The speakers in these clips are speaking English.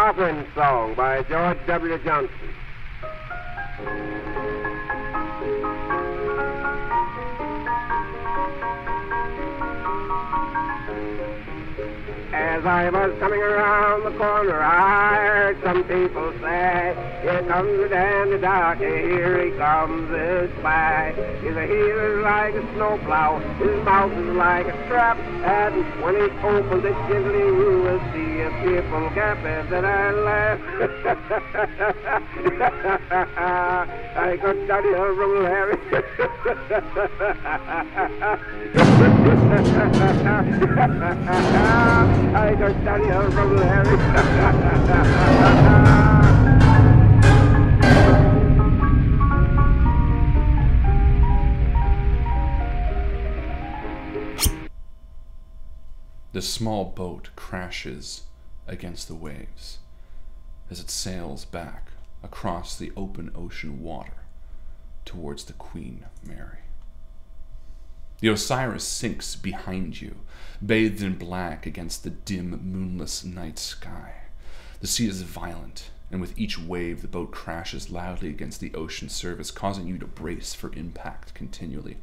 Coffin Song by George W. Johnson. As I was coming around the corner, I heard some people say, here comes the dandy darky, here he comes this way. His heel is like a snowplow, his mouth is like a trap, and when he opens it gently, you will see a fearful gap, and then I laugh. I got down here from Larry. I got down here from Larry. The small boat crashes against the waves as it sails back across the open ocean water towards the Queen Mary. The Osiris sinks behind you, bathed in black against the dim, moonless night sky. The sea is violent, and with each wave the boat crashes loudly against the ocean surface, causing you to brace for impact continually.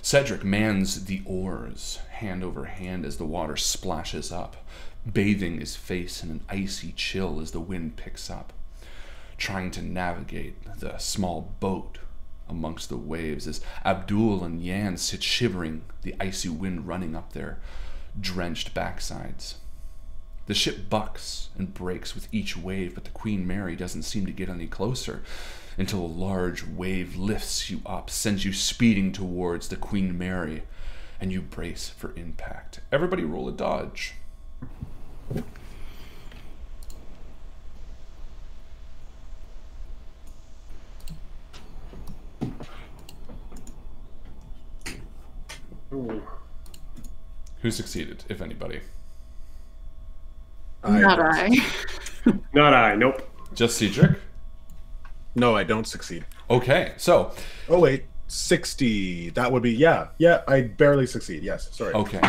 Cedric mans the oars, hand over hand, as the water splashes up, bathing his face in an icy chill as the wind picks up. Trying to navigate the small boat amongst the waves as Abdul and Yan sit shivering, the icy wind running up their drenched backsides. The ship bucks and breaks with each wave, but the Queen Mary doesn't seem to get any closer until a large wave lifts you up, sends you speeding towards the Queen Mary, and you brace for impact. Everybody roll a dodge. Ooh. Who succeeded, if anybody? Not I. Not I, nope. Just Cedric? No, I don't succeed. Okay, so... Oh, wait. 60. That would be... Yeah, I barely succeed. Yes, sorry. Okay.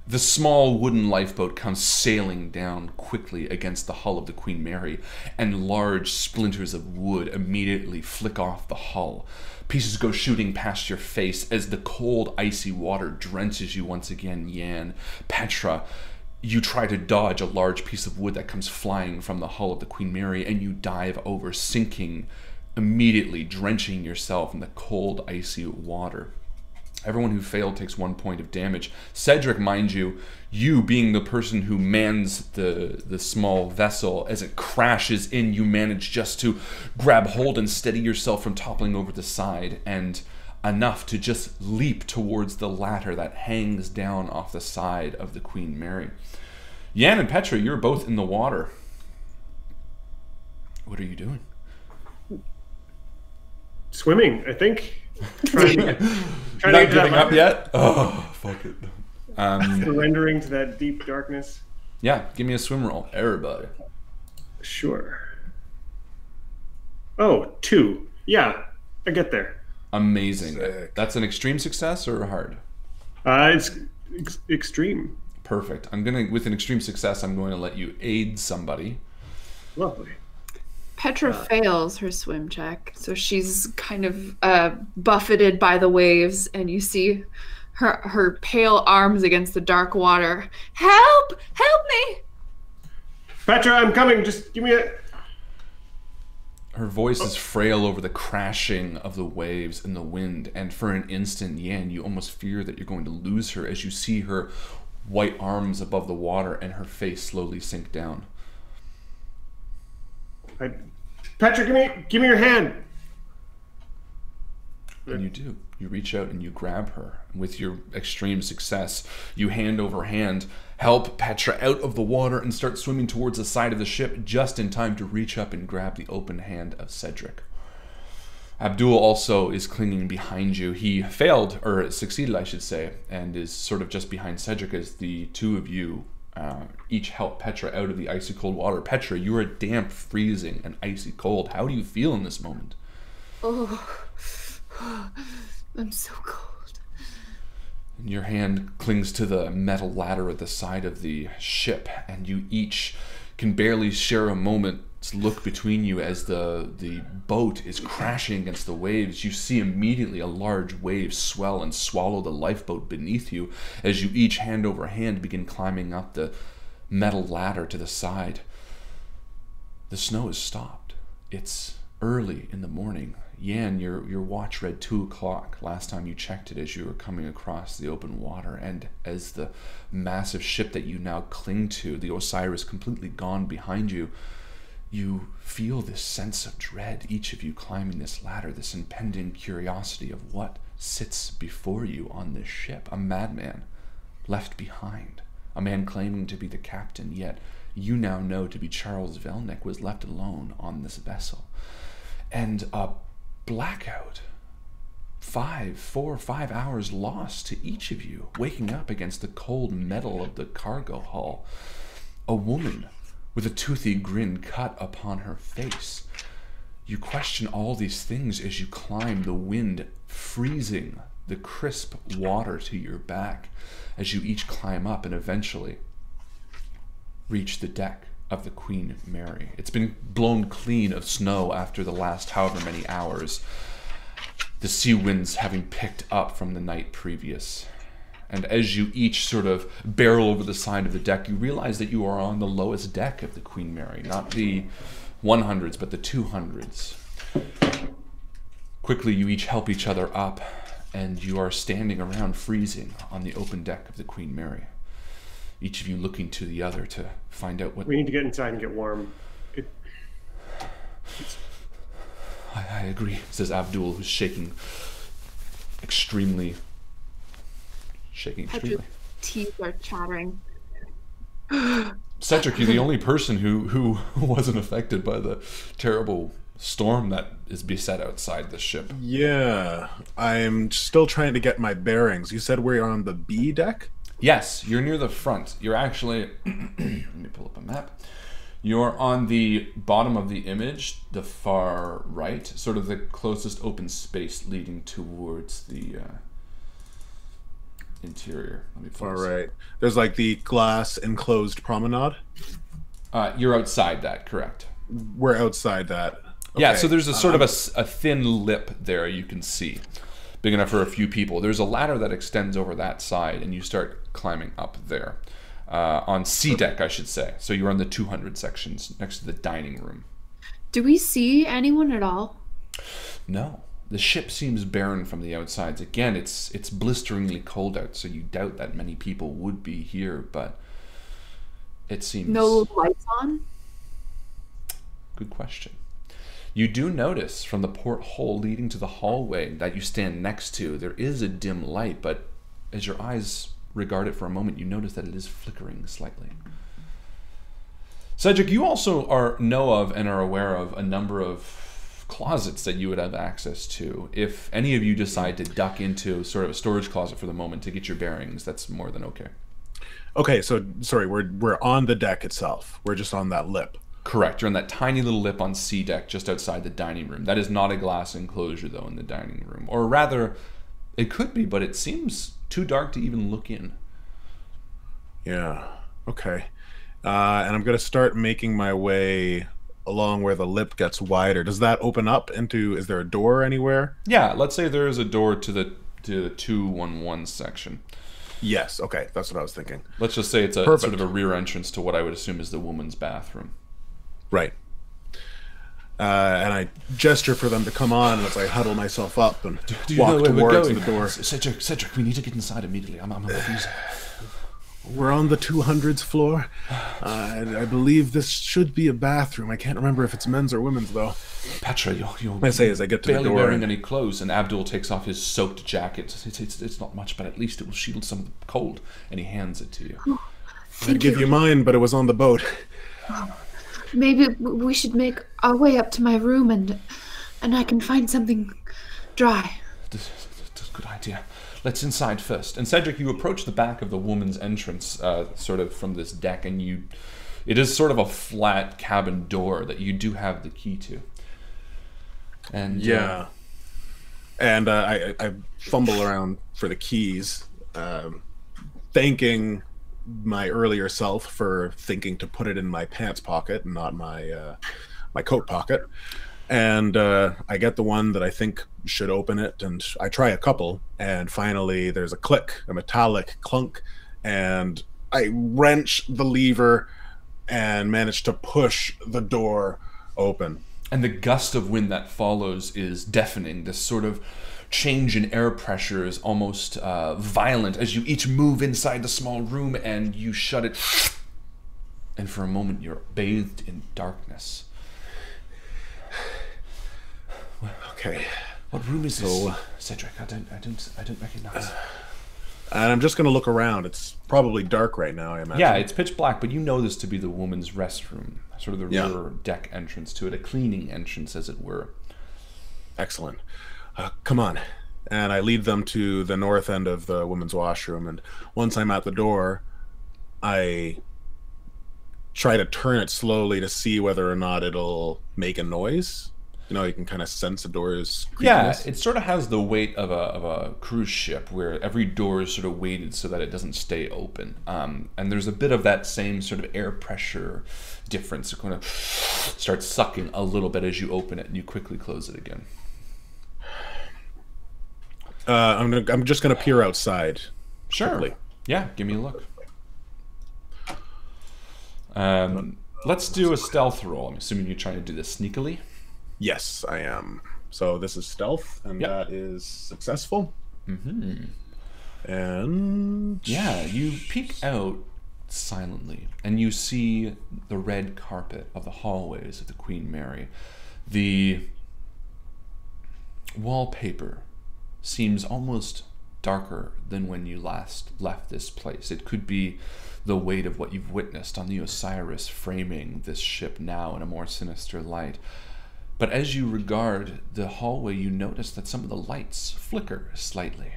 The small wooden lifeboat comes sailing down quickly against the hull of the Queen Mary, and large splinters of wood immediately flick off the hull. Pieces go shooting past your face as the cold, icy water drenches you once again. Yan, Petra, you try to dodge a large piece of wood that comes flying from the hull of the Queen Mary, and you dive over, sinking immediately, drenching yourself in the cold, icy water. Everyone who failed takes 1 point of damage. Cedric, mind you, you being the person who mans the small vessel, as it crashes in, you manage just to grab hold and steady yourself from toppling over the side, and enough to just leap towards the ladder that hangs down off the side of the Queen Mary. Yan and Petra, you're both in the water. What are you doing? Swimming, I think. Not giving up yet? Oh, fuck it. Surrendering to that deep darkness. Yeah, give me a swim roll, everybody. Sure. Oh, 2. Yeah, I get there. Amazing. Sick. That's an extreme success or hard? It's extreme. Perfect. With an extreme success, I'm going to let you aid somebody. Lovely. Petra fails her swim check, so she's kind of buffeted by the waves, and you see her pale arms against the dark water. Help! Help me! Petra, I'm coming. Just give me a... Her voice is frail over the crashing of the waves and the wind, and for an instant, Yan, you almost fear that you're going to lose her as you see her white arms above the water and her face slowly sink down. Petra, give me your hand. And you do. You reach out and you grab her. With your extreme success, you hand over hand help Petra out of the water and start swimming towards the side of the ship just in time to reach up and grab the open hand of Cedric. Abdul also is clinging behind you. He failed, or succeeded I should say, and is sort of just behind Cedric as the two of you each help Petra out of the icy cold water. Petra, you are damp, freezing, and icy cold. How do you feel in this moment? Oh, I'm so cold. Your hand clings to the metal ladder at the side of the ship, and you each can barely share a moment's look between you as the boat is crashing against the waves. You see immediately a large wave swell and swallow the lifeboat beneath you as you each, hand over hand, begin climbing up the metal ladder to the side. The snow has stopped. It's early in the morning. Yan, your watch read 2 o'clock last time you checked it as you were coming across the open water, and as the massive ship that you now cling to, the Osiris, completely gone behind you, you feel this sense of dread, each of you climbing this ladder, this impending curiosity of what sits before you on this ship. A madman left behind, a man claiming to be the captain, yet you now know to be Charles Velnick, was left alone on this vessel. And a blackout, 4 or 5 hours lost to each of you, waking up against the cold metal of the cargo hull. A woman with a toothy grin cut upon her face. You question all these things as you climb, the wind freezing the crisp water to your back as you each climb up and eventually reach the deck of the Queen Mary. It's been blown clean of snow after the last however many hours, the sea winds having picked up from the night previous. And as you each sort of barrel over the side of the deck, you realize that you are on the lowest deck of the Queen Mary, not the 100s, but the 200s. Quickly, you each help each other up, and you are standing around freezing on the open deck of the Queen Mary. Each of you looking to the other to find out what... We need to get inside and get warm. I agree, says Abdul, who's shaking extremely. Petra's teeth are chattering. Cedric, you're the only person who wasn't affected by the terrible storm that is beset outside the ship. Yeah, I'm still trying to get my bearings. You said we're on the B deck? Yes, you're near the front. You're actually, let me pull up a map. You're on the bottom of the image, the far right, sort of the closest open space leading towards the interior. Let me pull Far this right. There's like the glass enclosed promenade? You're outside that, correct. We're outside that. Okay. Yeah, so there's a sort of a thin lip there you can see, big enough for a few people. There's a ladder that extends over that side, and you start climbing up there. On C deck, I should say. So you're on the 200 sections next to the dining room. Do we see anyone at all? No. The ship seems barren from the outsides. Again, it's blisteringly cold out, so you doubt that many people would be here, but it seems... No lights on? Good question. You do notice from the porthole leading to the hallway that you stand next to, there is a dim light, but as your eyes regard it for a moment, you notice that it is flickering slightly. Cedric, you also know of and are aware of a number of closets that you would have access to. If any of you decide to duck into sort of a storage closet for the moment to get your bearings, that's more than okay. Okay, so sorry, we're on the deck itself. We're just on that lip. Correct. You're on that tiny little lip on C deck just outside the dining room. That is not a glass enclosure, though, in the dining room. Or rather, it could be, but it seems too dark to even look in. Yeah. Okay. And I'm going to start making my way along where the lip gets wider. Does that open up into... Is there a door anywhere? Yeah, let's say there is a door to the 211 section. Yes. Okay. That's what I was thinking. Let's just say it's a Perfect. sort of a rear entrance to what I would assume is the woman's bathroom. Right. And I gesture for them to come on as I huddle myself up and Do you know walk where we're towards going? the door. Cedric, we need to get inside immediately. I'm freezing. We're on the 200s floor. I believe this should be a bathroom. I can't remember if it's men's or women's, though. Petra, you're I say as I get to the barely door. wearing any clothes, and Abdul takes off his soaked jacket. It's not much, but at least it will shield some of the cold, and he hands it to you. I'd give you mine, but it was on the boat. Maybe we should make our way up to my room and I can find something dry. That's a good idea. Let's inside first. And Cedric, you approach the back of the woman's entrance, sort of from this deck, and it is sort of a flat cabin door that you do have the key to. And Yeah. And I fumble around for the keys. thanking my earlier self for thinking to put it in my pants pocket and not my my coat pocket. And I get the one that I think should open it, and I try a couple, and finally there's a click, a metallic clunk, and I wrench the lever and manage to push the door open. And the gust of wind that follows is deafening. This sort of change in air pressure is almost violent as you each move inside the small room and you shut it. And for a moment, you're bathed in darkness. Okay. What room is this, Cedric? I don't recognize. And I'm just going to look around. It's probably dark right now, I imagine. Yeah, it's pitch black, but you know this to be the woman's restroom. Sort of the rear deck entrance to it, a cleaning entrance, as it were. Excellent. Come on. And I lead them to the north end of the women's washroom. And once I'm at the door, I try to turn it slowly to see whether or not it'll make a noise. You know, you can kind of sense the door's creakiness. Yeah, it sort of has the weight of a cruise ship, where every door is sort of weighted so that it doesn't stay open. And there's a bit of that same sort of air pressure difference. It kind of starts sucking a little bit as you open it, and you quickly close it again. I'm just gonna peer outside. Sure. Quickly. Yeah, give me a look. Let's do a stealth roll. I'm assuming you're trying to do this sneakily. Yes, I am. So this is stealth, and that is successful. Mm-hmm. And yeah, you peek out silently, and you see the red carpet of the hallways of the Queen Mary. The wallpaper seems almost darker than when you last left this place. It could be the weight of what you've witnessed on the Osiris framing this ship now in a more sinister light. But as you regard the hallway, you notice that some of the lights flicker slightly.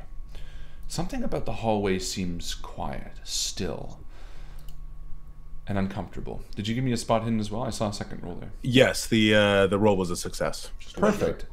Something about the hallway seems quiet, still, and uncomfortable. Did you give me a spot hidden as well? I saw a second roll there. yes, the roll was a success. Perfect.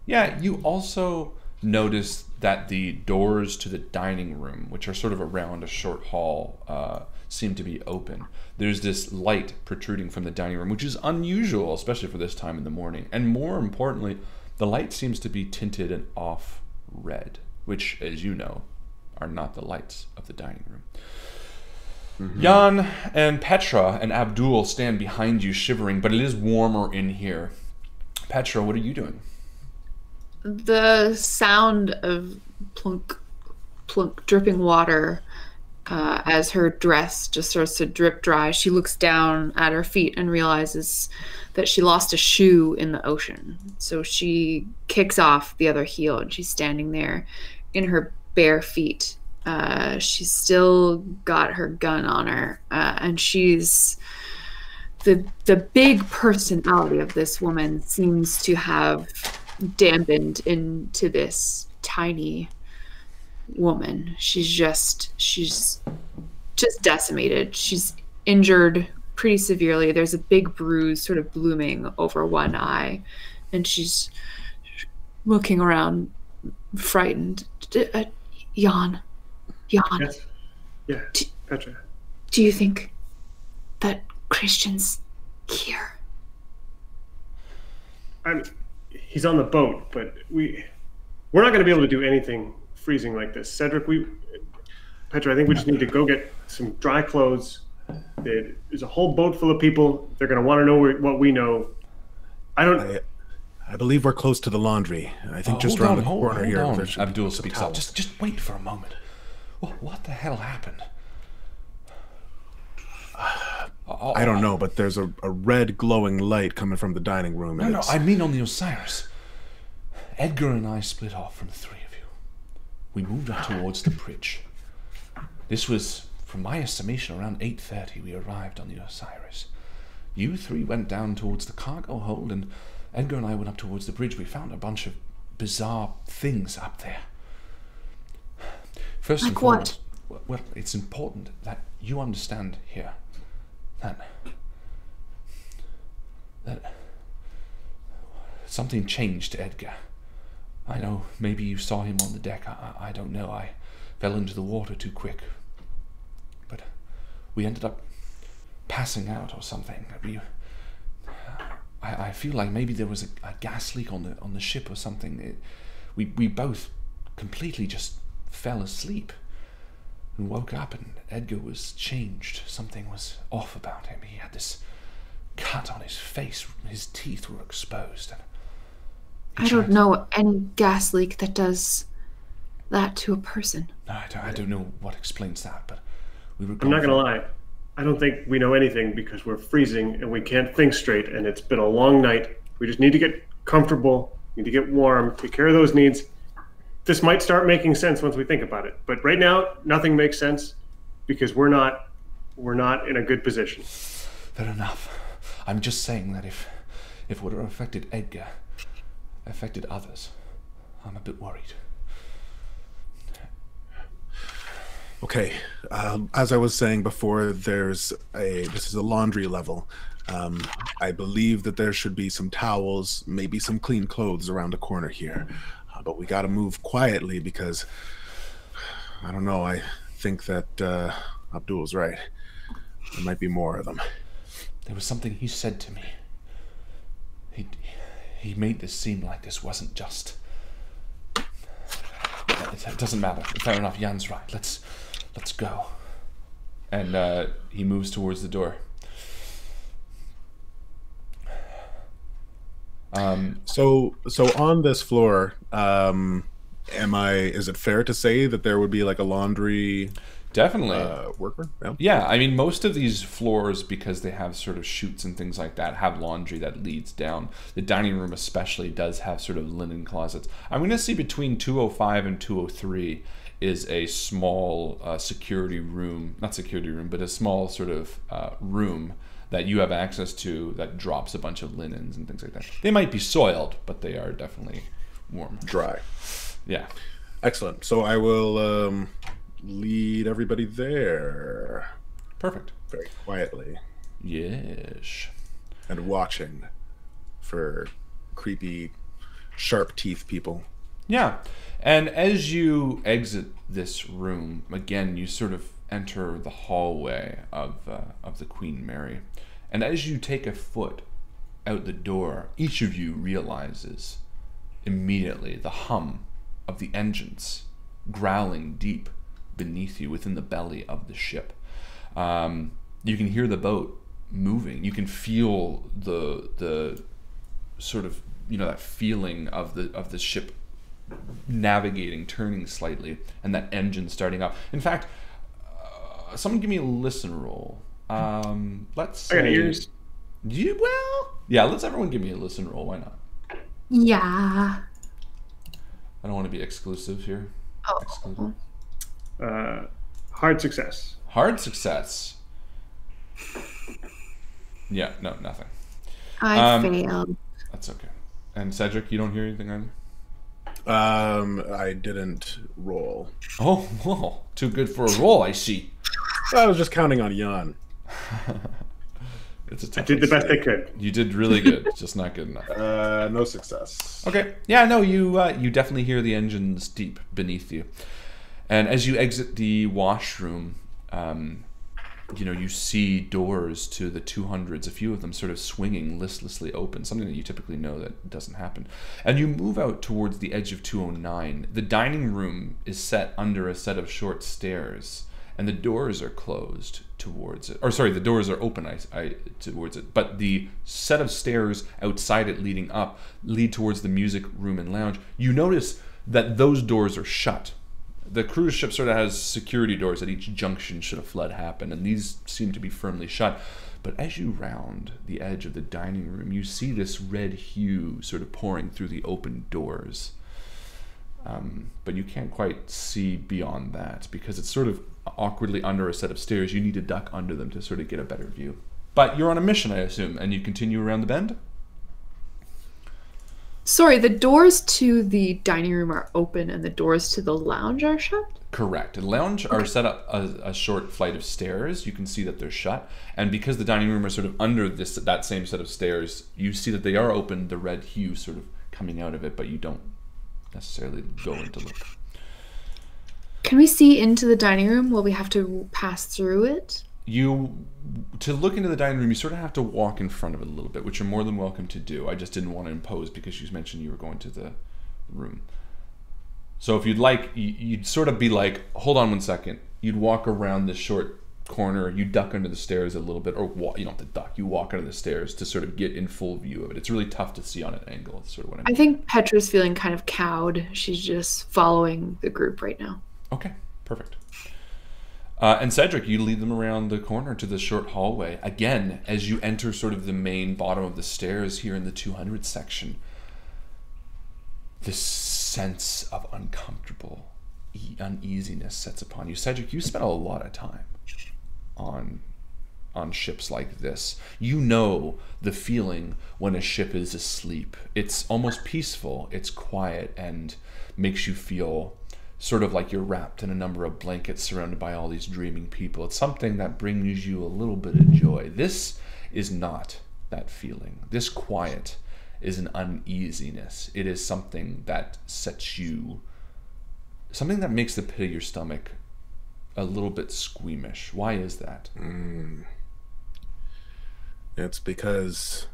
Yeah, you also notice that the doors to the dining room, which are sort of around a short hall, seem to be open. There's this light protruding from the dining room, which is unusual, especially for this time in the morning. And more importantly, the light seems to be tinted an off red, which, as you know, are not the lights of the dining room. Mm-hmm. Jan and Petra and Abdul stand behind you, shivering, but it is warmer in here. Petra, what are you doing? The sound of plunk, plunk, dripping water as her dress just starts to drip dry. She looks down at her feet and realizes that she lost a shoe in the ocean. So she kicks off the other heel, and she's standing there in her bare feet. She's still got her gun on her, and she's the big personality of this woman seems to have dampened into this tiny woman. She's just decimated. She's injured pretty severely. There's a big bruise sort of blooming over one eye, and she's looking around frightened. Jan. Yes. Yeah, Petra. Do you think that Christian's here? He's on the boat, but we're not going to be able to do anything freezing like this. Cedric, Petra, I think we just need to go get some dry clothes. There's a whole boat full of people. They're going to want to know what we know. I believe we're close to the laundry. I think just around the corner here. Abdul speaks up. Just wait for a moment. What the hell happened? I don't know, but there's a red glowing light coming from the dining room. No, I mean on the Osiris. Edgar and I split off from the three of you. We moved up towards the bridge. This was, from my estimation, around 8:30 we arrived on the Osiris. You three went down towards the cargo hold, and Edgar and I went up towards the bridge. We found a bunch of bizarre things up there. First and foremost, well, it's important that you understand here that something changed to Edgar. I know maybe you saw him on the deck. I don't know. fell into the water too quick. But we ended up passing out or something. I feel like maybe there was a gas leak on the ship or something. We both completely just fell asleep and woke up, and Edgar was changed. Something was off about him. He had this cut on his face. His teeth were exposed. And I don't know any gas leak that does that to a person. No, I don't know what explains that, but we were. I'm not gonna lie. I don't think we know anything because we're freezing and we can't think straight, and it's been a long night. We just need to get comfortable, need to get warm, take care of those needs. This might start making sense once we think about it, but right now nothing makes sense because we're not in a good position. Fair enough. I'm just saying that if what affected Edgar affected others, I'm a bit worried. Okay, as I was saying before, this is a laundry level. I believe that there should be some towels, maybe some clean clothes around the corner here. But we got to move quietly because, I don't know, I think that Abdul's right. There might be more of them. There was something he said to me. He made this seem like this wasn't just... It doesn't matter. Fair enough, Jan's right. Let's go. And he moves towards the door. So on this floor, is it fair to say that there would be like a laundry definitely worker? Yeah, I mean, most of these floors, because they have sort of chutes and things like that, have laundry that leads down. The dining room especially does have sort of linen closets. I'm going to see between 205 and 203 is a small security room, not security room, but a small sort of room that you have access to that drops a bunch of linens and things like that. They might be soiled, but they are definitely warm. Dry. Yeah. Excellent. So I will lead everybody there. Perfect. Very quietly. Yes. And watching for creepy, sharp teeth people. Yeah. And as you exit this room, again, you sort of enter the hallway of the Queen Mary. And as you take a foot out the door, each of you realizes immediately the hum of the engines growling deep beneath you within the belly of the ship. You can hear the boat moving. You can feel the sort of, that feeling of the ship navigating, turning slightly, and that engine starting up. In fact, someone give me a listen roll. Let's say... I got ears. Let's everyone give me a listen roll. Why not? Yeah. I don't want to be exclusive here. Oh. Exclusive. Hard success. Hard success. Yeah, no, nothing. I failed. That's okay. And Cedric, you don't hear anything either? I didn't roll. Oh, whoa. Too good for a roll, I see. I was just counting on Jan. It's a tough I did the best I could. You did really good, just not good enough. No success. Okay. Yeah, no, you definitely hear the engines deep beneath you. And as you exit the washroom, you see doors to the 200s, a few of them sort of swinging listlessly open, something that you typically know that doesn't happen. And you move out towards the edge of 209. The dining room is set under a set of short stairs, and the doors are closed towards it. Or sorry, the doors are open towards it, but the set of stairs outside it leading up lead towards the music room and lounge. You notice that those doors are shut. The cruise ship sort of has security doors at each junction should a flood happen, and these seem to be firmly shut. But as you round the edge of the dining room, you see this red hue sort of pouring through the open doors. But you can't quite see beyond that because it's sort of awkwardly under a set of stairs. You need to duck under them to sort of get a better view. But you're on a mission, I assume, and you continue around the bend? Sorry, the doors to the dining room are open and the doors to the lounge are shut? Correct. The lounge are set up a short flight of stairs. You can see that they're shut. And because the dining room are sort of under that same set of stairs, you see that they are open, the red hue sort of coming out of it, but you don't necessarily go in to look. Can we see into the dining room? Will we have to pass through it? To look into the dining room, you sort of have to walk in front of it a little bit, which you're more than welcome to do. I just didn't want to impose because you mentioned you were going to the room. So if you'd like, you'd sort of be like, hold on one second. You'd walk around this short corner, you duck under the stairs a little bit, or you don't have to duck, you walk under the stairs to sort of get in full view of it. It's really tough to see on an angle. It's sort of what I mean. I think Petra's feeling kind of cowed. She's just following the group right now. Okay, perfect. And Cedric, you lead them around the corner to the short hallway. Again, as you enter sort of the main bottom of the stairs here in the 200 section, this sense of uncomfortable uneasiness sets upon you. Cedric, you spent a lot of time on ships like this. You know the feeling when a ship is asleep. It's almost peaceful, it's quiet, and makes you feel sort of like you're wrapped in a number of blankets surrounded by all these dreaming people. It's something that brings you a little bit of joy. This is not that feeling. This quiet is an uneasiness. It is something that something that makes the pit of your stomach a little bit squeamish. Why is that? It's because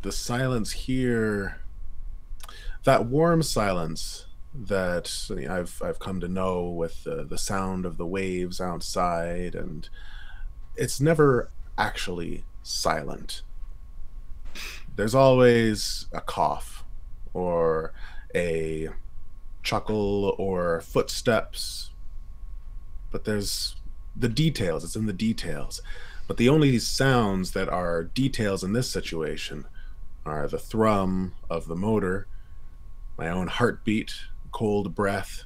the silence here, that warm silence that I've come to know with the sound of the waves outside, and it's never actually silent. There's always a cough or a chuckle or footsteps, but there's the details. It's in the details. But the only sounds that are details in this situation are the thrum of the motor, my own heartbeat, cold breath.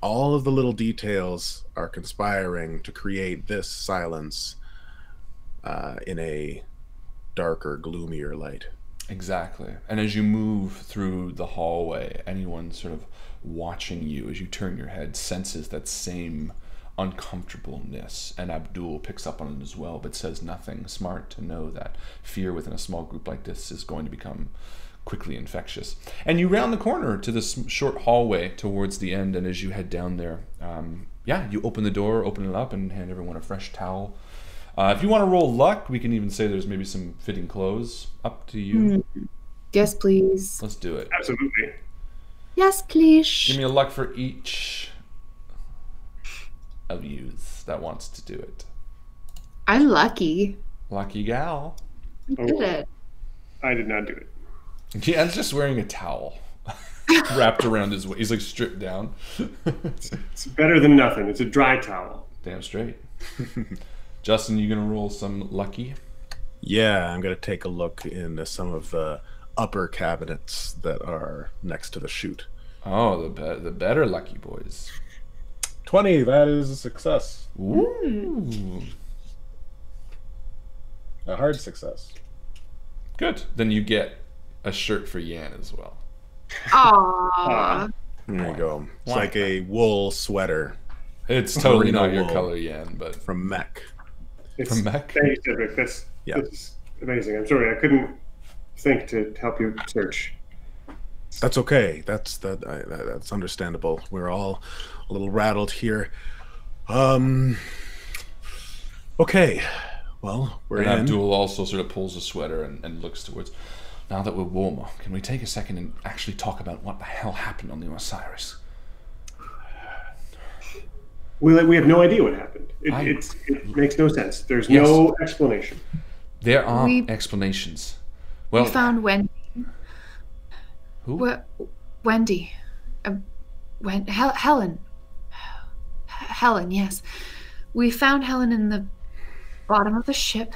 All of the little details are conspiring to create this silence in a darker, gloomier light. Exactly. And as you move through the hallway, anyone sort of watching you as you turn your head senses that same uncomfortableness, and Abdul picks up on it as well, but says nothing. Smart to know that fear within a small group like this is going to become quickly infectious. And you round the corner to this short hallway towards the end, and as you head down there, you open the door, open it up, and hand everyone a fresh towel. If you want to roll luck, we can even say there's maybe some fitting clothes. Up to you. Yes, please. Let's do it. Absolutely. Yes, please. Give me a luck for each of yous that wants to do it. I'm lucky. Lucky gal. I did it. I did not do it. Yeah, he's just wearing a towel wrapped around his waist. He's like stripped down. It's better than nothing. It's a dry towel. Damn straight. Justin, you gonna roll some lucky? Yeah, I'm gonna take a look into some of the upper cabinets that are next to the chute. Oh, the better lucky boys. 20, that is a success. Ooh. A hard success. Good. Then you get a shirt for Yan as well. Aww. There you go. It's like a wool sweater. It's totally Merino not your wool. color, Yan, but From Mech. from Mech? Thank you, Cedric. That's amazing. I'm sorry, I couldn't think to help you search. That's okay. That's understandable. We're all a little rattled here. Okay. Well, we're And in. Abdul also sort of pulls a sweater and looks towards. Now that we're warmer, can we take a second and actually talk about what the hell happened on the Osiris? We have no idea what happened. It makes no sense. There's no explanation. There are explanations. Well, We found Wendy. who? Wendy. Helen. Helen, yes. We found Helen in the bottom of the ship,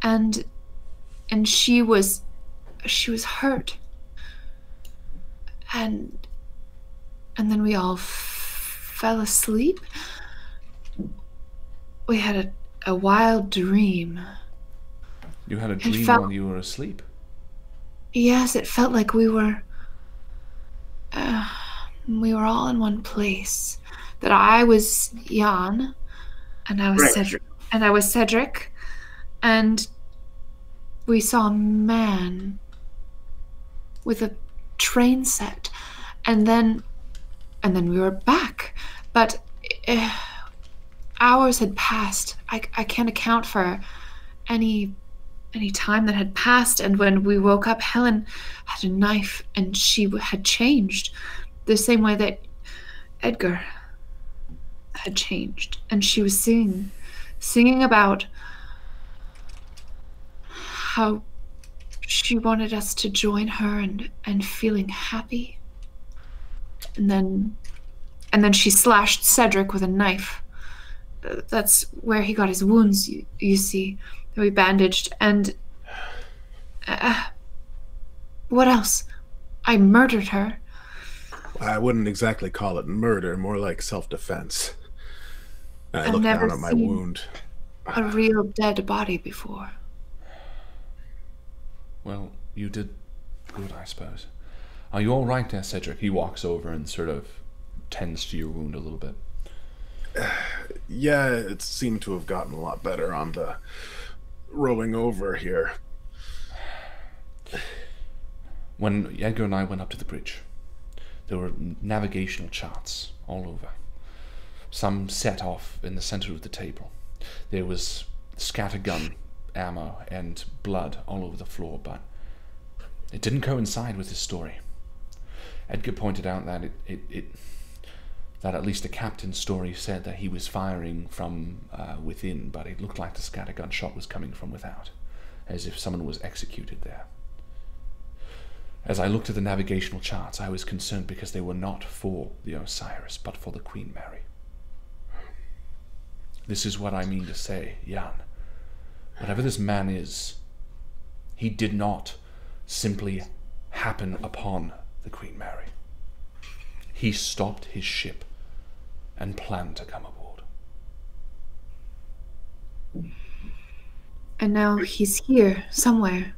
and she was hurt. And then we all fell asleep. We had a wild dream. You had a dream felt- while you were asleep. Yes, it felt like we were all in one place. That I was Jan, and I was Right. Cedric, and we saw a man with a train set, and then we were back. But hours had passed. I can't account for any time that had passed. And when we woke up, Helen had a knife, and she had changed the same way that Edgar had changed. And she was singing about how she wanted us to join her and feeling happy. And then she slashed Cedric with a knife. That's where he got his wounds, you see. We bandaged, and what else? I murdered her. I wouldn't exactly call it murder, more like self-defense. I I've looked never down at my seen wound. a real dead body before. Well, you did good, I suppose. Are you all right there, Cedric? He walks over and sort of tends to your wound a little bit. Yeah, it seemed to have gotten a lot better on the rowing over here. When Edgar and I went up to the bridge, there were navigational charts all over. Some set off in the center of the table. There was scattergun ammo and blood all over the floor, but it didn't coincide with his story. Edgar pointed out that that at least the captain's story said that he was firing from within, but it looked like the scattergun shot was coming from without, as if someone was executed there. As I looked at the navigational charts, I was concerned because they were not for the Osiris, but for the Queen Mary. This is what I mean to say, Jan. Whatever this man is, he did not simply happen upon the Queen Mary. He stopped his ship and planned to come aboard. And now he's here, somewhere.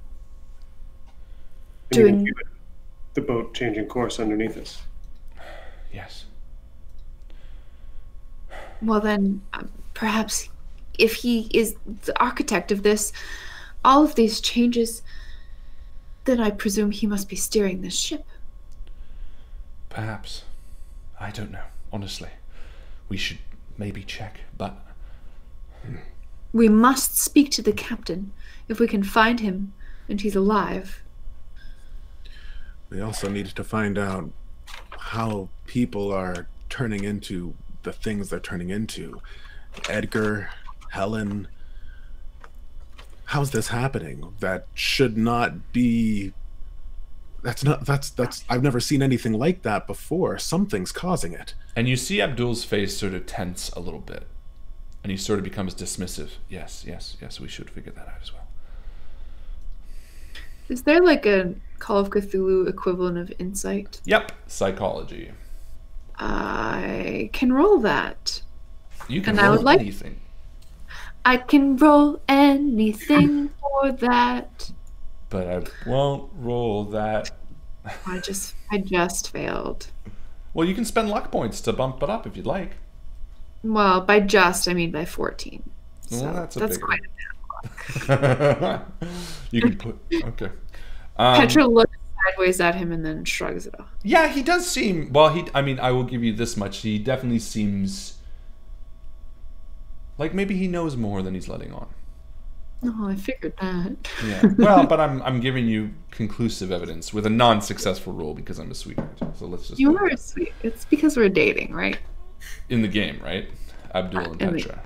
And you can Doing... feel it, the boat changing course underneath us. Yes. Well then, perhaps if he is the architect of this, all of these changes, then I presume he must be steering this ship. Perhaps. I don't know, honestly. We should maybe check, but... We must speak to the captain, if we can find him, and he's alive. We also need to find out how people are turning into the things they're turning into. Edgar, Helen. How's this happening? That should not be... That's I've never seen anything like that before. Something's causing it. And you see Abdul's face sort of tense a little bit. And he sort of becomes dismissive. Yes, we should figure that out as well. Is there like a Call of Cthulhu equivalent of insight? Yep, psychology. I can roll that. You can And I roll would like... anything. I can roll anything for that. But I won't roll that. I just failed. Well, you can spend luck points to bump it up if you'd like. Well, by just, I mean by 14. So Well, that's quite a big one. You can put... Okay. Petra looks sideways at him and then shrugs it off. Yeah, he does seem... Well, I mean, I will give you this much. He definitely seems... like maybe he knows more than he's letting on. Oh, I figured that. Yeah. Well, but I'm giving you conclusive evidence with a non-successful roll because I'm a sweetheart. So let's just... You are sweet. It's because we're dating, right? In the game, right? Abdul and Petra.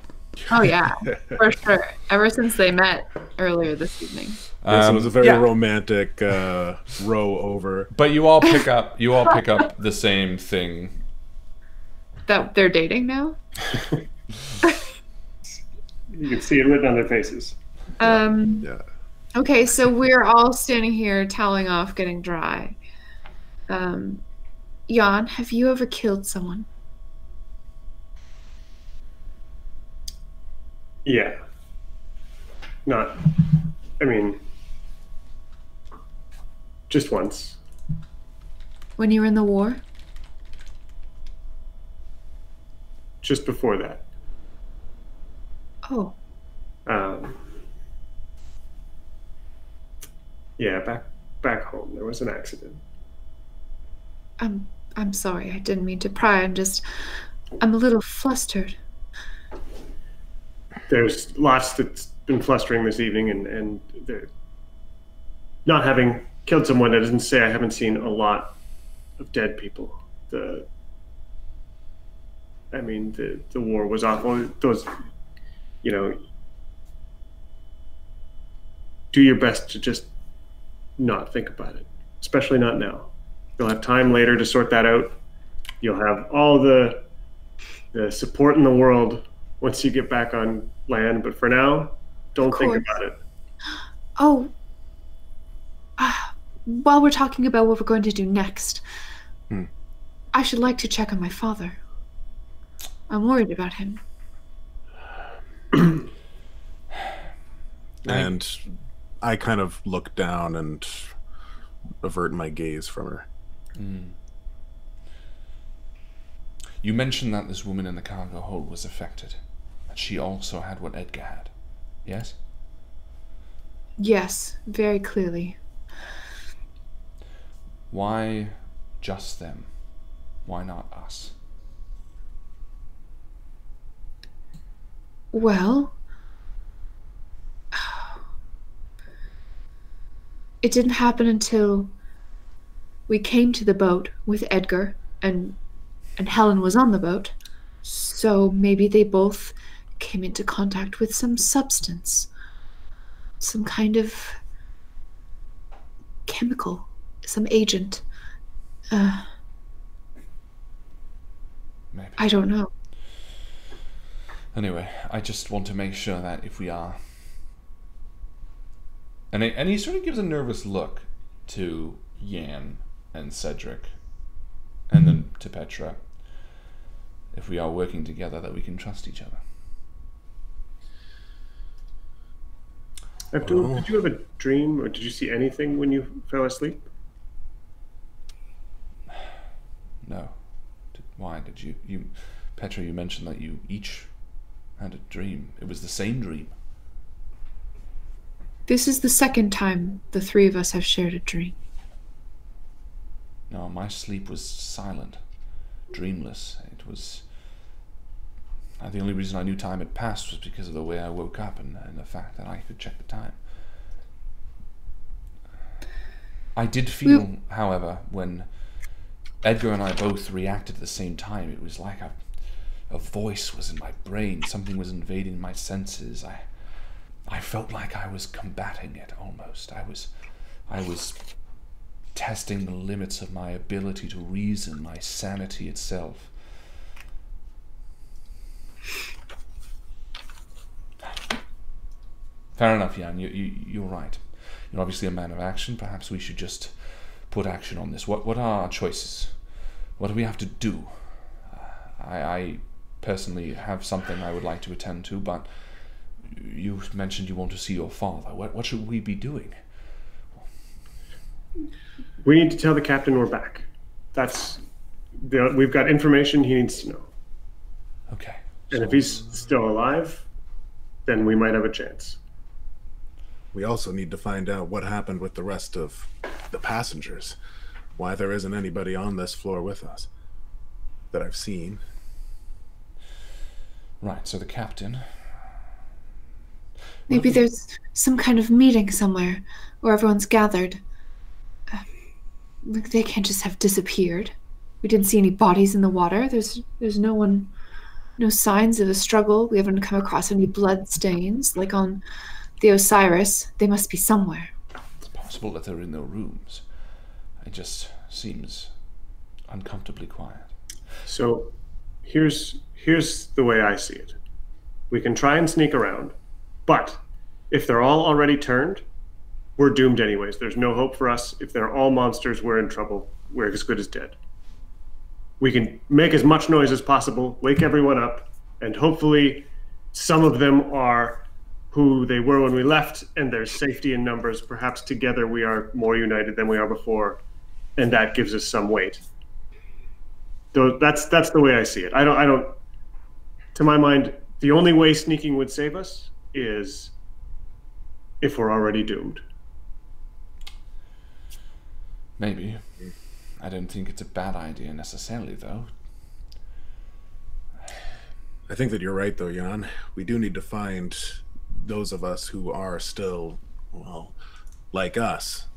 Oh, yeah. For sure. Ever since they met earlier this evening. Yes, it was a very romantic row over. But you all pick up the same thing. That they're dating now? You can see it written on their faces. Yeah. Okay, so we're all standing here toweling off, getting dry. Jan, have you ever killed someone? Yeah. I mean, just once. When you were in the war? Just before that. Oh. Yeah, back home there was an accident. I'm sorry. I didn't mean to pry. I'm a little flustered. There's lots that's been flustering this evening, and not having killed someone, that doesn't say I haven't seen a lot of dead people. The war was awful. Those, do your best to just not think about it, especially not now. You'll have time later to sort that out. You'll have all the support in the world once you get back on land, but for now, don't think about it. Oh, while we're talking about what we're going to do next, I should like to check on my father. I'm worried about him. And I kind of look down and avert my gaze from her. You mentioned that this woman in the cargo hold was affected, and she also had what Edgar had, yes? Yes, very clearly. Why just them? Why not us? Well, it didn't happen until we came to the boat with Edgar, and Helen was on the boat. So maybe they both came into contact with some substance, some kind of chemical, some agent. Maybe. I don't know. Anyway, I just want to make sure that if we are... And he sort of gives a nervous look to Yan and Cedric, and then to Petra. If we are working together, that we can trust each other. Abdul, did you have a dream, or did you see anything when you fell asleep? No. Why did you... Petra, you mentioned that you each had a dream. It was the same dream. This is the second time the three of us have shared a dream. No, my sleep was silent, dreamless. It was... the only reason I knew time had passed was because of the way I woke up and the fact that I could check the time. I did feel, however, when Edgar and I both reacted at the same time, it was like a voice was in my brain. Something was invading my senses. I felt like I was combating it almost. I was testing the limits of my ability to reason, my sanity itself. Fair enough, Jan. You're right. You're obviously a man of action. Perhaps we should just put action on this. What are our choices? What do we have to do? I personally have something I would like to attend to, but you mentioned you want to see your father. What should we be doing? We need to tell the captain we're back. We've got information he needs to know. Okay. And if he's still alive, then we might have a chance. We also need to find out what happened with the rest of the passengers. Why there isn't anybody on this floor with us that I've seen. Right, so the captain... Maybe there's some kind of meeting somewhere where everyone's gathered. They can't just have disappeared. We didn't see any bodies in the water. There's no signs of a struggle. We haven't come across any blood stains, like on the Osiris. They must be somewhere. It's possible that they're in their rooms. It just seems uncomfortably quiet. So here's the way I see it. We can try and sneak around, but if they're all already turned, we're doomed anyways. There's no hope for us. If they're all monsters, we're in trouble. We're as good as dead. We can make as much noise as possible, wake everyone up, and hopefully some of them are who they were when we left, and there's safety in numbers. Perhaps together we are more united than we are before, and that gives us some weight. So that's the way I see it. I don't. To my mind, the only way sneaking would save us is if we're already doomed. Maybe. I don't think it's a bad idea necessarily, though. I think that you're right, though, Jan. We do need to find those of us who are still, well, like us,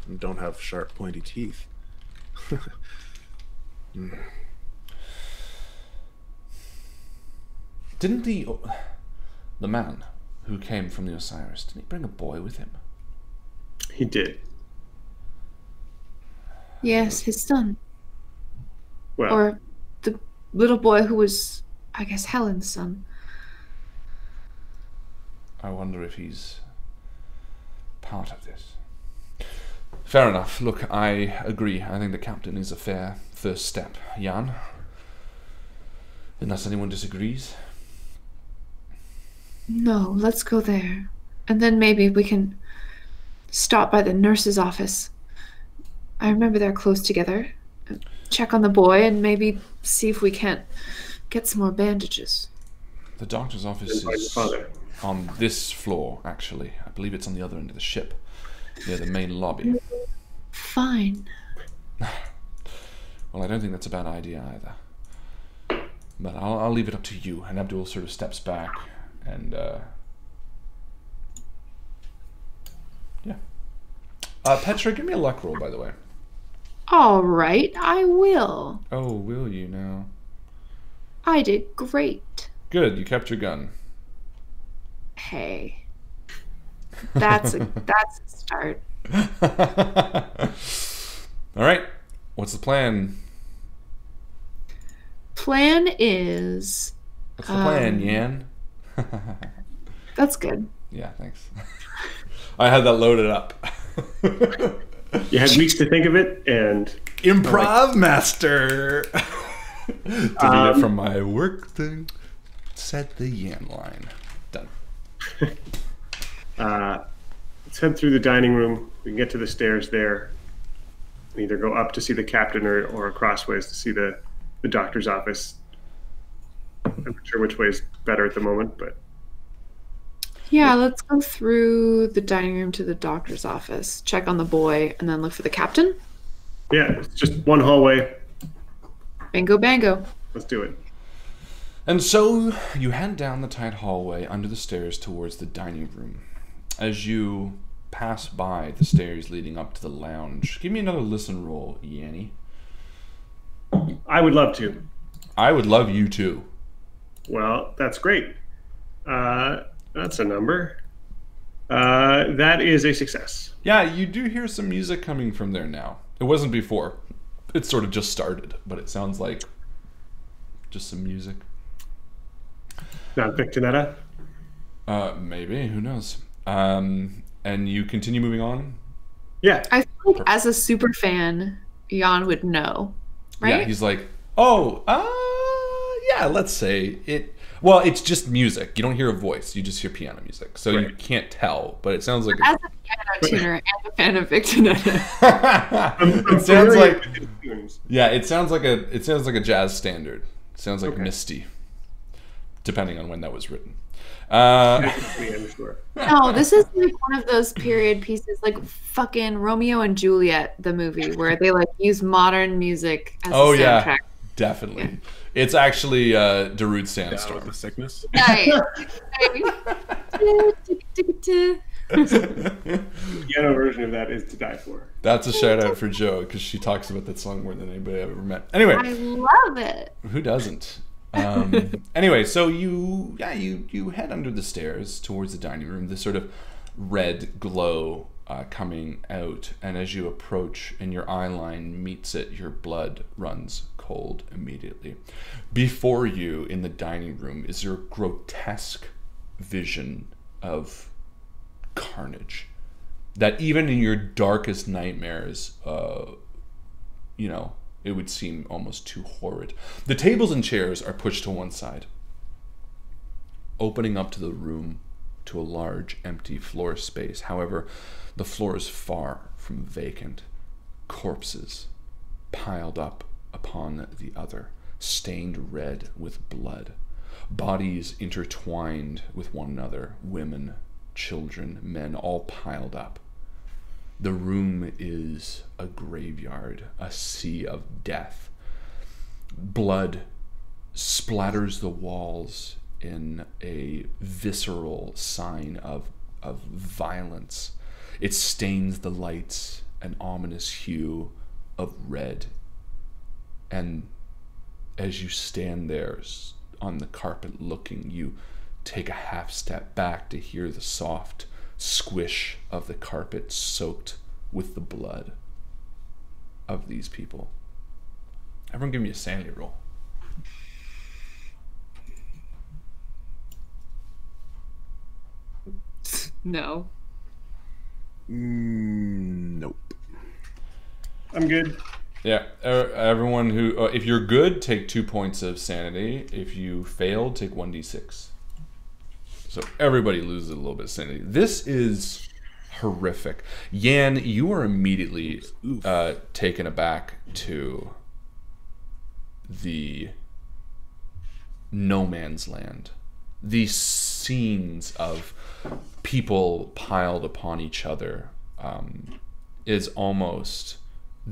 and don't have sharp, pointy teeth. Didn't the man who came from the Osiris, didn't he bring a boy with him? He did. Yes, his son. Well, Or the little boy who was, I guess, Helen's son. I wonder if he's part of this. Fair enough. Look, I agree. I think the captain is a fair first step. Jan? Unless anyone disagrees. No, let's go there. And then maybe we can stop by the nurse's office. I remember they're close together. Check on the boy and maybe see if we can't get some more bandages. The doctor's office is on this floor, actually. I believe it's on the other end of the ship, near the main lobby. Fine. Well, I don't think that's a bad idea either. But I'll leave it up to you. And Abdul sort of steps back and, yeah. Petra, give me a luck roll, by the way. All right, I will. Oh, will you now? I did great. Good, you kept your gun. Hey. That's a start. All right, what's the plan? Plan is... What's the plan, Yan? That's good. Yeah, thanks. I had that loaded up. you had weeks to think of it, and Improv master. Deleted it from my work thing. Set the Yan line. Done. let's head through the dining room. We can get to the stairs there. We either go up to see the captain or crossways to see the doctor's office. I'm not sure which way is better at the moment, but... Yeah, let's go through the dining room to the doctor's office, check on the boy, and then look for the captain. Yeah, it's just one hallway. Bingo bango. Let's do it. And so you head down the tight hallway under the stairs towards the dining room. As you pass by the stairs leading up to the lounge, give me another listen roll, Yanni. I would love to. I would love you too. Well, that's great. That's a number. That is a success. Yeah, you do hear some music coming from there now. It wasn't before. It sort of just started, but it sounds like just some music. Not Victinetta? Maybe, who knows? And you continue moving on? Yeah. I feel like as a super fan, Jan would know, right? Yeah, he's like, oh, yeah, let's say it. Well, it's just music. You don't hear a voice. You just hear piano music. So right. You can't tell, but it sounds like... As a piano tuner and a fan of Victinetta. It sounds like... Yeah, it sounds like a jazz standard. It sounds like Okay. Misty, depending on when that was written. I'm sure. No, this is like one of those period pieces, like fucking Romeo and Juliet, the movie, where they like use modern music as Oh, a yeah. soundtrack. Definitely. Yeah. It's actually Darude Down with Sandstorm. the sickness. Nice. The piano version of that is to die for. That's a shout out for Jo, because she talks about that song more than anybody I've ever met. Anyway, I love it. who doesn't? Anyway, so you head under the stairs towards the dining room. This sort of red glow coming out, and as you approach and your eye line meets it, your blood runs cold immediately. Before you in the dining room is your grotesque vision of carnage that even in your darkest nightmares, it would seem almost too horrid. The tables and chairs are pushed to one side, opening up to the room to a large empty floor space. However, the floor is far from vacant. Corpses piled up upon the other, stained red with blood. Bodies intertwined with one another, women, children, men, all piled up. The room is a graveyard, a sea of death. Blood splatters the walls in a visceral sign of violence. It stains the lights an ominous hue of red. And as you stand there on the carpet looking, you take a half step back to hear the soft squish of the carpet soaked with the blood of these people. Everyone give me a sanity roll. No. Nope. I'm good. Yeah, everyone who, if you're good, take 2 points of sanity. If you failed, take 1d6. So everybody loses a little bit of sanity. This is horrific. Yan, you are immediately taken aback to the no man's land. These scenes of people piled upon each other is almost,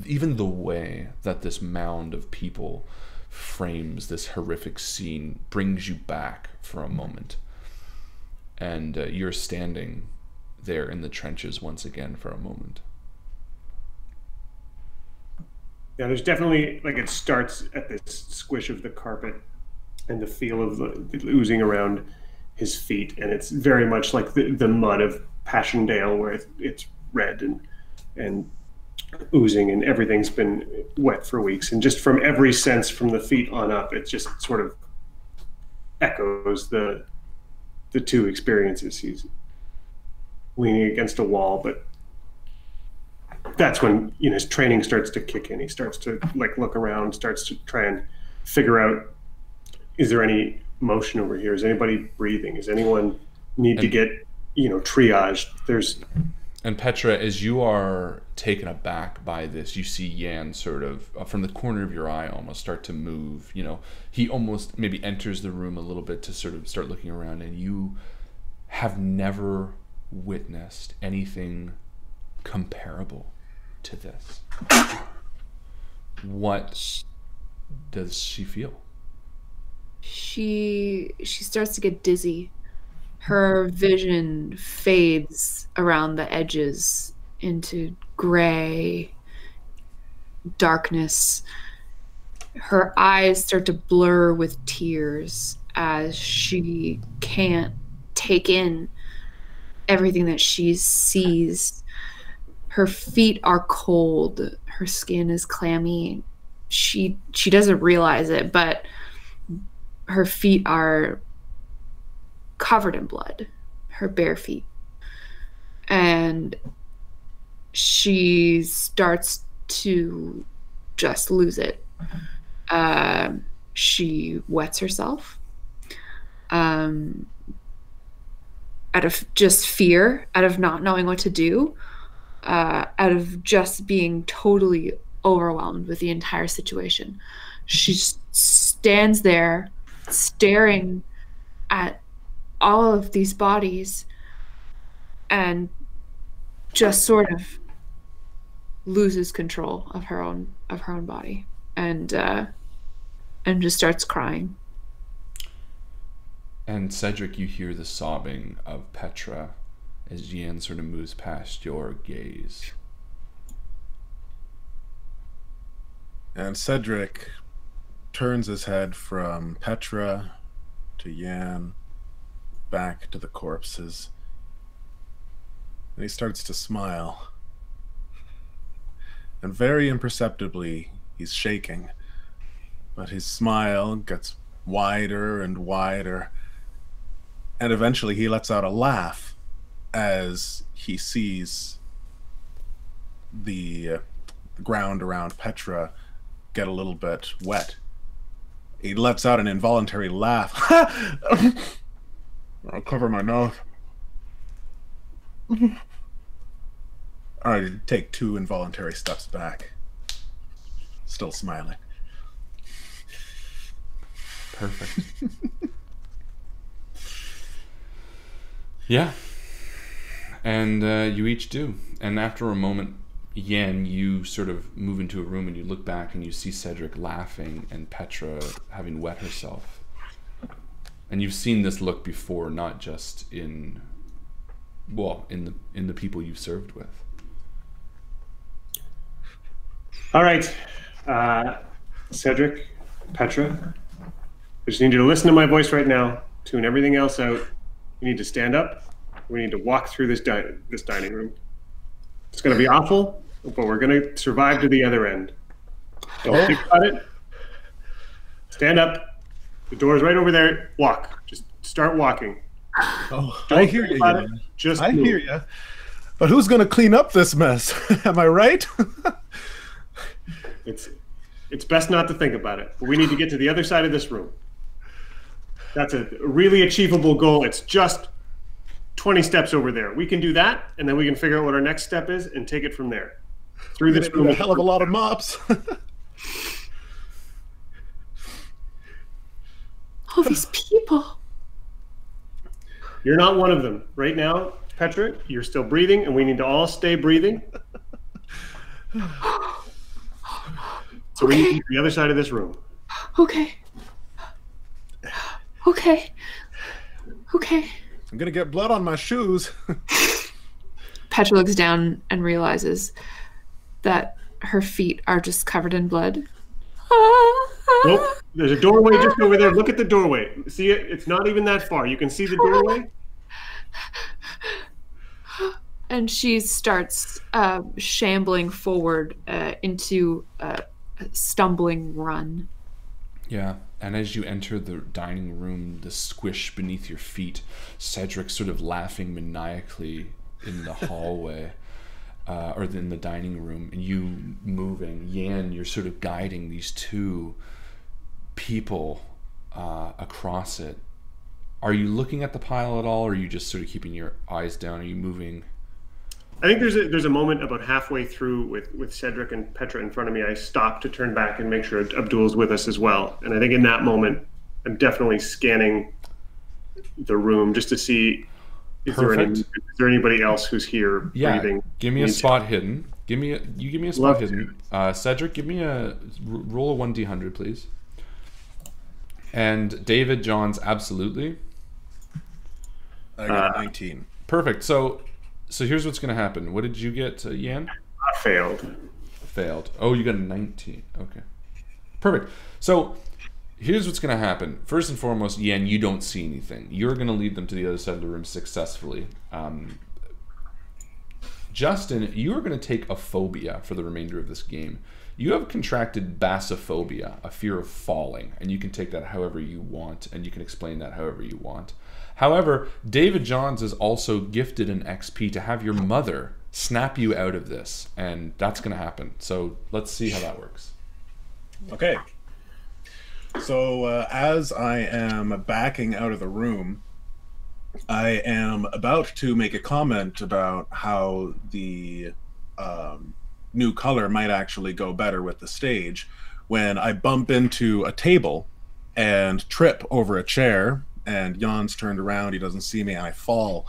even the way that this mound of people frames this horrific scene brings you back for a moment. And you're standing there in the trenches once again for a moment. Yeah, there's definitely, like, it starts at this squish of the carpet and the feel of the oozing around his feet, and it's very much like the mud of Passchendaele, where it's red and oozing, and everything's been wet for weeks. And just from every sense from the feet on up, it just sort of echoes the two experiences. He's leaning against a wall, but that's when, you know, his training starts to kick in. He starts to, like, look around, starts to try and figure out, is there any motion over here? Is anybody breathing? Does anyone need to get, you know, triaged? And Petra, as you are taken aback by this, you see Yan sort of, from the corner of your eye, almost start to move. You know, he almost maybe enters the room a little bit to sort of start looking around, and you have never witnessed anything comparable to this. What does she feel? She starts to get dizzy. Her vision fades around the edges into gray darkness. Her eyes start to blur with tears as she can't take in everything that she sees. Her feet are cold. Her skin is clammy. She doesn't realize it, but her feet are covered in blood, her bare feet. And she starts to just lose it. She wets herself out of just fear, out of not knowing what to do, out of just being totally overwhelmed with the entire situation. She stands there staring at all of these bodies and just sort of loses control of her own body, and just starts crying. And Cedric, you hear the sobbing of Petra as Yan sort of moves past your gaze. And Cedric turns his head from Petra to Yan, back to the corpses, and he starts to smile. And very imperceptibly, he's shaking, but his smile gets wider and wider, and eventually he lets out a laugh as he sees the ground around Petra get a little bit wet. He lets out an involuntary laugh. I'll cover my nose. I take 2 involuntary steps back. Still smiling. Perfect. Yeah. And you each do. And after a moment Yen, you sort of move into a room and you look back and you see Cedric laughing and Petra having wet herself. And you've seen this look before, not just in the people you've served with. All right, Cedric, Petra, I just need you to listen to my voice right now. Tune everything else out. You need to stand up. We need to walk through this dining room. It's going to be awful, but we're going to survive to the other end. Don't think about it. Stand up. The door's right over there. Walk. Just start walking. Oh, Don't I hear think you. about Yen. it. Just I move. hear you. But who's going to clean up this mess? Am I right? It's best not to think about it. But we need to get to the other side of this room. That's a really achievable goal. It's just 20 steps over there. We can do that, and then we can figure out what our next step is and take it from there. Through this room. A hell of a lot of mops. All these people. You're not one of them. Right now, Petra, you're still breathing, and we need to all stay breathing. So we need to the other side of this room. Okay. Okay. Okay. I'm going to get blood on my shoes. Petra looks down and realizes that her feet are just covered in blood. Nope. There's a doorway just over there. Look at the doorway. See it? It's not even that far. You can see the doorway. And she starts shambling forward into a stumbling run. Yeah, and as you enter the dining room, the squish beneath your feet, Cedric sort of laughing maniacally in the hallway, or in the dining room, and you moving. Yan, you're sort of guiding these two people across it. Are you looking at the pile at all, or are you just sort of keeping your eyes down? Are you moving? I think there's a moment about halfway through with Cedric and Petra in front of me. I stop to turn back and make sure Abdul's with us as well. And I think in that moment, I'm definitely scanning the room just to see is there anybody else who's here breathing. Give me a spot hidden. Give me a spot hidden. Cedric, give me roll a 1d100, please. And David Johns, absolutely. I got 19. Perfect. So here's what's going to happen. What did you get, Yan? I failed. Failed. Oh, you got a 19. Okay. Perfect. So here's what's going to happen. First and foremost, Yan, you don't see anything. You're going to lead them to the other side of the room successfully. Justin, you are going to take a phobia for the remainder of this game. You have contracted basophobia, a fear of falling, and you can take that however you want, and you can explain that however you want. However, David Johns is also gifted an XP to have your mother snap you out of this, and that's going to happen. So let's see how that works. Okay. So as I am backing out of the room, I am about to make a comment about how the new color might actually go better with the stage when I bump into a table and trip over a chair, and Jan's turned around, he doesn't see me, and I fall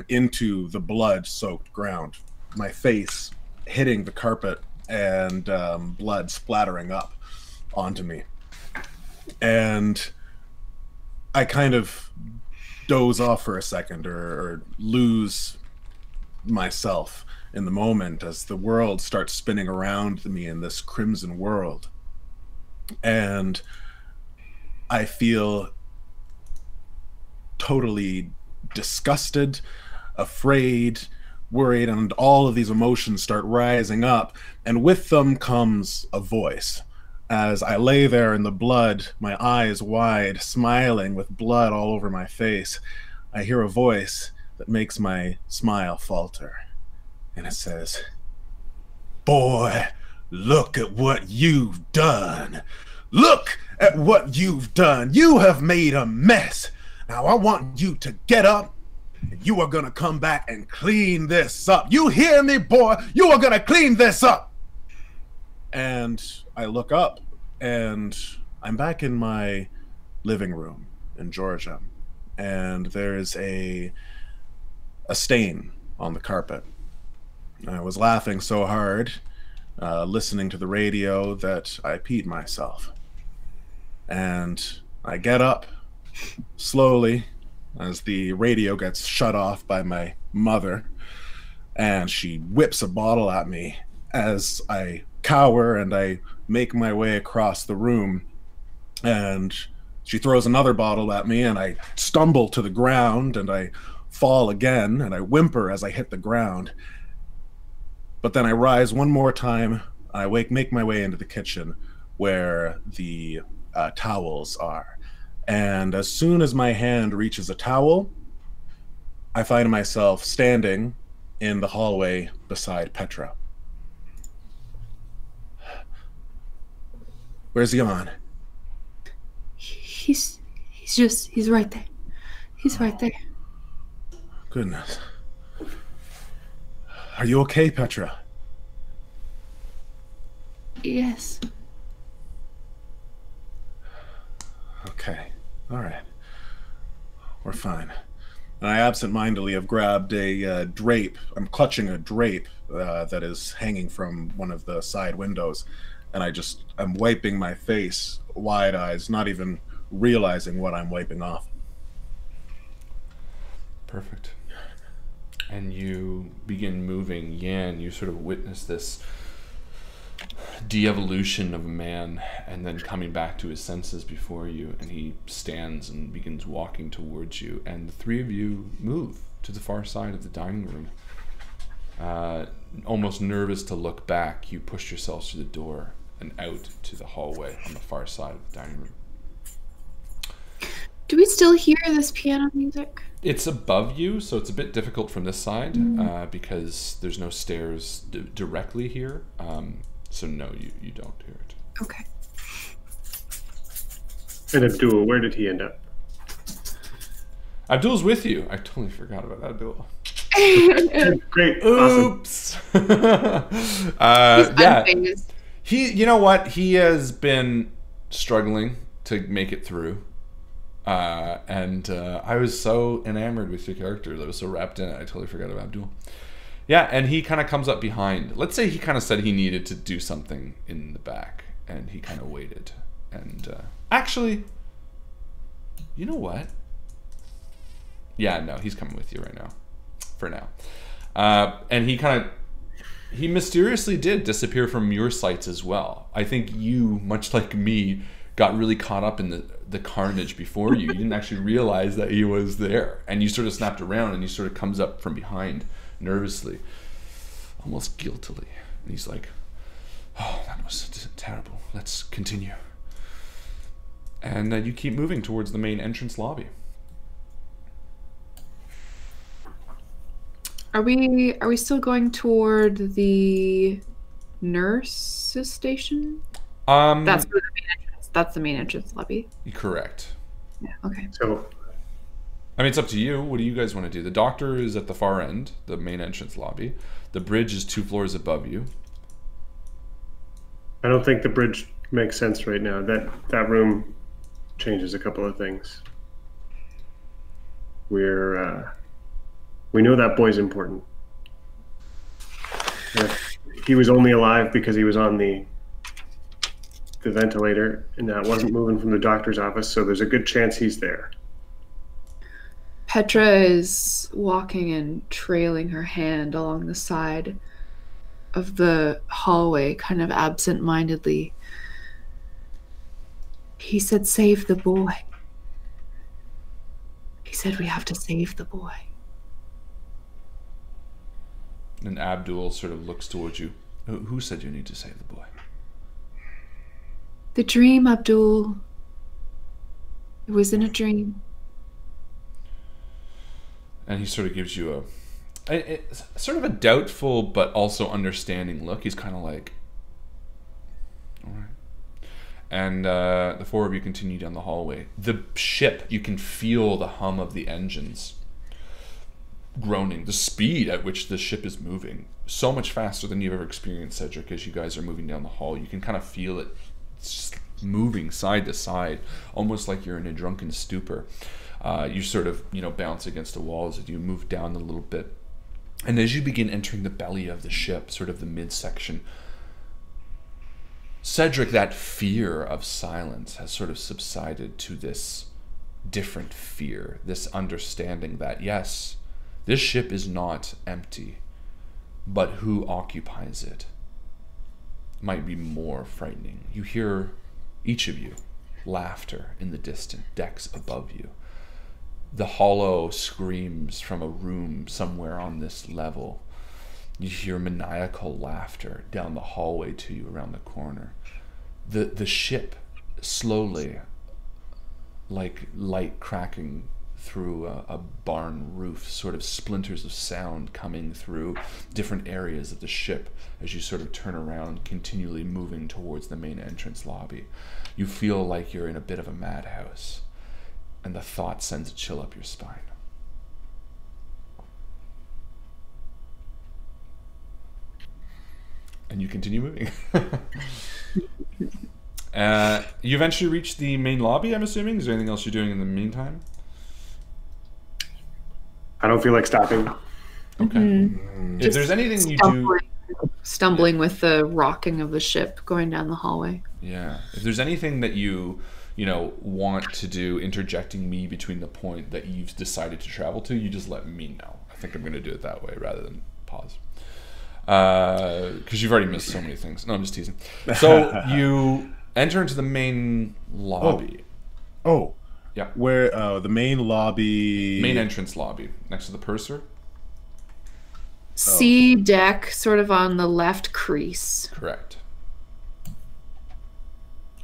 into the blood-soaked ground. My face hitting the carpet and blood splattering up onto me. And I kind of doze off for a second or lose myself in the moment as the world starts spinning around me in this crimson world. And I feel totally disgusted, afraid, worried, and all of these emotions start rising up, and with them comes a voice. As I lay there in the blood, my eyes wide, smiling with blood all over my face, I hear a voice that makes my smile falter. And it says, "Boy, look at what you've done. Look at what you've done. You have made a mess. Now I want you to get up, and you are gonna come back and clean this up. You hear me, boy? You are gonna clean this up." And I look up, and I'm back in my living room in Georgia, and there's a stain on the carpet. I was laughing so hard, listening to the radio, that I peed myself. And I get up slowly as the radio gets shut off by my mother, and she whips a bottle at me as I cower and I make my way across the room, and she throws another bottle at me, and I stumble to the ground, and I fall again, and I whimper as I hit the ground. But then I rise one more time. I make my way into the kitchen where the towels are. And as soon as my hand reaches a towel, I find myself standing in the hallway beside Petra. Where's he on? He's right there. He's right there. Goodness. Are you okay, Petra? Yes. Okay. All right. We're fine. I absentmindedly have grabbed a drape. I'm clutching a drape that is hanging from one of the side windows, and I'm wiping my face, wide eyes, not even realizing what I'm wiping off. Perfect. And you begin moving. Yan, you sort of witness this de-evolution of a man, and then coming back to his senses before you, and he stands and begins walking towards you, and the three of you move to the far side of the dining room. Almost nervous to look back, you push yourselves through the door and out to the hallway on the far side of the dining room. Do we still hear this piano music? It's above you, so it's a bit difficult from this side because there's no stairs directly here. So no, you don't hear it. Okay. And Abdul, where did he end up? Abdul's with you. I totally forgot about Abdul. Great. Oops. He's Yeah. unfazed. You know what? He has been struggling to make it through. And I was so enamored with your character. I was so wrapped in it. I totally forgot about Abdul. Yeah, and he kind of comes up behind. Let's say he kind of said he needed to do something in the back, and he kind of waited. And actually, you know what? Yeah, no, he's coming with you right now, for now. And he mysteriously did disappear from your sights as well. I think you, much like me, got really caught up in the carnage before you. You didn't actually realize that he was there, and you sort of snapped around, and he sort of comes up from behind nervously, almost guiltily, and he's like, "Oh, that was terrible. Let's continue." And you keep moving towards the main entrance lobby. Are we still going toward the nurse's station? That's the main entrance. That's the main entrance lobby. Correct. Yeah. Okay. So, I mean, it's up to you. What do you guys want to do? The doctor is at the far end, the main entrance lobby. The bridge is 2 floors above you. I don't think the bridge makes sense right now. That room changes a couple of things. We know that boy's important. He was only alive because he was on the ventilator, and that wasn't moving from the doctor's office, so there's a good chance he's there. Petra is walking and trailing her hand along the side of the hallway, kind of absent-mindedly. He said, "Save the boy." He said, "We have to save the boy." And Abdul sort of looks towards you. Who said you need to save the boy? The dream, Abdul. It was in a dream. And he sort of gives you sort of a doubtful but also understanding look. He's kind of like, all right. And the 4 of you continue down the hallway. The ship, you can feel the hum of the engines groaning, the speed at which the ship is moving, so much faster than you've ever experienced, Cedric. As you guys are moving down the hall, you can kind of feel it moving side to side, almost like you're in a drunken stupor. You sort of, bounce against the walls as you move down a little bit, And as you begin entering the belly of the ship, sort of the midsection, Cedric, that fear of silence has sort of subsided to this different fear, this understanding that, yes, this ship is not empty, but who occupies it might be more frightening. You hear, each of you, laughter in the distant decks above you. The hollow screams from a room somewhere on this level. You hear maniacal laughter down the hallway to you around the corner. The ship slowly, like light cracking through a barn roof, sort of splinters of sound coming through different areas of the ship as you sort of turn around, continually moving towards the main entrance lobby. You feel like you're in a bit of a madhouse, and the thought sends a chill up your spine. And you continue moving. You eventually reach the main lobby, I'm assuming. Is there anything else you're doing in the meantime? I don't feel like stopping. Okay. If there's anything you do... Stumbling with the rocking of the ship going down the hallway. Yeah. If there's anything that you want to do, interjecting me between the point that you've decided to travel to, you just let me know. I think I'm going to do it that way rather than pause. Because you've already missed so many things. No, I'm just teasing. So you enter into the main lobby. Oh. Yeah. Where the main lobby... Main entrance lobby, next to the purser. C deck, sort of on the left crease. Correct.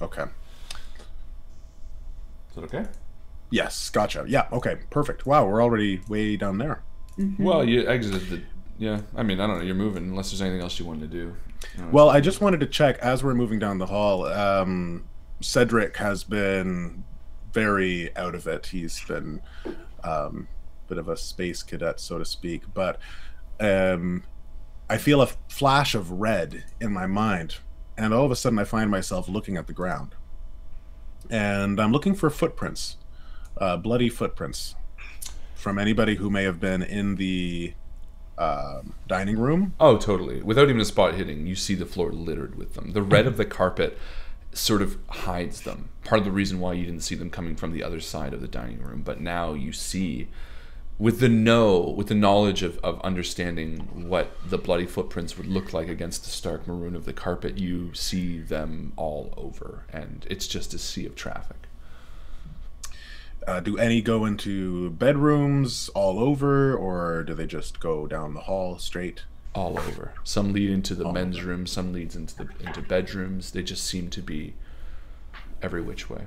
Okay. Is that okay? Yes, gotcha. Yeah, okay, perfect. Wow, we're already way down there. Mm-hmm. Well, you exited the... Yeah, I mean, I don't know, you're moving, unless there's anything else you wanted to do. Well, I just wanted to check, as we're moving down the hall, Cedric has been very out of it. He's been a bit of a space cadet, so to speak, but I feel a flash of red in my mind, and all of a sudden I find myself looking at the ground. And I'm looking for footprints, bloody footprints, from anybody who may have been in the dining room. Oh, totally. Without even a spot hitting, you see the floor littered with them. The red of the carpet sort of hides them. Part of the reason why you didn't see them coming from the other side of the dining room, but now you see, with the knowledge of understanding what the bloody footprints would look like against the stark maroon of the carpet, you see them all over, and it's just a sea of traffic. Do any go into bedrooms all over, or do they just go down the hall straight? All over. Some lead into the men's room, some leads into bedrooms. They just seem to be every which way.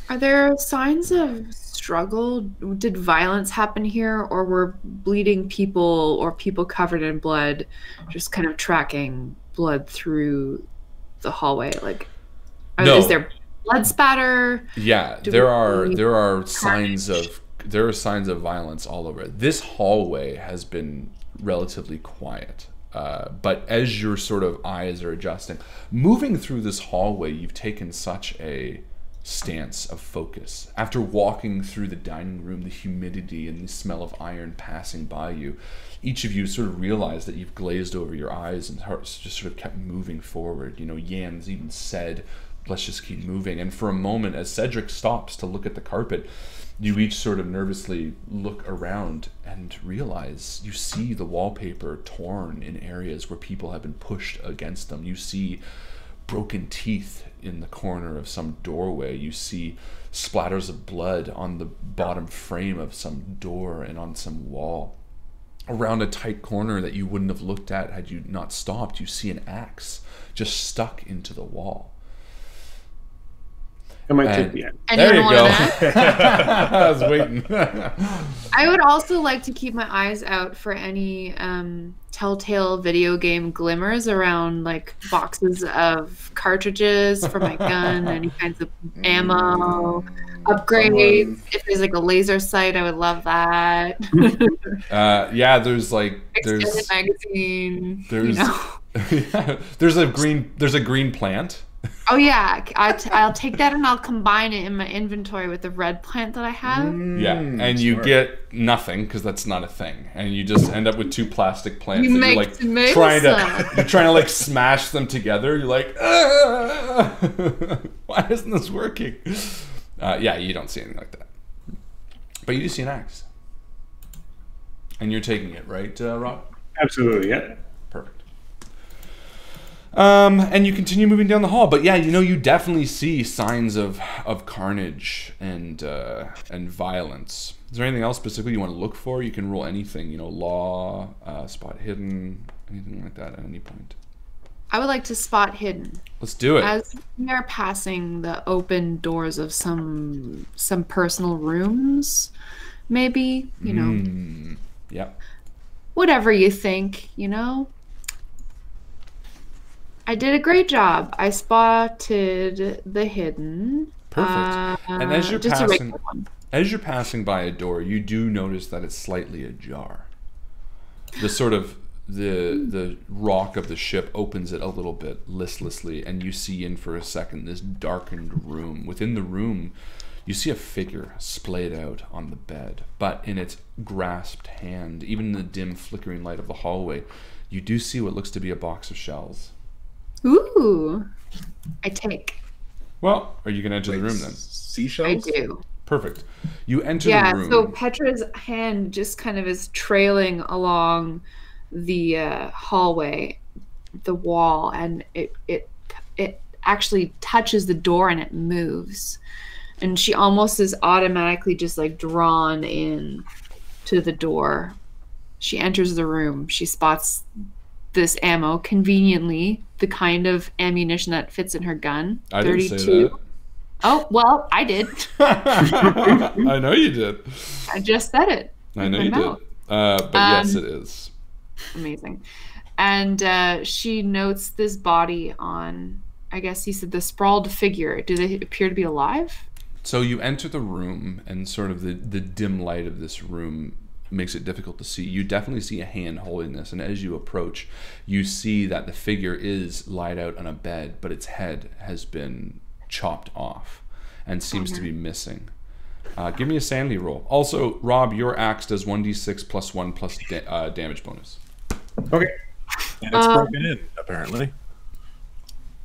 Are there signs of struggle? Did violence happen here, or were bleeding people or people covered in blood just kind of tracking blood through the hallway? Like, no. Is there blood spatter? Yeah, there are signs of violence all over. This hallway has been relatively quiet, but as your sort of eyes are adjusting, moving through this hallway, you've taken such a stance of focus. After walking through the dining room, the humidity and the smell of iron passing by you, each of you sort of realize that you've glazed over your eyes and hearts just sort of kept moving forward. Yan's even said, let's just keep moving. And for a moment, as Cedric stops to look at the carpet, you each sort of nervously look around and realize you see the wallpaper torn in areas where people have been pushed against them. You see broken teeth in the corner of some doorway. You see splatters of blood on the bottom frame of some door and on some wall. Around a tight corner that you wouldn't have looked at had you not stopped, you see an axe just stuck into the wall. I might take the end. There you go. I was waiting. I would also like to keep my eyes out for any telltale video game glimmers around, like boxes of cartridges for my gun, any kinds of ammo, upgrades. If there's like a laser sight, I would love that. Yeah, there's extended magazine. There's there's a green plant Oh yeah, I'll take that and I'll combine it in my inventory with the red plant that I have. Yeah, and you get nothing because that's not a thing, and you just end up with 2 plastic plants You that make you're like tomato you're trying to like smash them together. You're like, "Ah! Why isn't this working? Yeah, you don't see anything like that, but you do see an axe, and you're taking it, right, Rob? Absolutely, yeah. Perfect. And you continue moving down the hall, but yeah, you definitely see signs of carnage and violence. Is there anything else specifically you want to look for? You can roll anything, law, spot hidden, anything like that at any point. I would like to spot hidden. Let's do it. As we are passing the open doors of some personal rooms, maybe, Yep. Whatever you think, I did a great job. I spotted the hidden. Perfect. And as you're just a passing, regular one. as you're passing by a door, you do notice that it's slightly ajar. The sort of the rock of the ship opens it a little bit listlessly, and you see in for a second this darkened room. Within the room, you see a figure splayed out on the bed, but in its grasped hand, even in the dim flickering light of the hallway, you do see what looks to be a box of shells. Ooh, I take. Well, are you going to enter the room then? Seashells? I do. Perfect. You enter the Yeah, room. so Petra's hand just kind of is trailing along the hallway, the wall, and it actually touches the door and it moves. And she almost is automatically just like drawn in to the door. She enters the room. She spots this ammo, conveniently the kind of ammunition that fits in her gun. I didn't say 32. that. Oh, well, I did. I know you did. I just said it. I know with you my did. mouth. But yes, it is. Amazing. And she notes this body on, I guess you said the sprawled figure. Do they appear to be alive? So you enter the room, and sort of the dim light of this room makes it difficult to see. You definitely see a hand holding this, and as you approach, you see that the figure is lied out on a bed, but its head has been chopped off and seems to be missing. Give me a sanity roll. Also, Rob, your axe does 1d6 plus 1 plus damage bonus. Okay. And it's broken in, apparently.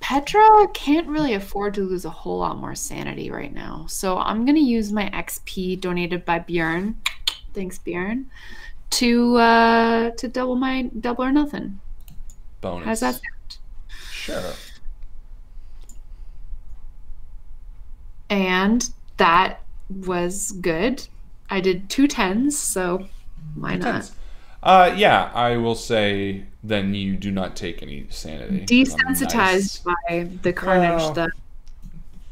Petra can't really afford to lose a whole lot more sanity right now. So I'm going to use my XP donated by Bjorn. Thanks, Bjorn. To double or nothing. Bonus. How's that sound? Sure. And that was good. I did 2 10s, so why not? Yeah, I will say then you do not take any sanity. Desensitized by the carnage that.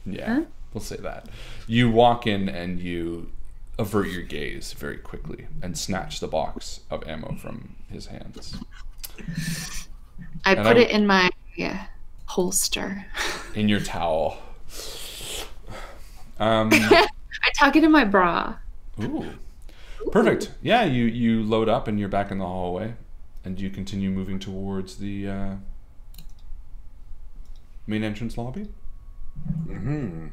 Yeah, Huh? we'll say that. You walk in and you avert your gaze very quickly and snatch the box of ammo from his hands. I put it in my holster. In your towel. I tuck it in my bra. Ooh. Perfect. Yeah, you load up and you're back in the hallway, and you continue moving towards the main entrance lobby. Mm-hmm.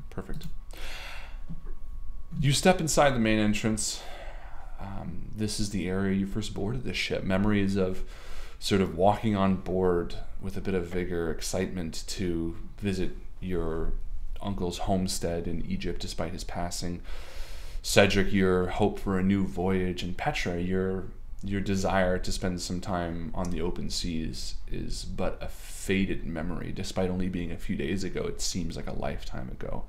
Perfect. You step inside the main entrance. This is the area you first boarded this ship. Memories of sort of walking on board with a bit of vigor, excitement to visit your uncle's homestead in Egypt despite his passing. Cedric, your hope for a new voyage, and Petra, your desire to spend some time on the open seas is but a faded memory. Despite only being a few days ago, it seems like a lifetime ago.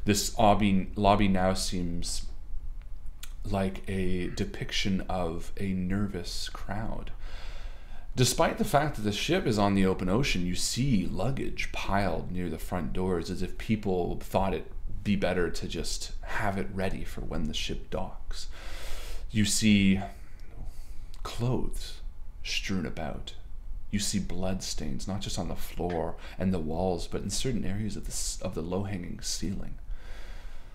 This lobby now seems like a depiction of a nervous crowd. Despite the fact that the ship is on the open ocean, you see luggage piled near the front doors as if people thought it be better to just have it ready for when the ship docks. You see clothes strewn about. You see blood stains, not just on the floor and the walls, but in certain areas of the low-hanging ceiling.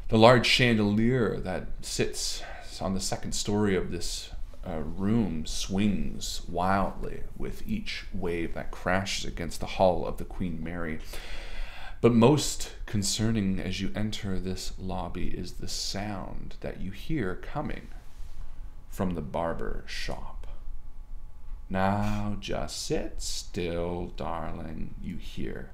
The large chandelier that sits on the second story of this room swings wildly with each wave that crashes against the hull of the Queen Mary. But most concerning as you enter this lobby is the sound that you hear coming from the barber shop. Now just sit still, darling, you hear,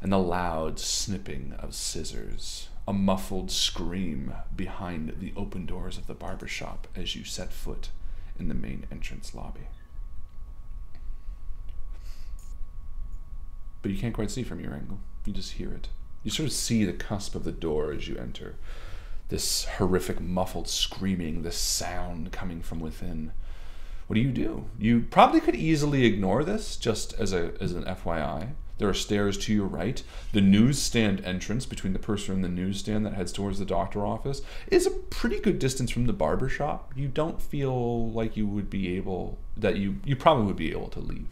and the loud snipping of scissors, a muffled scream behind the open doors of the barber shop as you set foot in the main entrance lobby. But you can't quite see from your angle. You just hear it. You sort of see the cusp of the door as you enter. This horrific muffled screaming, this sound coming from within. What do? You probably could easily ignore this, just as an FYI. There are stairs to your right. The newsstand entrance between the purser and the newsstand that heads towards the doctor office is a pretty good distance from the barber shop. You don't feel like you would be able, that you probably would be able to leave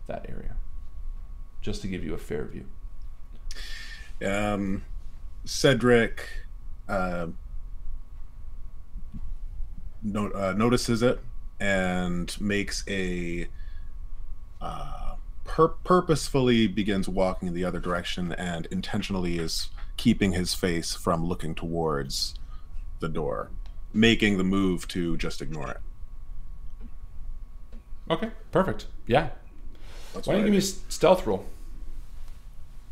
that area. Just to give you a fair view. Cedric notices it and makes a purposefully begins walking in the other direction and intentionally is keeping his face from looking towards the door, making the move to just ignore it. Okay, perfect. Yeah. That's Why don't you give me a stealth roll?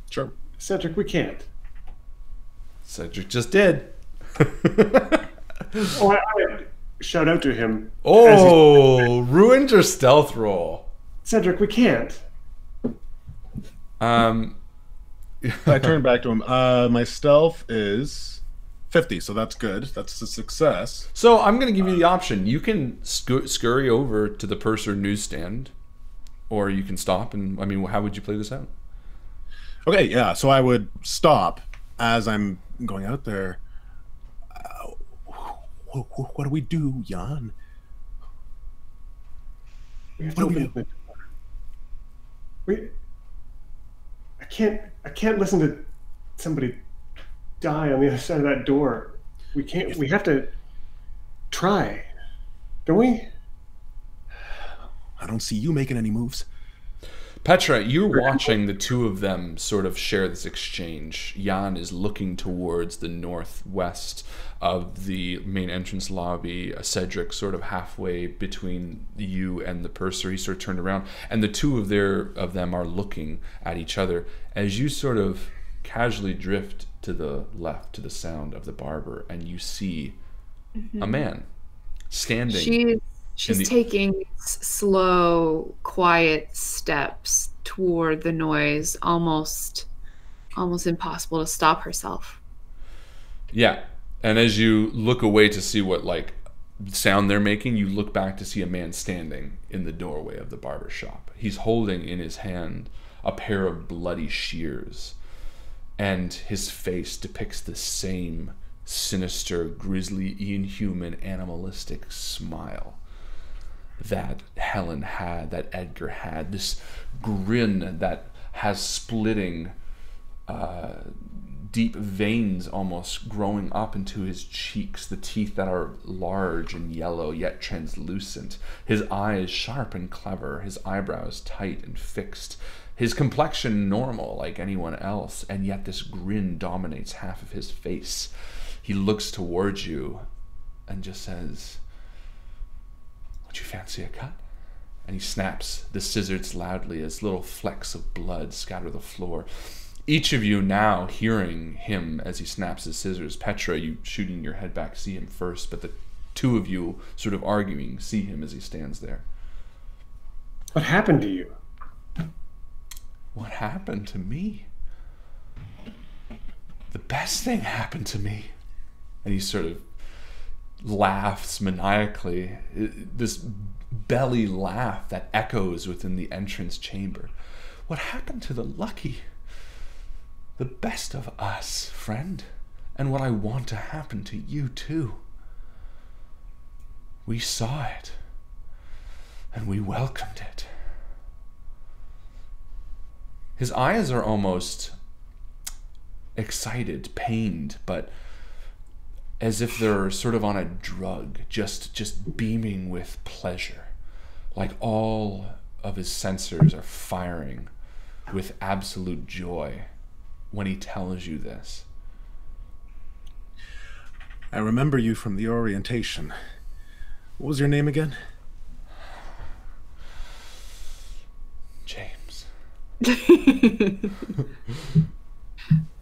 Sure. Cedric, we can't. Cedric just did. Oh, I shout out to him. Oh, ruined your stealth roll. Cedric, we can't. I turn back to him. My stealth is 50, so that's good. That's a success. So I'm going to give you the option. You can scurry over to the purser newsstand, or you can stop. And I mean, how would you play this out? Okay, yeah. So I would stop as I'm going out there. What do we do, Jan? We have to open the door. I can't listen to somebody die on the other side of that door. We can't. We have to try, don't we? I don't see you making any moves. Petra, you're watching the two of them sort of share this exchange. Jan is looking towards the northwest of the main entrance lobby. Cedric sort of halfway between you and the purser. He sort of turned around, and the two of them are looking at each other as you sort of casually drift to the left to the sound of the barber, and you see a man standing. She's taking slow, quiet steps toward the noise, almost impossible to stop herself. Yeah. And as you look away to see what sound they're making, you look back to see a man standing in the doorway of the barber shop. He's holding in his hand a pair of bloody shears, and his face depicts the same sinister, grisly, inhuman, animalistic smile that Helen had, that Edgar had, this grin that has splitting, deep veins almost growing up into his cheeks, the teeth that are large and yellow yet translucent, his eyes sharp and clever, his eyebrows tight and fixed, his complexion normal like anyone else, and yet this grin dominates half of his face. He looks towards you and just says, "Would you fancy a cut?" And he snaps the scissors loudly as little flecks of blood scatter the floor. Each of you now hearing him as he snaps his scissors. Petra, you shooting your head back, see him first, but the two of you sort of arguing see him as he stands there. What happened to you? What happened to me? The best thing happened to me. And he sort of laughs maniacally, this belly laugh that echoes within the entrance chamber. What happened to the lucky? The best of us, friend, and what I want to happen to you too. We saw it, and we welcomed it. His eyes are almost excited, pained, but as if they're sort of on a drug, just beaming with pleasure. Like all of his sensors are firing with absolute joy when he tells you this. I remember you from the orientation. What was your name again? James.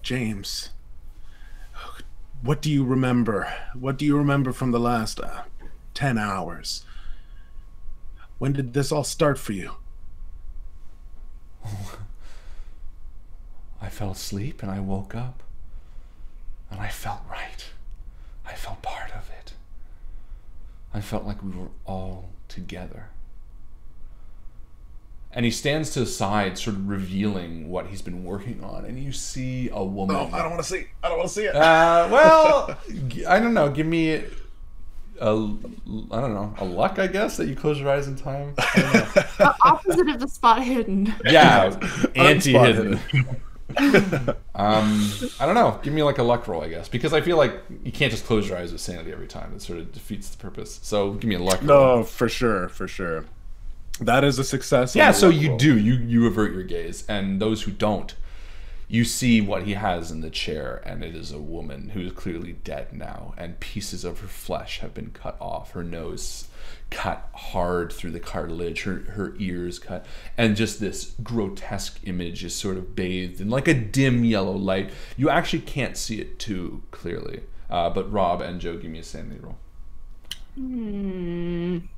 James. What do you remember? What do you remember from the last 10 hours? When did this all start for you? I fell asleep and I woke up. And I felt right. I felt part of it. I felt like we were all together. And he stands to the side, sort of revealing what he's been working on. And you see a woman. Oh, I don't want to see. I don't want to see it. Well, I don't know. Give me a luck, I guess, that you close your eyes in time. I don't know. Opposite of the spot hidden. Yeah, anti-hidden. I don't know. Give me like a luck roll, I guess, because I feel like you can't just close your eyes with sanity every time. It sort of defeats the purpose. So give me a luck roll. No, for sure. That is a success. Yeah, so you do. You avert your gaze, and those who don't, you see what he has in the chair, and it is a woman who is clearly dead now, and pieces of her flesh have been cut off. Her nose cut hard through the cartilage, her ears cut, and just this grotesque image is sort of bathed in like a dim yellow light. You actually can't see it too clearly, but Rob and Joe, give me a sanity roll.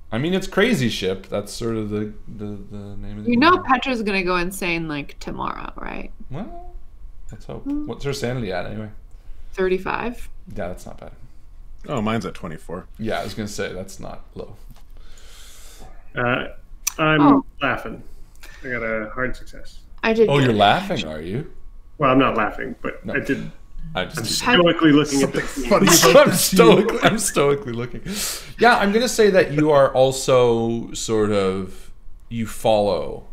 I mean, it's Crazy Ship. That's sort of the name of the game. Petra's gonna go insane like tomorrow, right? Well, let's hope. What's her sanity at anyway? 35. Yeah, that's not bad. Oh, mine's at 24. Yeah, I was gonna say that's not low. I'm laughing. I got a hard success. I did. Oh, you're laughing, are you? Well, I'm not laughing, but No. I did. I'm I'm stoically looking at the funny. I'm stoically looking. Yeah, I'm gonna say that you are also sort of you follow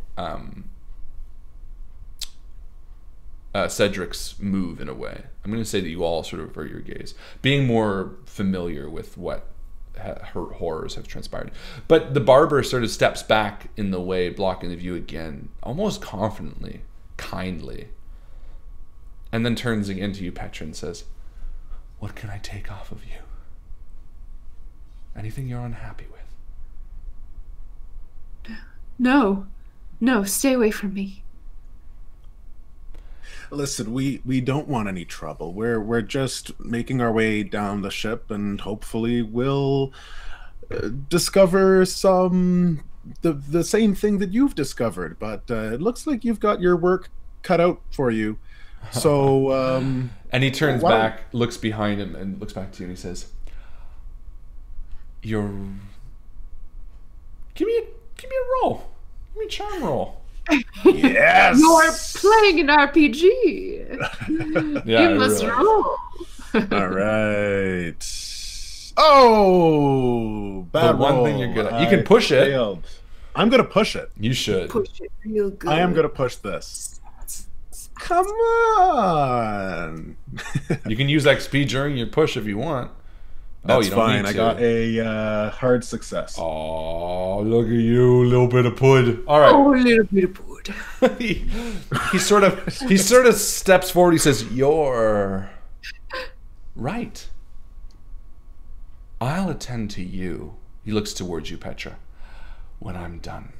Cedric's move in a way. I'm gonna say that you all sort of avert your gaze, being more familiar with what her horrors have transpired. But the barber sort of steps back in the way, blocking the view again, almost confidently, kindly. And then turns again to you, Petra, and says, "What can I take off of you? Anything you're unhappy with?" No, stay away from me. Listen, we don't want any trouble. We're just making our way down the ship, and hopefully we'll discover the same thing that you've discovered. But it looks like you've got your work cut out for you. So, and he turns back, looks behind him, and looks back to you, and he says, "Give me a roll. Give me a charm roll." yes, You're playing an RPG. Yeah, You must roll. all right. Oh, bad The one roll. thing you're good at. You can push it. Failed. I'm gonna push it. You should. Push it real good. I am gonna push this. Come on. You can use XP during your push if you want. That's you don't fine. need I to. got a hard success. Oh, look at you, little bit of pud. All right. Oh, a little bit of wood. he sort of steps forward. He says, "You're right. I'll attend to you." He looks towards you, Petra. "When I'm done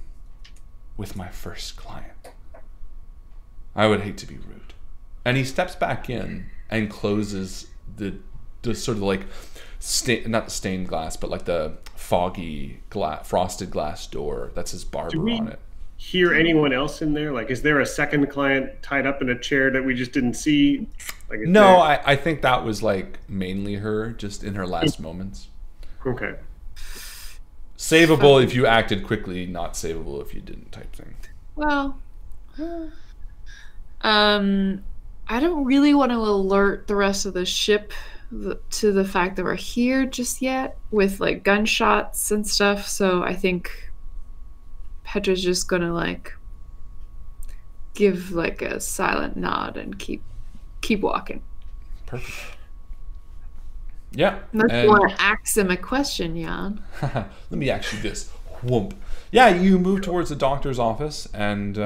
with my first client. I would hate to be rude." And he steps back in and closes the sort of like not the stained glass, but like the foggy frosted glass door that says barber on it. Hear anyone else in there? Like, is there a second client tied up in a chair that we just didn't see? Like, No, I think that was like mainly her, just in her last moments. Okay. Savable if you acted quickly, not savable if you didn't, type thing. Well, I don't really want to alert the rest of the ship to the fact that we're here just yet with like gunshots and stuff. So I think Petra's just gonna like give like a silent nod and keep walking. Perfect. Yeah. Unless and- you want to ask him a question, Jan. Let me ask you this. Whoomp. Yeah, you move towards the doctor's office, and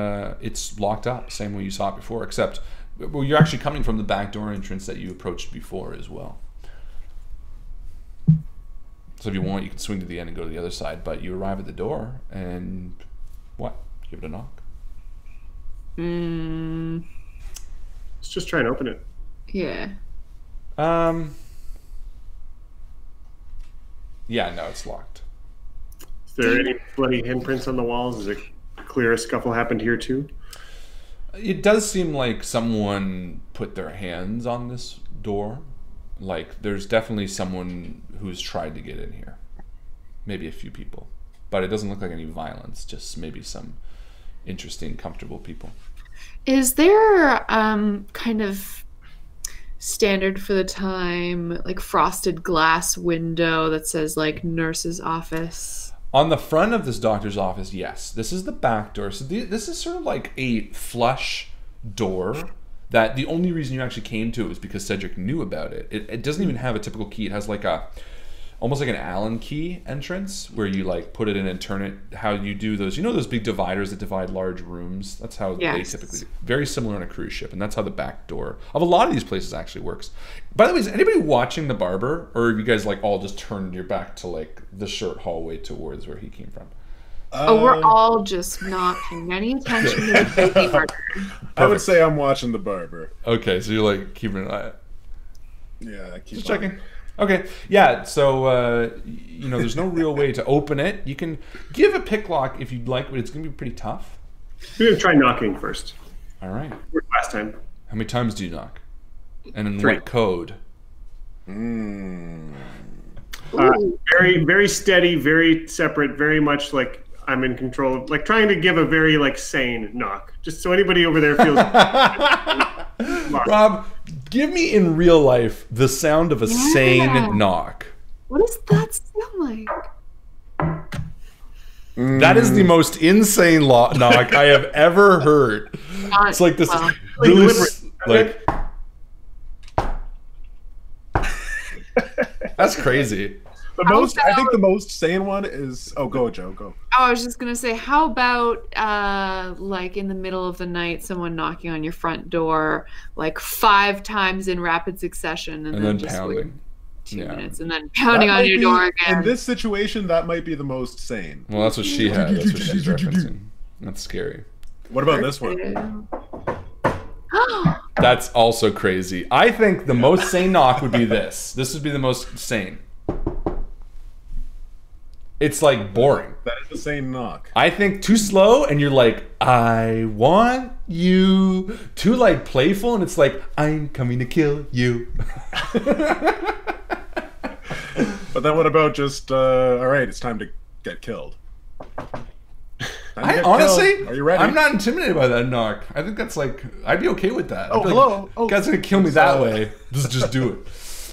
it's locked up, same way you saw it before, except Well, you're actually coming from the back door entrance that you approached before as well. So if you want, you can swing to the end and go to the other side. But you arrive at the door, and what? Give it a knock. Let's just try and open it. Yeah. Yeah, no, it's locked. Is there any bloody handprints on the walls? Is it clear a scuffle happened here too? It does seem like someone put their hands on this door. Like, there's definitely someone who's tried to get in here. Maybe a few people. But it doesn't look like any violence, just maybe some interesting, comfortable people. Is there kind of standard for the time, like frosted glass window that says like nurse's office? On the front of this doctor's office, yes. This is the back door. So this is sort of like a flush door that the only reason you actually came to it was because Cedric knew about it. It doesn't even have a typical key. It has like almost like an Allen key entrance where you like put it in and turn it. How you do those, you know, those big dividers that divide large rooms. That's how they typically, very similar on a cruise ship, and that's how the back door of a lot of these places actually works. By the way, is anybody watching the barber, or have you guys like all just turned your back to like the short hallway towards where he came from? We're all just not paying any attention to the baby murder. I would say I'm watching the barber. Okay, so you're like keeping an eye. Yeah, I keep just checking. Okay, yeah, so, you know, there's no real way to open it. You can give a pick lock if you'd like, but it's going to be pretty tough. We're going to try knocking first. All right. Last time. How many times do you knock? And in 3. what code? Very, very steady, very separate, very much like I'm in control of, like trying to give a very like sane knock. Just so anybody over there feels... Rob, give me in real life the sound of a sane knock. What does that sound like? That is the most insane knock I have ever heard. It's like this really like... That's crazy. I think the most sane one is... Oh, go, Joe, go. Oh, I was just going to say, how about, like, in the middle of the night, someone knocking on your front door, like, 5 times in rapid succession, and then just pounding. 2 minutes, and then pounding on your door again. In this situation, that might be the most sane. Well, that's what she had. That's what she's referencing. That's scary. What about this one? That's also crazy. I think the most sane knock would be this. This would be the most sane. It's like boring. That is the same knock. I think too slow, and you're like, I want you. Too like playful, and it's like, I'm coming to kill you. But then what about just, all right, it's time to get killed. Honestly, are you ready? I'm not intimidated by that knock. I think that's like, I'd be okay with that. Oh, hello. Like, God's gonna kill me that way. Just do it.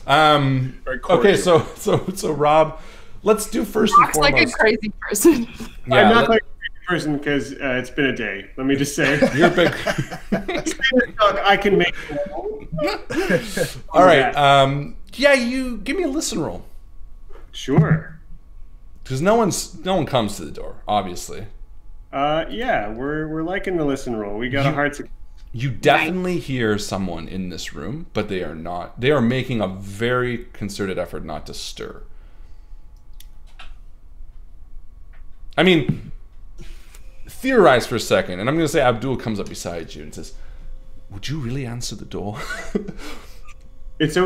Okay, so Rob, let's do first and foremost. Like a crazy person. Yeah, I'm not like a crazy person because it's been a day. Let me just say. You're a big. I can make. All right. Yeah, you give me a listen roll. Sure. Because no one comes to the door, obviously. Yeah, we're liking the listen roll. We got a hard. You definitely hear someone in this room, but they are not. They are making a very concerted effort not to stir. I mean, theorize for a second, and I'm going to say Abdul comes up beside you and says, "Would you really answer the door?" It's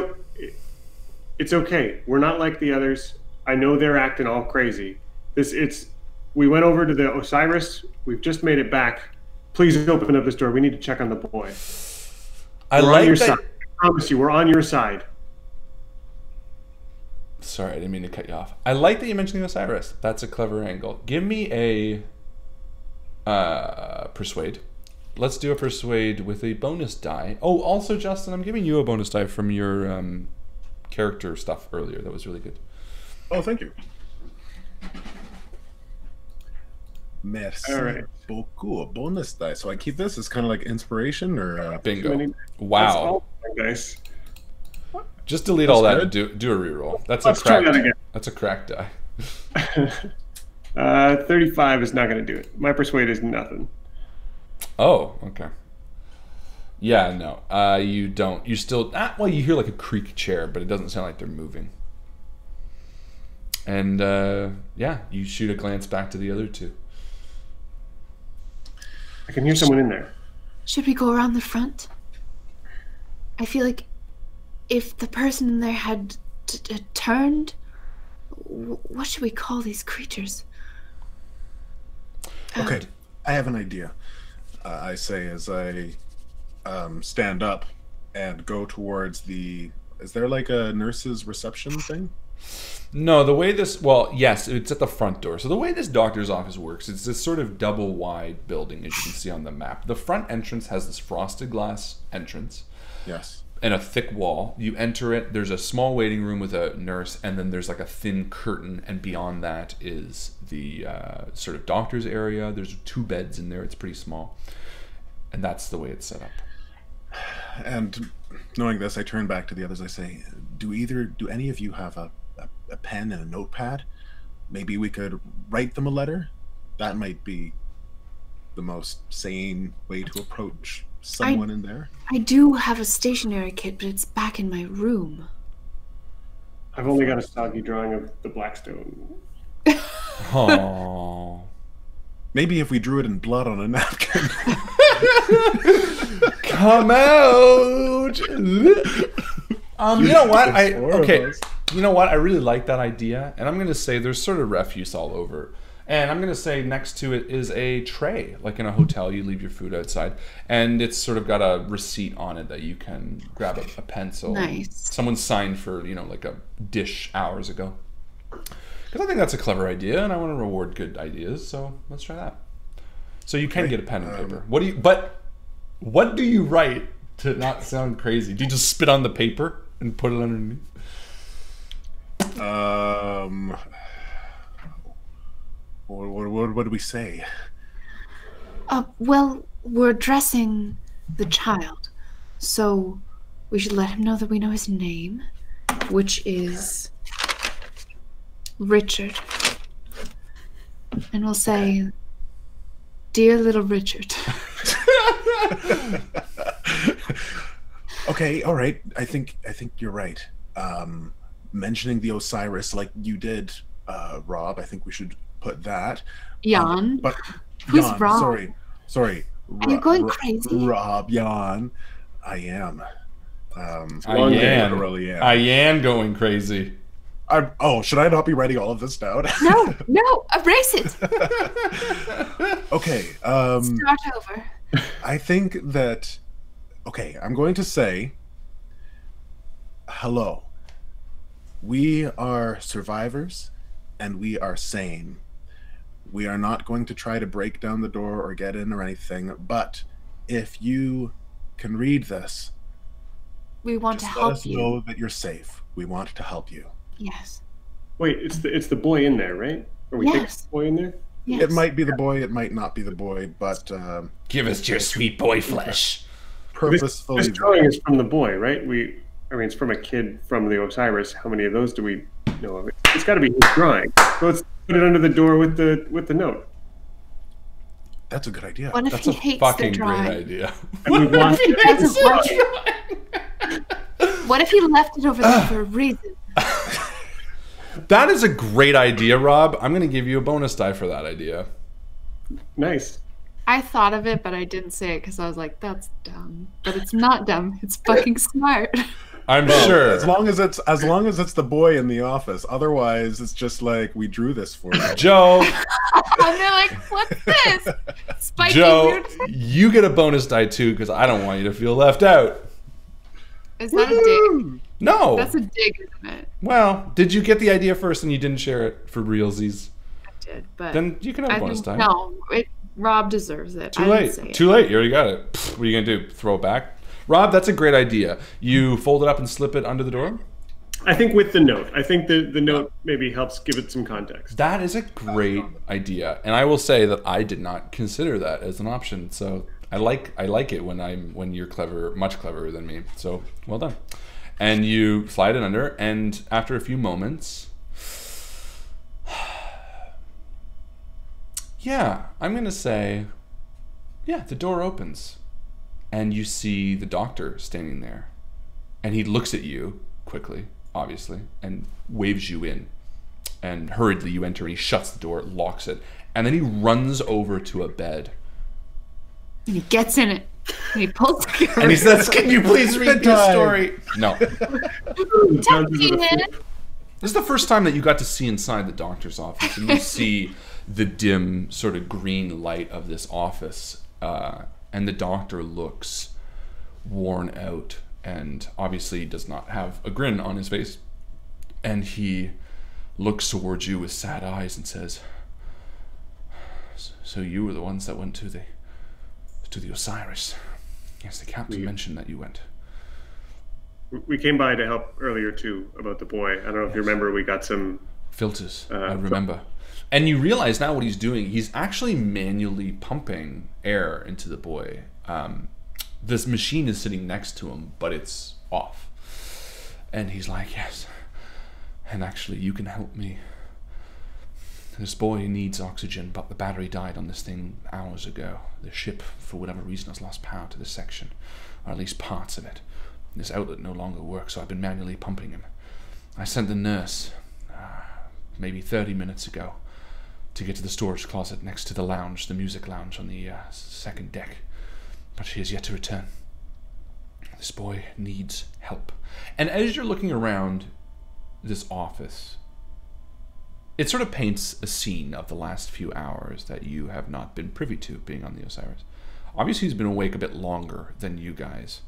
okay. We're not like the others. I know they're acting all crazy. We went over to the Osiris. We've just made it back. Please open up this door. We need to check on the boy. We're on your side. I promise you, we're on your side. Sorry, I didn't mean to cut you off. I like that you mentioned the Osiris. That's a clever angle. Give me a persuade. Let's do a persuade with a bonus die. Oh, also, Justin, I'm giving you a bonus die from your character stuff earlier. That was really good. Oh, thank you. Merci beaucoup. A bonus die. So I keep this as kind of like inspiration or bingo. Wow. Nice. Just delete all that and do a reroll. Let's try that again. That's a cracked die. 35 is not going to do it. My persuade is nothing. Oh, okay. Yeah, no. You don't. You still... well, you hear like a creak chair, but it doesn't sound like they're moving. And, yeah, you shoot a glance back to the other two. I can hear someone in there. Should we go around the front? I feel like if the person in there had turned, what should we call these creatures? Okay, I have an idea. I say as I stand up and go towards the... Is there like a nurse's reception thing? No, the way this... Well, yes, it's at the front door. So the way this doctor's office works, it's this sort of double-wide building, as you can see on the map. The front entrance has this frosted glass entrance. Yes. And a thick wall. You enter it, there's a small waiting room with a nurse, and then there's like a thin curtain, and beyond that is the sort of doctor's area. There's 2 beds in there, it's pretty small. And that's the way it's set up. And knowing this, I turn back to the others. I say, do any of you have a pen and a notepad? Maybe we could write them a letter? That might be the most sane way to approach someone in there. I do have a stationery kit, but it's back in my room. I've only got a soggy drawing of the Blackstone. Oh. Maybe if we drew it in blood on a napkin. Come out! You know what? You know what? I really like that idea, and I'm going to say there's sort of refuse all over. And I'm going to say next to it is a tray, like in a hotel, you leave your food outside, and it's sort of got a receipt on it that you can grab a pencil. Nice. Someone signed for, like a dish hours ago. Because I think that's a clever idea, and I want to reward good ideas, so let's try that. So you can get a pen and paper. What do you write to not sound crazy? Do you just spit on the paper and put it underneath? What do we say? Well, we're addressing the child, so we should let him know that we know his name, which is Richard. And we'll say, "Dear little Richard." Okay, all right. I think you're right. Mentioning the Osiris like you did, Rob, I think we should put that. Jan. But Who's Jan, Rob? sorry. Are you going crazy? Rob, Jan. I am. I am going crazy. Should I not be writing all of this down? No, erase it. Okay. Start over. I think that... Okay, I'm going to say... Hello. We are survivors, and we are sane. We are not going to try to break down the door or get in or anything, but if you can read this... We want to let help us you. know that you're safe. We want to help you. Yes. Wait, it's the boy in there, right? Or we think it's the boy in there? Yes. It might be the boy, it might not be the boy, but Give us your sweet boy flesh. purposefully... This drawing is from the boy, right? It's from a kid from the Osiris. How many of those do we know of? It's got to be his drawing. So let's put it under the door with the note. That's a good idea. What if That's he a hates fucking the great drawing? idea. And we want He doesn't want it. What if he left it over there for a reason? That is a great idea, Rob. I'm going to give you a bonus die for that idea. nice. I thought of it, but I didn't say it because I was like, that's dumb. But it's not dumb. It's fucking smart. I'm sure. As long as it's the boy in the office. Otherwise, it's just like we drew this for you. Joe, And they're like, what's this? Spiky Joe, weird thing? you get a bonus die too because I don't want you to feel left out. Is that a dig? No. That's a dig, isn't it? Well, did you get the idea first and you didn't share it for realsies? I did, but Then you can have a bonus die. no. Rob deserves it. Too I late. didn't say it. Too late. You already got it. Pfft, what are you going to do? Throw it back? Rob, that's a great idea. You fold it up and slip it under the door? I think with the note. I think the note maybe helps give it some context. That is a great idea. And I will say that I did not consider that as an option. So I like it when you're clever, much cleverer than me. So well done. And you slide it under, and after a few moments, yeah, I'm gonna say, yeah, the door opens, and you see the doctor standing there. And he looks at you quickly, obviously, and waves you in. And hurriedly you enter, and he shuts the door, locks it, and then he runs over to a bed. And he gets in it. And he pulls together. And he says, "Can you please read your story?" No. This is the first time that you got to see inside the doctor's office, and you see the dim sort of green light of this office, and the doctor looks worn out and obviously does not have a grin on his face, and he looks towards you with sad eyes and says, "So you were the ones that went to the Osiris? Yes, the captain mentioned that you went." We came by to help earlier too about the boy. I don't know if you remember. We got some filters. I remember. And you realize now what he's doing. He's actually manually pumping air into the boy. This machine is sitting next to him, but it's off. And he's like, "Yes. And actually, you can help me. This boy needs oxygen, but the battery died on this thing hours ago. The ship, for whatever reason, has lost power to this section, or at least parts of it. This outlet no longer works, so I've been manually pumping him. I sent the nurse, maybe 30 minutes ago, to get to the storage closet next to the lounge, the music lounge on the second deck. But she has yet to return. This boy needs help." And as you're looking around this office, it sort of paints a scene of the last few hours that you have not been privy to being on the Osiris. Obviously, he's been awake a bit longer than you guys.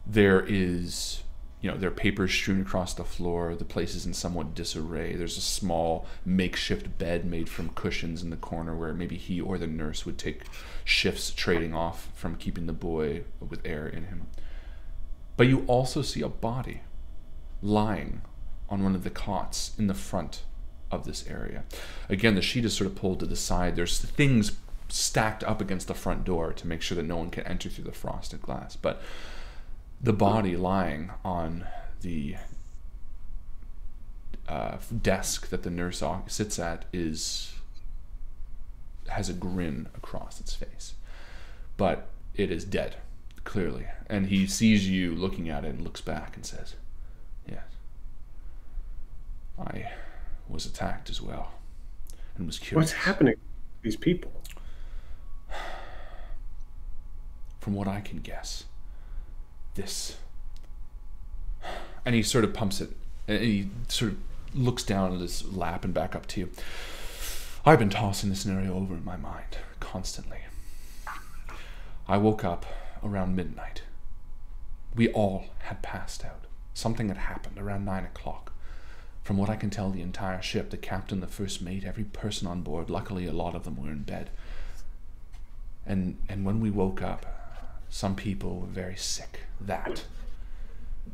There is, there are papers strewn across the floor. The place is in somewhat disarray. There's a small makeshift bed made from cushions in the corner where maybe he or the nurse would take shifts trading off from keeping the boy with air in him. But you also see a body lying on one of the cots in the front of this area. Again, the sheet is sort of pulled to the side. There's things stacked up against the front door to make sure that no one can enter through the frosted glass. But the body lying on the desk that the nurse sits at has a grin across its face. But it is dead, clearly. And he sees you looking at it and looks back and says, "Yes, I was attacked as well and was curious." What's happening to these people? From what I can guess, this. And he sort of pumps it, and he sort of looks down at his lap and back up to you. "I've been tossing this scenario over in my mind constantly. I woke up around midnight. We all had passed out. Something had happened around 9 o'clock. From what I can tell, the entire ship, the captain, the first mate, every person on board, luckily a lot of them were in bed. And when we woke up, some people were very sick.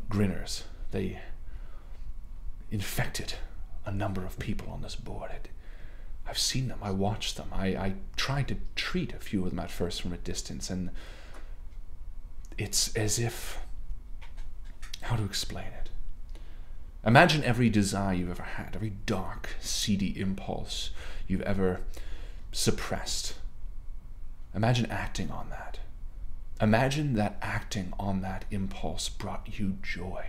Grinners, they infected a number of people on this board. I've seen them, I watched them. I tried to treat a few of them at first from a distance, and it's as if, how to explain it? Imagine every desire you've ever had, every dark, seedy impulse you've ever suppressed. Imagine acting on that. Imagine that acting on that impulse brought you joy,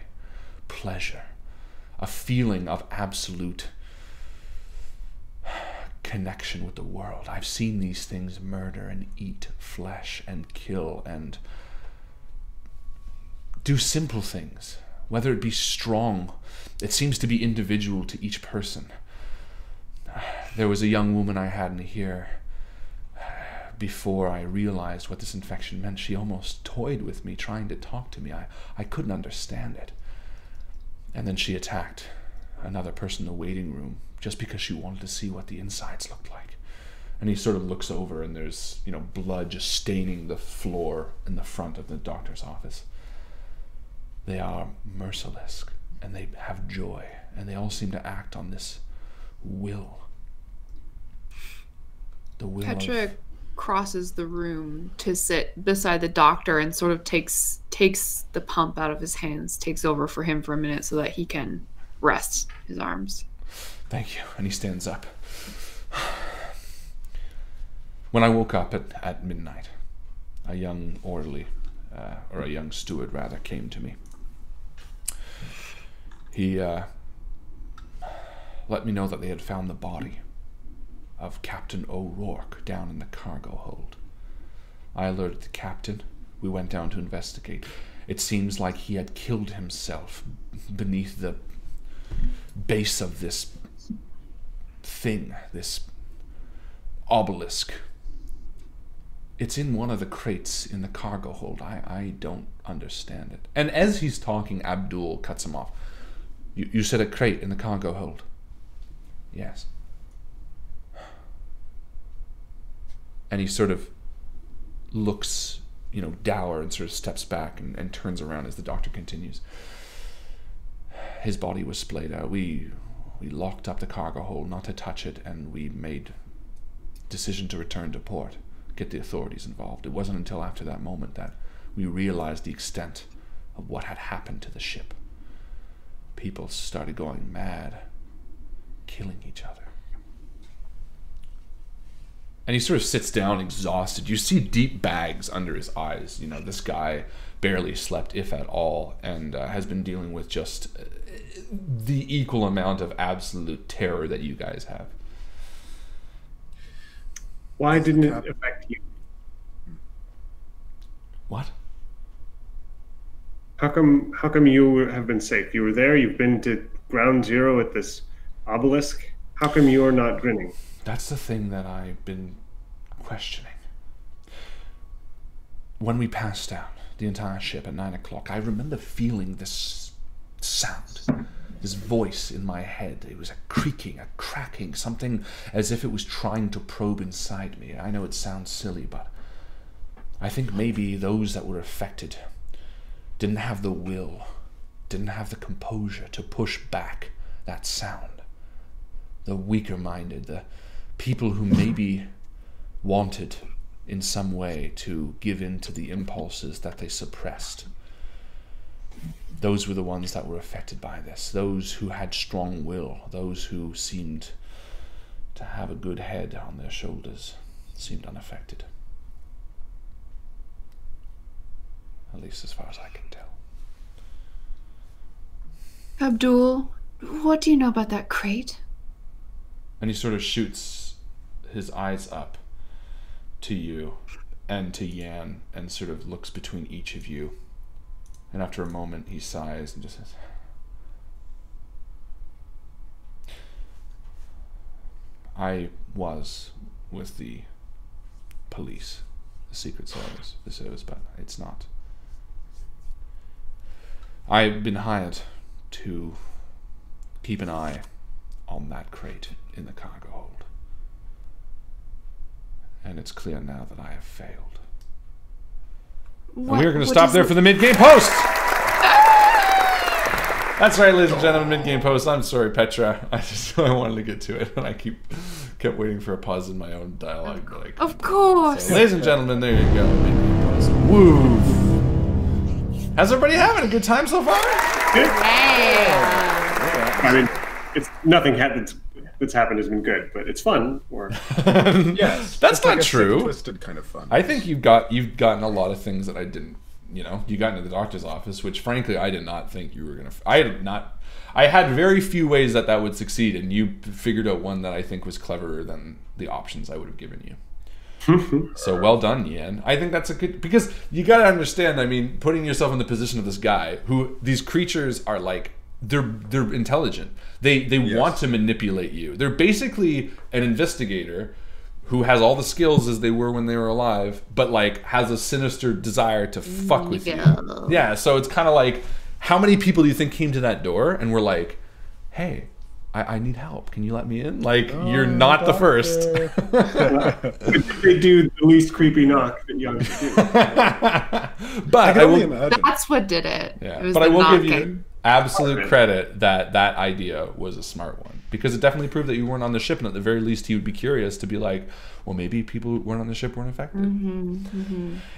pleasure, a feeling of absolute connection with the world. I've seen these things murder and eat flesh and kill and do simple things, whether it be strong. It seems to be individual to each person. There was a young woman I had in here. Before I realized what this infection meant, she almost toyed with me, trying to talk to me. I couldn't understand it. And then she attacked another person in the waiting room just because she wanted to see what the insides looked like. And he sort of looks over, and there's, blood just staining the floor in the front of the doctor's office. They are merciless, and they have joy, and they all seem to act on this will. The will Petra crosses the room to sit beside the doctor and sort of takes the pump out of his hands, takes over for him for a minute so that he can rest his arms. Thank you. And he stands up. When I woke up at midnight, a young orderly or a young steward rather, came to me. He let me know that they had found the body of Captain O'Rourke down in the cargo hold. I alerted the captain. We went down to investigate. It seems like he had killed himself beneath the base of this thing, this obelisk. It's in one of the crates in the cargo hold. I don't understand it. And as he's talking, Abdul cuts him off. You said a crate in the cargo hold? Yes. And he sort of looks, you know, dour and sort of steps back and turns around as the doctor continues. His body was splayed out. We locked up the cargo hold not to touch it, and we made decision to return to port, get the authorities involved. It wasn't until after that moment that we realized the extent of what had happened to the ship. People started going mad, killing each other. And he sort of sits down exhausted. You see deep bags under his eyes. You know, this guy barely slept, if at all, and has been dealing with just the equal amount of absolute terror that you guys have. Why didn't it affect you? What? How come you have been safe? You were there, you've been to ground zero at this obelisk. How come you're not grinning? That's the thing that I've been questioning. When we passed out, the entire ship at 9 o'clock, I remember feeling this sound, this voice in my head. It was a creaking, a cracking, something as if it was trying to probe inside me. I know it sounds silly, but I think maybe those that were affected didn't have the will, didn't have the composure to push back that sound. The weaker-minded, the people who maybe wanted in some way to give in to the impulses that they suppressed. Those were the ones that were affected by this. Those who had strong will, those who seemed to have a good head on their shoulders, seemed unaffected. At least as far as I can tell. Abdul, what do you know about that crate? And he sort of shoots his eyes up to you and to Yan and sort of looks between each of you. And after a moment, he sighs and just says, I was with the police, the Secret Service, but it's not. I've been hired to keep an eye on that crate in the cargo hold. And it's clear now that I have failed. And we're going to stop there for the mid-game post! That's right, ladies and gentlemen, mid-game post. I'm sorry, Petra. I wanted to get to it, and I kept waiting for a pause in my own dialogue. But of course! So, ladies and gentlemen, there you go. Mid-game post. Woo! How's everybody having a good time so far? Good. Yeah. I mean, it's nothing that's happened has been good, but it's fun. Or yes, that's not true. Twisted kind of fun. I think you've gotten a lot of things that I didn't. You know, you got into the doctor's office, which frankly I did not think you were gonna. I had very few ways that would succeed, and you figured out one that I think was cleverer than the options I would have given you. So well done, Yan. I think that's a good, because you got to understand, I mean, putting yourself in the position of this guy, who these creatures are like, they're intelligent. They yes. want to manipulate you. They're basically an investigator who has all the skills as they were when they were alive, but like has a sinister desire to fuck with you. Yeah, so it's kind of like, how many people do you think came to that door and were like, hey, I need help. Can you let me in? Like, you're not the first. They do the least creepy knock that young do. But I will, that's what did it. Yeah. It was but I will knocking. give you absolute credit that that idea was a smart one, because it definitely proved that you weren't on the ship, and at the very least he would be curious to be like, well, maybe people who weren't on the ship weren't affected.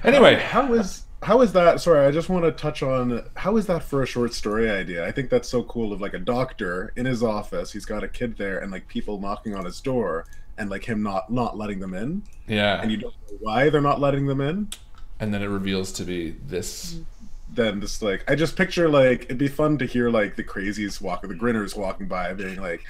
Anyway, how is that? Sorry, I just want to touch on, how is that for a short story idea? I think that's so cool, of like a doctor in his office, he's got a kid there, and like people knocking on his door, and like him not letting them in. Yeah. And you don't know why they're not letting them in. And then it reveals to be this. Then just like I just picture like it'd be fun to hear like the crazies the grinners walking by being like,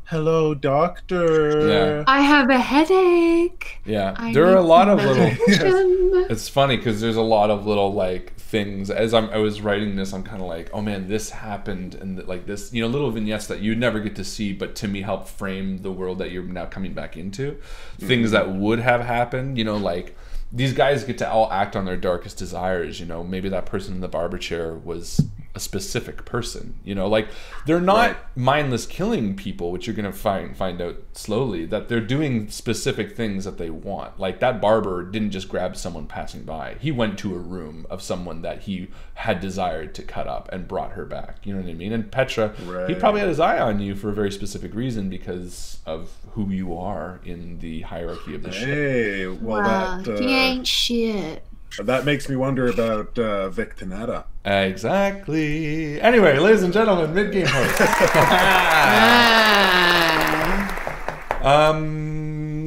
hello, doctor. Yeah. I have a headache. Yeah, there are a lot of little. little. It's funny because there's a lot of little like things. As I was writing this, I'm kind of like, oh man, this happened, and like this, little vignettes that you never get to see, but to me help frame the world that you're now coming back into. Things that would have happened, like. These guys get to all act on their darkest desires, maybe that person in the barber chair was a specific person, like they're not mindless killing people, which you're going to find out slowly, that they're doing specific things that they want. Like that barber didn't just grab someone passing by. He went to a room of someone that he had desired to cut up and brought her back. You know what I mean? And Petra, he probably had his eye on you for a very specific reason because of who you are in the hierarchy of the ship. Hey, well, he ain't shit. That makes me wonder about Victinetta. Exactly. Anyway, ladies and gentlemen, mid-game host.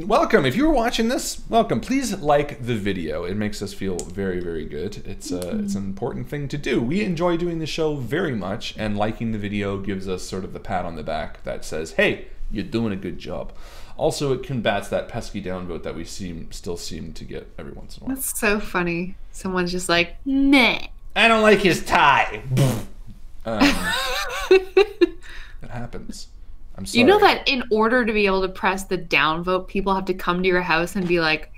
Welcome. If you're watching this, welcome. Please like the video. It makes us feel very, very good. It's an important thing to do. We enjoy doing the show very much, and liking the video gives us sort of the pat on the back that says, hey, you're doing a good job. Also, it combats that pesky downvote that we still seem to get every once in a while. That's so funny. Someone's just like, meh. I don't like his tie. It happens. I'm sorry. You know that in order to be able to press the downvote, people have to come to your house and be like,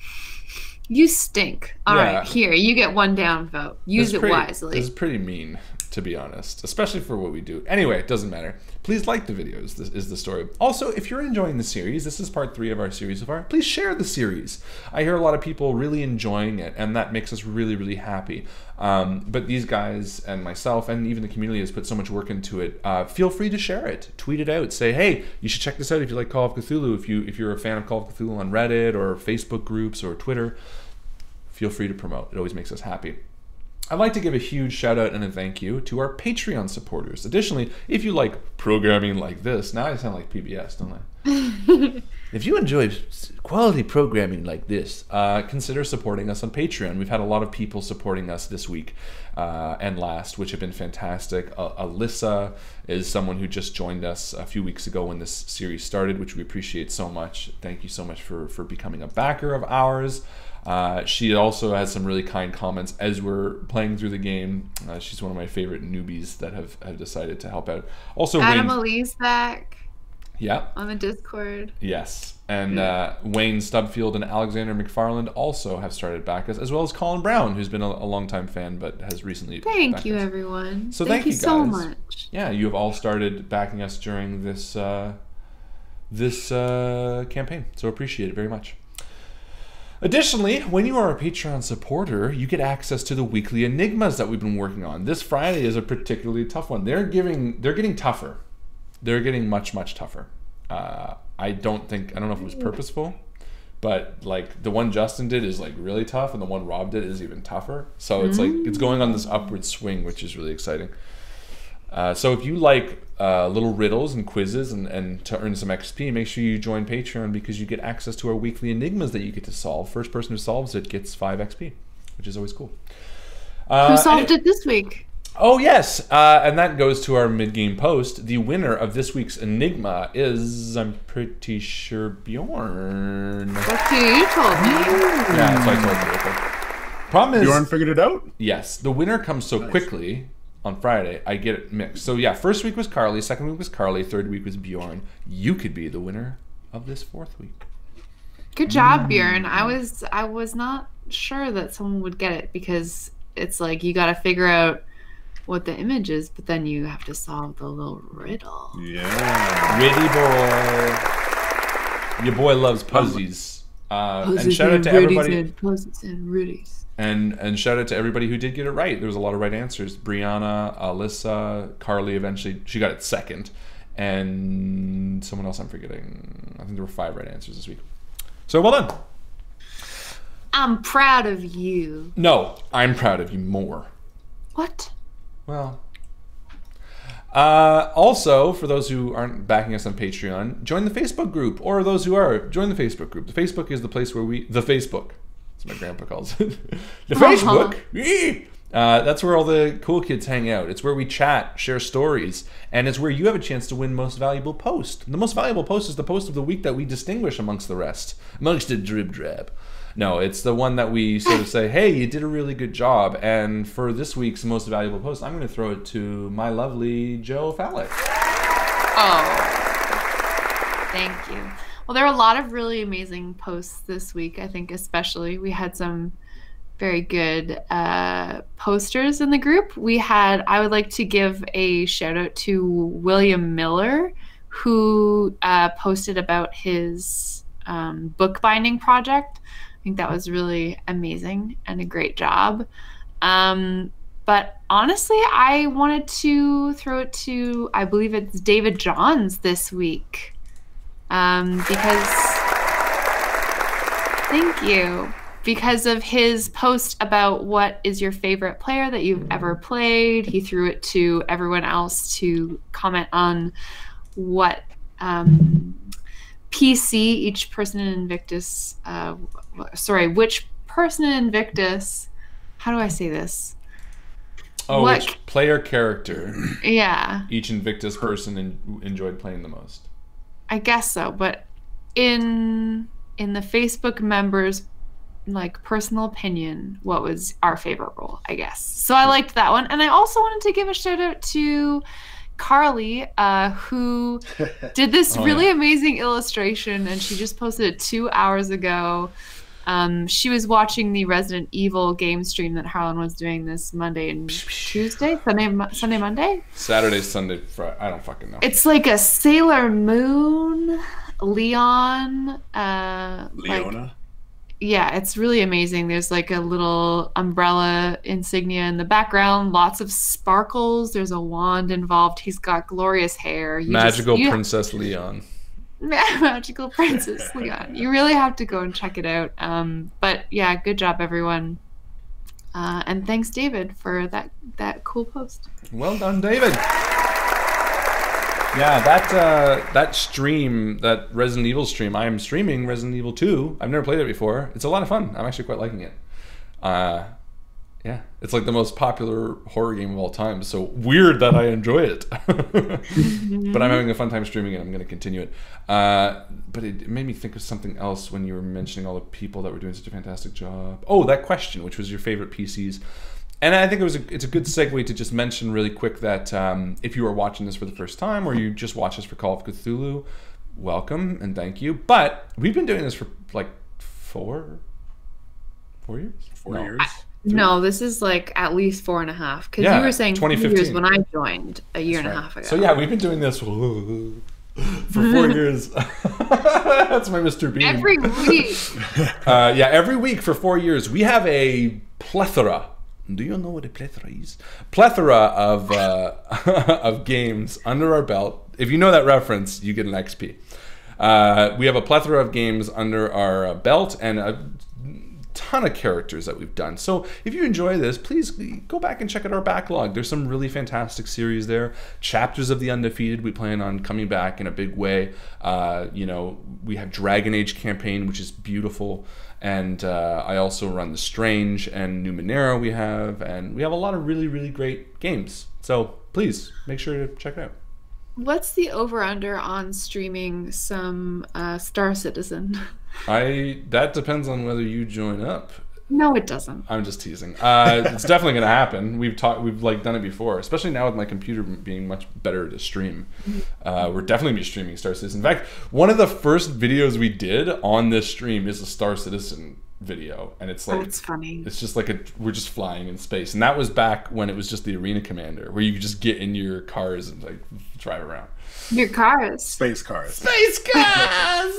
you stink. All right, here, you get one downvote. Use it wisely. This is pretty mean, to be honest, especially for what we do. Anyway, it doesn't matter. Please like the videos. This is the story. Also, if you're enjoying the series, this is part 3 of our series so far, please share the series. I hear a lot of people really enjoying it, and that makes us really, really happy. But these guys and myself and even the community has put so much work into it. Feel free to share it. Tweet it out. Say, hey, you should check this out if you like Call of Cthulhu. If you're a fan of Call of Cthulhu on Reddit or Facebook groups or Twitter, feel free to promote. It always makes us happy. I'd like to give a huge shout out and a thank you to our Patreon supporters. Additionally, if you like programming like this, now I sound like PBS, don't I? If you enjoy quality programming like this, consider supporting us on Patreon. We've had a lot of people supporting us this week and last, which have been fantastic. Alyssa is someone who just joined us a few weeks ago when this series started, which we appreciate so much. Thank you so much for becoming a backer of ours. She also has some really kind comments as we're playing through the game. She's one of my favorite newbies that have decided to help out. Also, Adam Elise back. Yeah. On the Discord. Yes. And Wayne Stubfield and Alexander McFarland also have started back us, as well as Colin Brown, who's been a longtime fan but has recently Thank you, us. everyone. So thank you guys so much. Yeah, you have all started backing us during this campaign. So appreciate it very much. Additionally, when you are a Patreon supporter, you get access to the weekly enigmas that we've been working on. This Friday is a particularly tough one. They're getting tougher. They're getting much, much tougher. I don't know if it was purposeful, but like the one Justin did is like really tough, and the one Rob did is even tougher. So it's like it's going on this upward swing, which is really exciting. So if you like little riddles and quizzes and to earn some XP, make sure you join Patreon because you get access to our weekly enigmas that you get to solve. First person who solves it gets 5 XP, which is always cool. Who solved it this week? Oh, yes. And that goes to our mid-game post. The winner of this week's enigma is, I'm pretty sure, Bjorn. That's who you told me. Yeah, that's what I told you. Okay. Problem is, Bjorn figured it out? Yes. The winner comes so quickly on Friday, I get it mixed. So yeah, first week was Carly, second week was Carly, third week was Bjorn. You could be the winner of this 4th week. Good job, Bjorn. I was not sure that someone would get it because it's like you got to figure out what the image is, but then you have to solve the little riddle. Yeah. Witty boy. Your boy loves puzzles. And shout out to everybody. Puzzles and Rudies. And shout out to everybody who did get it right. There was a lot of right answers. Brianna, Alyssa, Carly eventually, she got it second. And someone else I'm forgetting. I think there were 5 right answers this week. So well done. I'm proud of you. No, I'm proud of you more. What? Well, also, for those who aren't backing us on Patreon, join the Facebook group. Or those who are, join the Facebook group. The Facebook is the place where as my grandpa calls it. The Facebook. That's where all the cool kids hang out. It's where we chat, share stories, and it's where you have a chance to win Most Valuable Post. The Most Valuable Post is the post of the week that we distinguish amongst the rest, amongst the drib drab. No, it's the one that we sort of say, hey, you did a really good job. And for this week's Most Valuable Post, I'm going to throw it to my lovely Joe Fallak. Oh, thank you. Well, there are a lot of really amazing posts this week, I think especially. We had some very good posters in the group. I would like to give a shout out to William Miller, who posted about his bookbinding project. I think that was really amazing and a great job. But honestly, I wanted to throw it to, I believe it's David Johns this week. Thank you. Because of his post about what is your favorite player that you've ever played, he threw it to everyone else to comment on what PC each person in Invictus, which person in Invictus, how do I say this? Oh, which player character each Invictus person enjoyed playing the most? I guess so, but in the Facebook members' personal opinion, what was our favorite role, I guess. So I liked that one. And I also wanted to give a shout out to Carly, who did this really amazing illustration, and she just posted it 2 hours ago. She was watching the Resident Evil game stream that Harlan was doing this Monday and Tuesday, Sunday, Monday? Saturday, Sunday, Friday. I don't fucking know. It's like a Sailor Moon, Leona. Yeah, it's really amazing. There's like a little umbrella insignia in the background, lots of sparkles. There's a wand involved. He's got glorious hair. Magical Princess Leon. Magical Princess Leon. You really have to go and check it out. But yeah, good job, everyone. And thanks, David, for that cool post. Well done, David. Yeah, that stream, that Resident Evil stream, I am streaming Resident Evil 2. I've never played it before. It's a lot of fun. I'm actually quite liking it. Yeah, it's like the most popular horror game of all time. So weird that I enjoy it. But I'm having a fun time streaming it. I'm going to continue it. But it made me think of something else when you were mentioning all the people that were doing such a fantastic job. Oh, that question, which was your favorite PCs. And I think it's a good segue to just mention really quick that if you are watching this for the first time or you just watch this for Call of Cthulhu, welcome and thank you. But we've been doing this for like 4 years? 4 years? No, this is like at least 4.5. Because you were saying 2 years when I joined a year and a half ago. So yeah, we've been doing this for 4 years. That's my Mr. Bean. Every week. Every week for 4 years. We have a plethora. Do you know what a plethora is? Plethora of of games under our belt. If you know that reference, you get an XP. We have a plethora of games under our belt and a ton of characters that we've done. So if you enjoy this, please go back and check out our backlog. There's some really fantastic series there. Chapters of the Undefeated, we plan on coming back in a big way. We have Dragon Age campaign, which is beautiful. And I also run The Strange and Numenera we have a lot of really, really great games. So please make sure to check it out. What's the over-under on streaming some Star Citizen? That depends on whether you join up. No, it doesn't. I'm just teasing. It's definitely going to happen. We've done it before, especially now with my computer being much better to stream. We're definitely be streaming Star Citizen. In fact, one of the first videos we did on this stream is a Star Citizen video, and it's like, it's funny. It's just like we're just flying in space, and that was back when it was just the Arena Commander, where you could just get in your cars and like drive around. Your cars. Space cars. Space cars.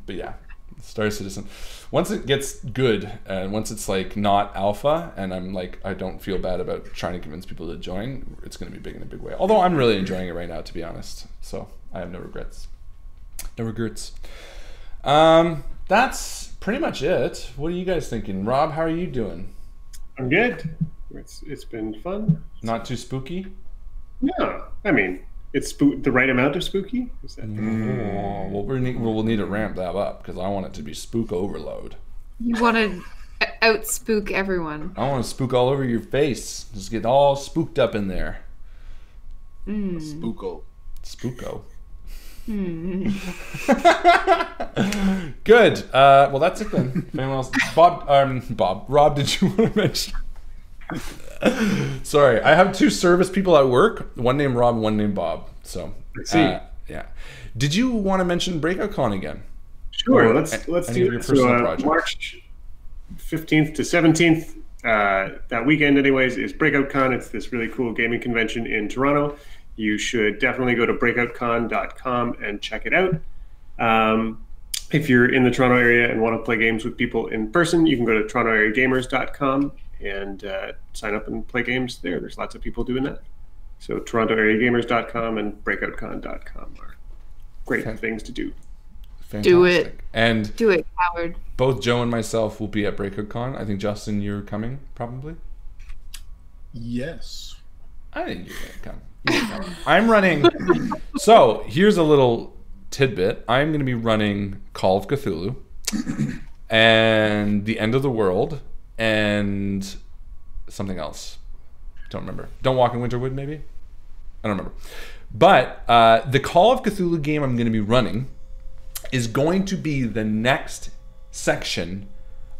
But yeah, Star Citizen. Once it gets good, and once it's like not alpha, and I don't feel bad about trying to convince people to join, it's going to be big in a big way. Although I'm really enjoying it right now, to be honest. So I have no regrets. No regrets. That's pretty much it. What are you guys thinking? Rob, how are you doing? I'm good. It's been fun. Not too spooky? No, I mean, it's the right amount of spooky? Is that Oh, well, we'll need to ramp that up because I want it to be spook overload. You want to out-spook everyone. I want to spook all over your face. Just get all spooked up in there. Spooko. Spooko. Good. Well, that's it then. Anyone else? Rob, did you want to mention? Sorry, I have 2 service people at work. One named Rob, one named Bob. So, let's see. Yeah. Did you want to mention Breakout Con again? Sure. Or Let's any do of your it. personal So, projects? March 15th to 17th. That weekend, anyways, is Breakout Con. It's this really cool gaming convention in Toronto. You should definitely go to breakoutcon.com and check it out. If you're in the Toronto area and want to play games with people in person, you can go to torontoareagamers.com and sign up and play games there. There's lots of people doing that. So torontoareagamers.com and breakoutcon.com are great things to do. Fantastic. Do it. And Do it, Howard. both Joe and myself will be at Breakout Con. I think, Justin, you're coming, probably? Yes. I think you're going to come. I'm running. So here's a little tidbit. I'm going to be running Call of Cthulhu and The End of the World and something else. Don't remember. Don't Walk in Winterwood, maybe? I don't remember. But the Call of Cthulhu game I'm going to be running is going to be the next section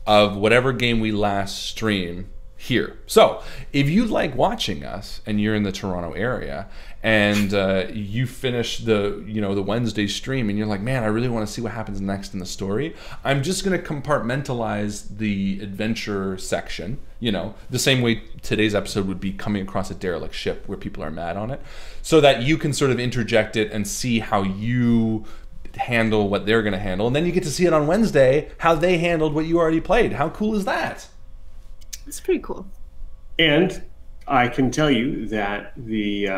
of whatever game we last stream here. So if you like watching us and you're in the Toronto area and you finish the Wednesday stream and you're like, man, I really want to see what happens next in the story, I'm just going to compartmentalize the adventure section, the same way today's episode would be coming across a derelict ship where people are mad on it, so that you can sort of interject it and see how you handle what they're going to handle, and then you get to see it on Wednesday how they handled what you already played. How cool is that? It's pretty cool. And I can tell you that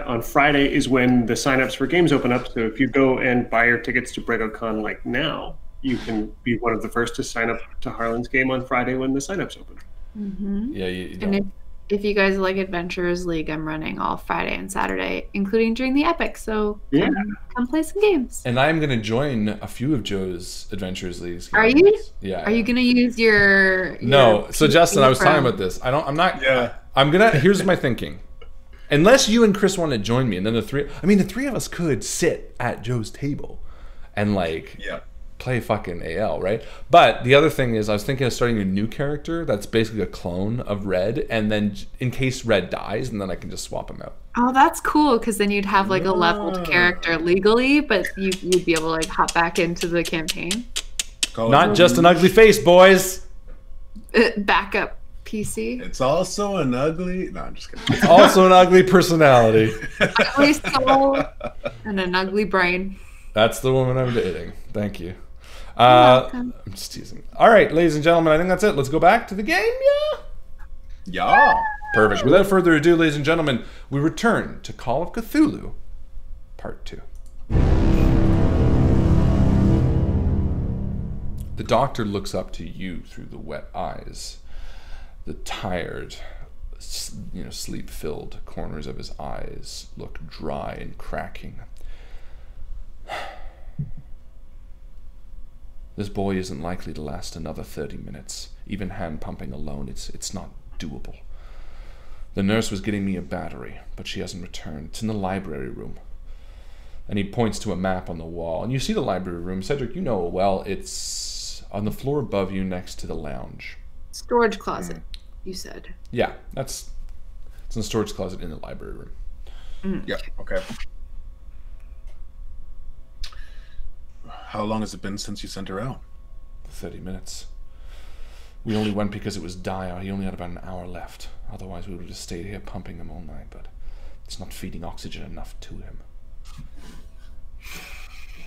on Friday is when the signups for games open up. So if you go and buy your tickets to Breakout Con like now, you can be one of the first to sign up to Harlan's game on Friday when the signups open. Mm-hmm. Yeah, you don't. And if you guys like Adventurers League, I'm running all Friday and Saturday, including during the Epic. So come play some games. And I'm going to join a few of Joe's Adventurers Leagues. Are you? Yeah. Are you going to use your No. So Justin, I was talking about this. I'm not. Yeah. I'm going to. Here's my thinking. Unless you and Chris want to join me, and then the three of us could sit at Joe's table and play fucking AL, right? But the other thing is, I was thinking of starting a new character that's basically a clone of Red, and then in case Red dies, and then I can just swap him out. Oh, that's cool, because then you'd have like a leveled character legally, but you'd be able to like hop back into the campaign. Not just an ugly face, boys. Backup PC. It's also an ugly... No, I'm just kidding. It's also an ugly personality. Ugly soul and an ugly brain. That's the woman I'm dating. Thank you. Welcome. I'm just teasing. All right, ladies and gentlemen, I think that's it. Let's go back to the game, Yeah. Perfect. Without further ado, ladies and gentlemen, we return to Call of Cthulhu, Part 2. The doctor looks up to you through the wet eyes. The tired, sleep-filled corners of his eyes look dry and cracking. This boy isn't likely to last another 30 minutes. Even hand pumping alone, it's not doable. The nurse was getting me a battery, but she hasn't returned. It's in the library room. And he points to a map on the wall. And you see the library room. Cedric, you know it well. It's on the floor above you next to the lounge. Storage closet, you said. Yeah, it's in the storage closet in the library room. Yeah, okay. How long has it been since you sent her out? 30 minutes. We only went because it was dire. He only had about an hour left. Otherwise, we would have just stayed here pumping him all night, but it's not feeding oxygen enough to him.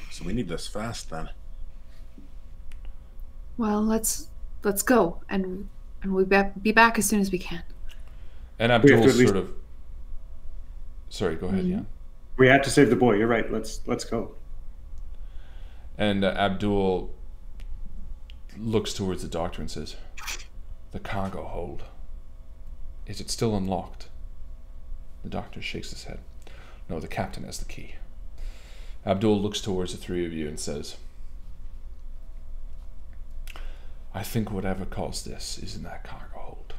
So we need this fast, then. Well, let's go, and we'll be back as soon as we can. And Abdul sort of... Sorry, go ahead, yeah. We have to save the boy. You're right. Let's go. And Abdul looks towards the doctor and says, "The cargo hold. Is it still unlocked?" The doctor shakes his head. No, the captain has the key. Abdul looks towards the three of you and says, I think whatever caused this is in that cargo hold.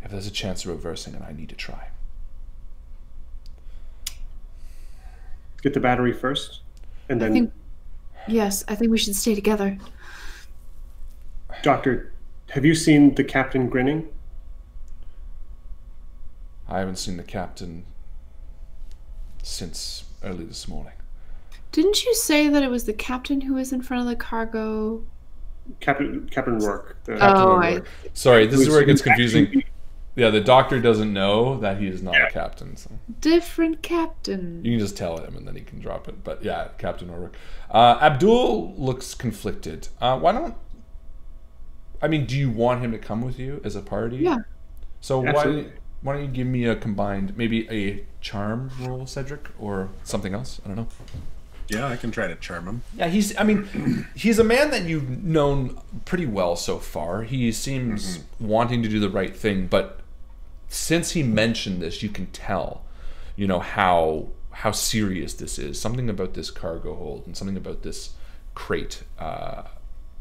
If there's a chance of reversing it, I need to try. Get the battery first, and then... I think we should stay together. Doctor, have you seen the captain grinning? I haven't seen the captain since early this morning. Didn't you say that it was the captain who was in front of the cargo? Captain Rourke. Sorry, this is where it gets confusing. Yeah, the doctor doesn't know that he is not a captain. So. Different captain. You can just tell him and then he can drop it. But yeah, Captain O'Rourke. Abdul looks conflicted. Why don't... I mean, do you want him to come with you as a party? Yeah. So why don't you give me a combined, maybe a charm roll, Cedric, or something else? I don't know. Yeah, I can try to charm him. Yeah, he's a man that you've known pretty well so far. He seems wanting to do the right thing, but since he mentioned this, you can tell, how serious this is. Something about this cargo hold and something about this crate,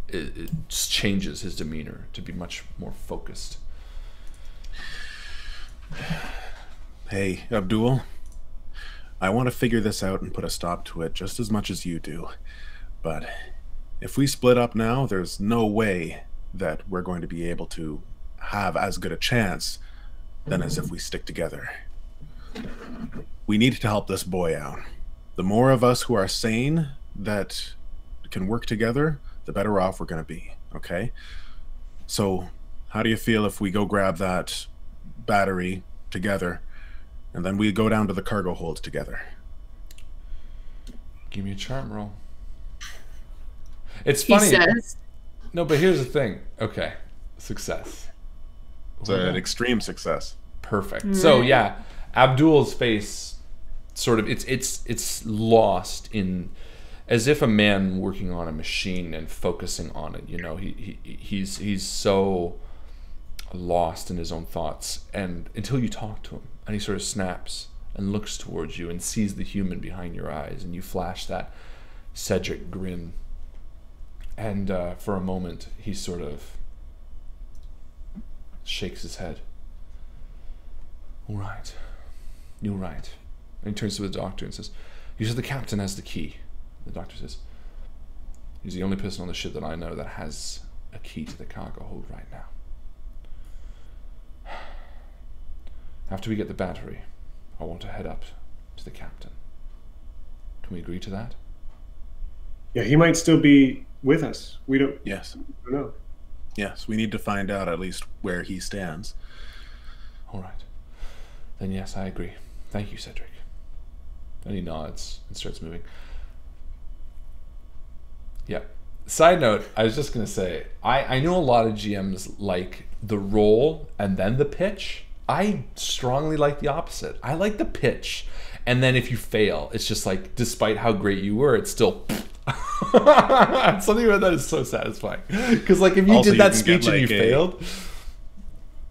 it just changes his demeanor to be much more focused. Hey, Abdul. I want to figure this out and put a stop to it just as much as you do. But if we split up now, there's no way that we're going to be able to have as good a chance than as if we stick together. We need to help this boy out. The more of us who are sane that can work together, the better off we're going to be, okay? So how do you feel if we go grab that battery together, and then we go down to the cargo holds together? Give me a charm roll. It's funny. He says. No, but here's the thing. Okay, success. It's an extreme success. Perfect. So yeah, Abdul's face sort of it's lost in, as if a man working on a machine and focusing on it. He's so lost in his own thoughts, and until you talk to him, and he sort of snaps and looks towards you and sees the human behind your eyes, and you flash that Cedric grin, and for a moment he sort of shakes his head. All right, you're right. And he turns to the doctor and says, you said the captain has the key. The doctor says, he's the only person on the ship that I know that has a key to the cargo hold right now. After we get the battery, I want to head up to the captain. Can we agree to that? Yeah, he might still be with us. We don't... Yes. I don't know. Yes, we need to find out at least where he stands. All right. Then yes, I agree. Thank you, Cedric. And he nods and starts moving. Yeah. Side note, I was just going to say, I know a lot of GMs like the roll and then the pitch. I strongly like the opposite. I like the pitch. And then if you fail, it's just like, despite how great you were, it's still... Something about that is so satisfying. Because like if you did that speech and you failed...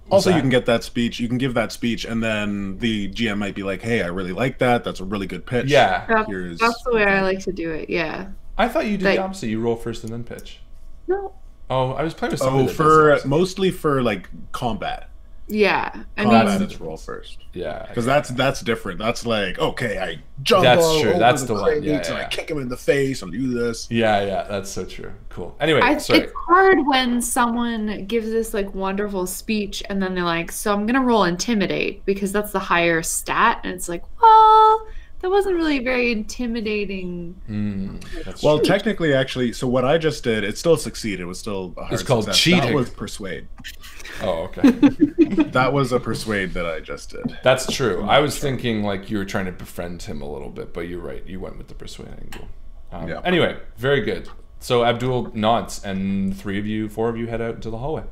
Also, you can get that speech, you can give that speech, and then the GM might be like, hey, I really like that. That's a really good pitch. Yeah. That's the way I like to do it, yeah. I thought you did the opposite. You roll first and then pitch. No. Oh, I was playing with somebody mostly for like combat. Yeah. Combat is roll first. Yeah. Because that's different. That's like, okay, I jump over that's the one. one. Yeah, and I kick him in the face and do this. Yeah, that's so true. Cool. Anyway, sorry. It's hard when someone gives this like wonderful speech and then they're like, so I'm gonna roll intimidate because that's the higher stat, and it's like, well, that wasn't really very intimidating. Well, technically, actually, so what I just did, it still succeeded. It was still a hard It's called success. cheating. That was persuade. Oh, okay. That was a persuade that I just did. That's true. I was thinking like you were trying to befriend him a little bit, but you're right. You went with the persuade angle. Yeah. Anyway, very good. So Abdul nods, and 4 of you head out into the hallway.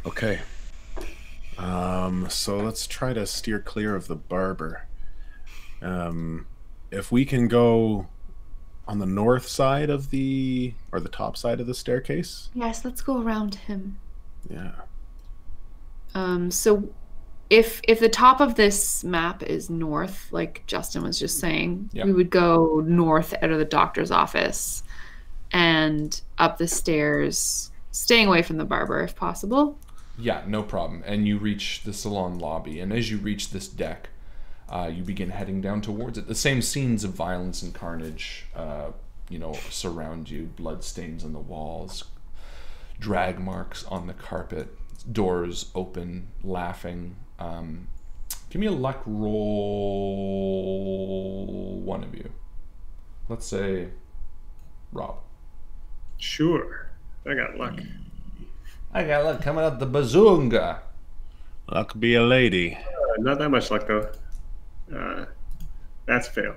Okay. So let's try to steer clear of the barber. If we can go on the north side of the top side of the staircase. Yes, let's go around him. Yeah. So if the top of this map is north, like Justin was just saying, Yeah. we would go north out of the doctor's office and up the stairs, staying away from the barber if possible. Yeah, no problem. And you reach the salon lobby, and as you reach this deck, you begin heading down towards it. The same scenes of violence and carnage, surround you. Blood stains on the walls, drag marks on the carpet, doors open, laughing. Give me a luck roll, one of you. Let's say Rob. Sure. I got luck. I got luck coming out the bazoonga. Luck be a lady. Not that much luck, though. That's a fail.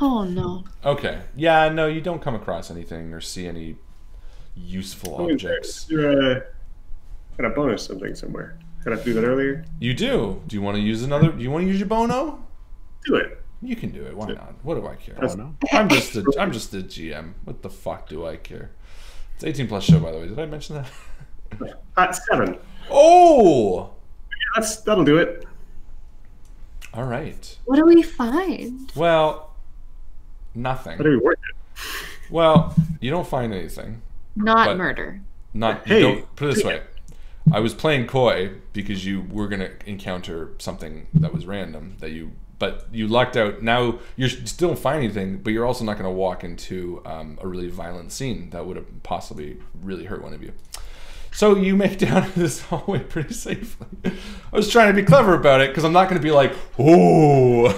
Oh no. Okay. Yeah, no, you don't come across anything or see any useful objects. You're got a bonus something somewhere. Did I do that earlier? You do. Do you want to use another? Do you want to use your bono? Do it. You can do it. Why not? What do I care? Bono? I'm just a GM. What the fuck do I care? It's 18 plus show, by the way. Did I mention that? 7. Oh! Yeah, that'll do it. All right. What do we find? Well, nothing. That'll be worth it. Well, you don't find anything. Not But- murder. Not. Hey. Don't, put it this way. I was playing coy because you were gonna encounter something that was random but you lucked out. Now you still don't find anything, but you're also not going to walk into a really violent scene that would have possibly really hurt one of you. So you make down this hallway pretty safely. I was trying to be clever about it because I'm not going to be like, oh.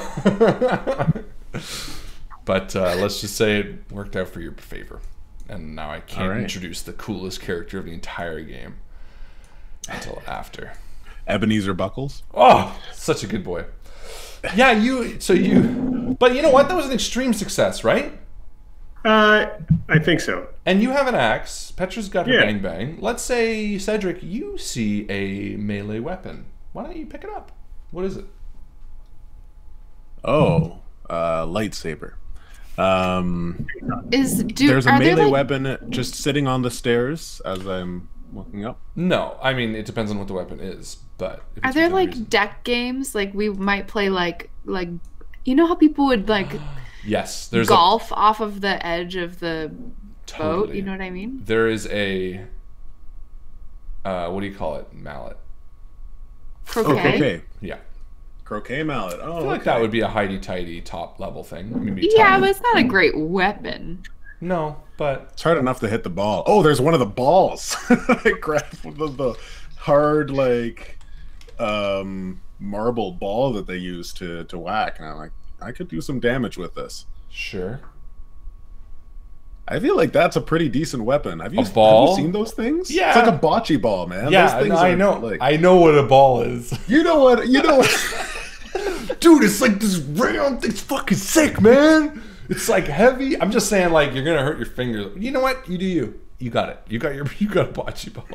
But let's just say it worked out for your favor, and now I can't introduce the coolest character of the entire game until after. Ebenezer Buckles. Oh, such a good boy. Yeah, but you know what? That was an extreme success, right? I think so. And you have an axe. Petra's got her Yeah. bang bang. Let's say, Cedric, you see a melee weapon. Why don't you pick it up? What is it? Oh, lightsaber. There's There's a melee weapon just sitting on the stairs as I'm walking up. No, I mean it depends on what the weapon is. But if Are it's there within like reason. deck games? Like we might play like you know how people would like Yes, there's golf off of the edge of the boat? Totally. You know what I mean? There is a what do you call it? Mallet. Croquet. Oh, croquet. Yeah. Croquet mallet. Oh, I feel like that would be a hidey-tighty top level thing. Maybe Yeah, top- but it's not a great weapon. No, but It's hard enough to hit the ball. Oh, there's one of the balls. I grabbed the hard marble ball that they use to whack, and I'm like, I could do some damage with this. sure. I feel like that's a pretty decent weapon. Have you ball? seen those things? Yeah. It's like a bocce ball, man. Yeah, those things I are, know. Like, I know what a ball is. you know what? Dude, it's like this round. It's fucking sick, man. It's like heavy. I'm just saying, like you're gonna hurt your fingers. You know what? You do you. You got it. You got a bocce ball.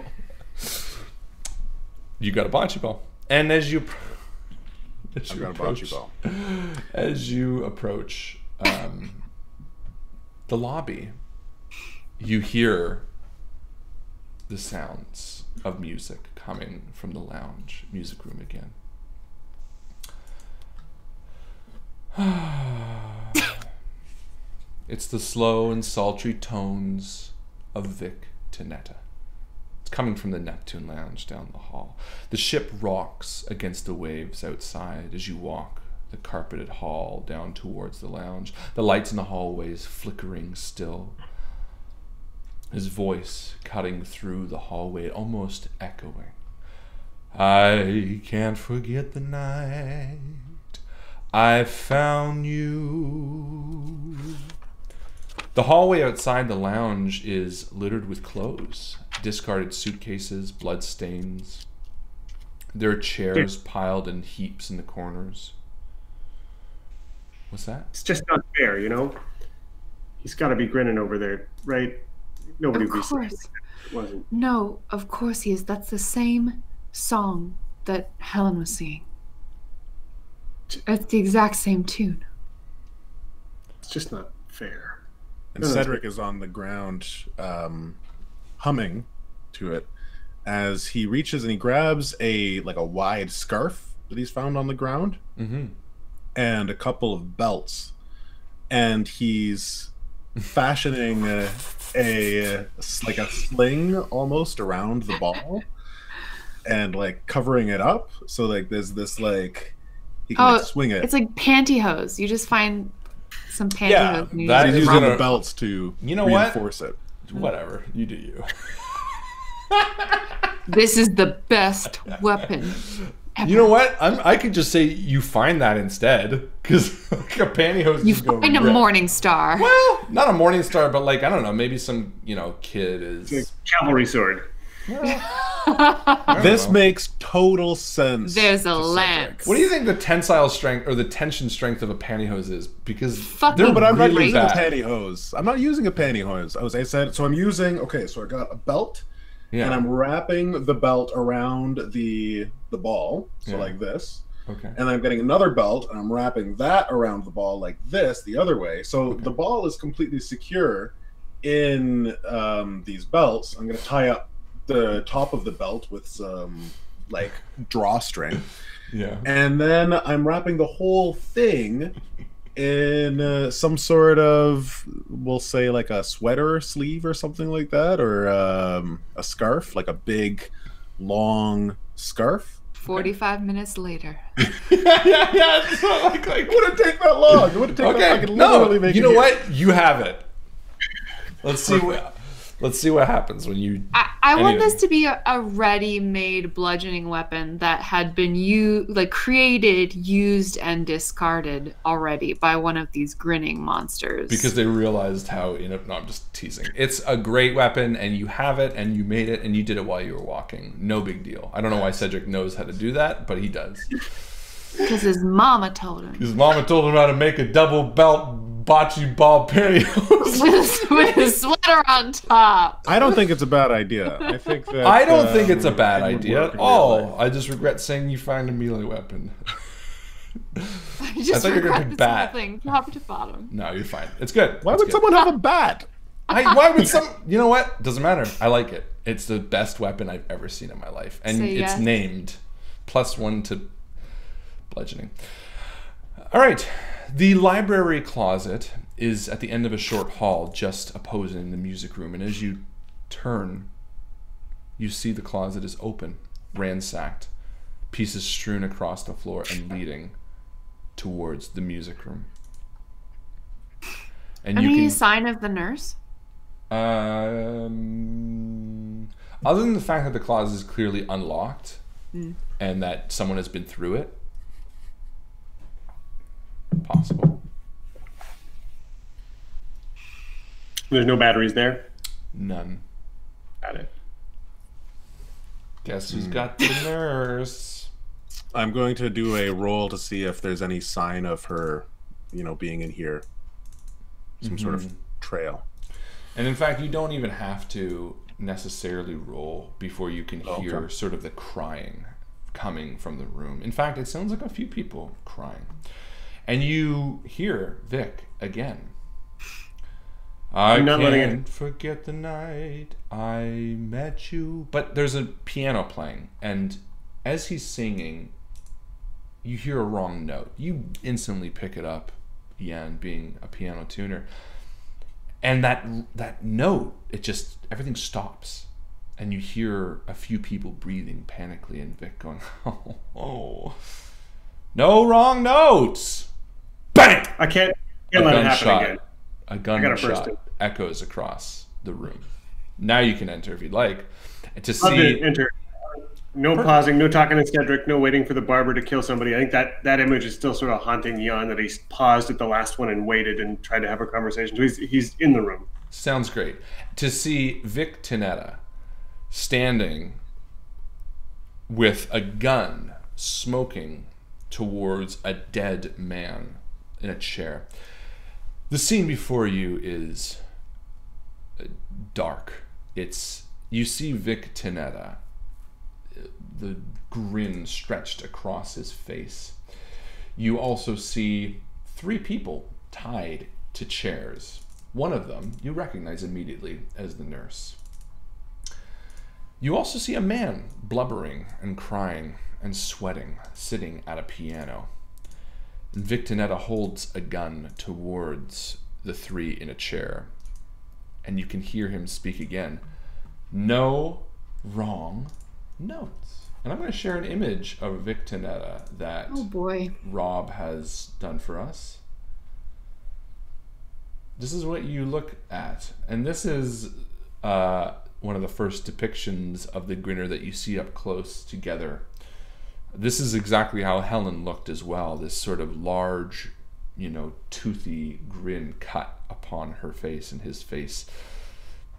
You got a bocce ball. And as you I've got a bocce ball. as you approach the lobby, you hear the sounds of music coming from the lounge music room again. It's the slow and sultry tones of Vic Tenetta. It's coming from the Neptune Lounge down the hall. The ship rocks against the waves outside as you walk the carpeted hall down towards the lounge, the lights in the hallways flickering still. His voice cutting through the hallway, almost echoing. I can't forget the night I found you. The hallway outside the lounge is littered with clothes, discarded suitcases, blood stains. There are chairs piled in heaps in the corners. What's that? It's just not fair, you know? He's got to be grinning over there, right? Nobody Of would be saying course. it wasn't. No, of course he is. That's the same song that Helen was singing. It's the exact same tune. It's just not fair. And Cedric is on the ground humming to it as he reaches and he grabs a wide scarf that he's found on the ground, Mm-hmm. and a couple of belts, and he's fashioning a like a sling almost around the ball, and like covering it up. So like there's this like he can like swing it. It's like pantyhose. You just find some pantyhose. Yeah, and that he's is using gonna- the belts to reinforce it. Whatever, you do you. This is the best weapon ever. You know what? I could just say you find that instead, because like a pantyhose. You just go find a rip. morning star. Well, not a morning star, but like I don't know, maybe some kid It's is. a cavalry sword. This makes total sense. There's a to lance. Cedric. What do you think the tensile strength or the tension strength of a pantyhose is? Because Fucking they're No, but I'm not really using a bad. pantyhose. I'm not using a pantyhose. I said so. I'm using so I got a belt, Yeah. and I'm wrapping the belt around the ball, so Yeah. like this. Okay. And I'm getting another belt, and I'm wrapping that around the ball like this, the other way. So the ball is completely secure in these belts. I'm going to tie up the top of the belt with some like drawstring, Yeah. and then I'm wrapping the whole thing in some sort of, we'll say like a sweater sleeve or something like that, or a scarf, like a big, long scarf. 45 minutes later. yeah. It's not like It wouldn't take that long. It wouldn't take that. I okay. could No, literally make you it know here. what? You have it. Let's see what happens when you. I want Anyway. this to be a ready-made bludgeoning weapon that had been created, used, and discarded already by one of these grinning monsters. Because they realized how no, I'm just teasing. It's a great weapon, and you have it, and you made it, and you did it while you were walking. No big deal. I don't know why Cedric knows how to do that, but he does. Because his mama told him. His mama told him how to make a double belt bocce ball pantyhose. with his sweater on top. I don't think it's a bad idea. I think that I don't think it's a bad it would idea work at in real all. life. I just regret saying you find a melee weapon. I just thought you were gonna regret be this whole bad. thing, top to bottom. No, you're fine. It's good. Why It's would good. someone have a bat? Why would some? You know what? Doesn't matter. I like it. It's the best weapon I've ever seen in my life, and Say it's yes. named +1 to bludgeoning. All right. The library closet is at the end of a short hall, just opposing the music room, and as you turn, you see the closet is open, ransacked, pieces strewn across the floor, and leading towards the music room. And you Any can. sign of the nurse? Other than the fact that the closet is clearly unlocked and that someone has been through it, possible. There's no batteries there. None. Got it. Guess who's got the nurse? I'm going to do a roll to see if there's any sign of her, being in here. Some sort of trail. And in fact, you don't even have to necessarily roll before you can hear Okay. sort of the crying coming from the room. In fact, it sounds like a few people crying. And you hear Vic again. I not letting it- can't forget the night I met you. But there's a piano playing, and as he's singing, you hear a wrong note. You instantly pick it up, Ian, being a piano tuner. And that note, everything stops. And you hear a few people breathing panically, and Vic going, oh. No wrong notes! Bang! I can't A let it happen gunshot. again. A I gotta burst gunshot it. echoes across the room. Now you can enter if you'd like. To Love to see, enter. No pausing, no talking to Cedric, no waiting for the barber to kill somebody. I think that image is still sort of haunting Jan, that he paused at the last one and waited and tried to have a conversation. So he's in the room. sounds great. To see Vic Tinetta standing with a gun, smoking towards a dead man in a chair. The scene before you is dark. You see Vic Tinetta, the grin stretched across his face. You also see 3 people tied to chairs. One of them you recognize immediately as the nurse. You also see a man blubbering and crying and sweating, sitting at a piano. Victinetta holds a gun towards the three in a chair, and you can hear him speak again. No wrong notes. And I'm going to share an image of Victinetta that Oh boy. Rob has done for us. This is what you look at, and this is one of the first depictions of the Grinner that you see up close together. This is exactly how Helen looked as well, this sort of large, you know, toothy grin cut upon her face and his face.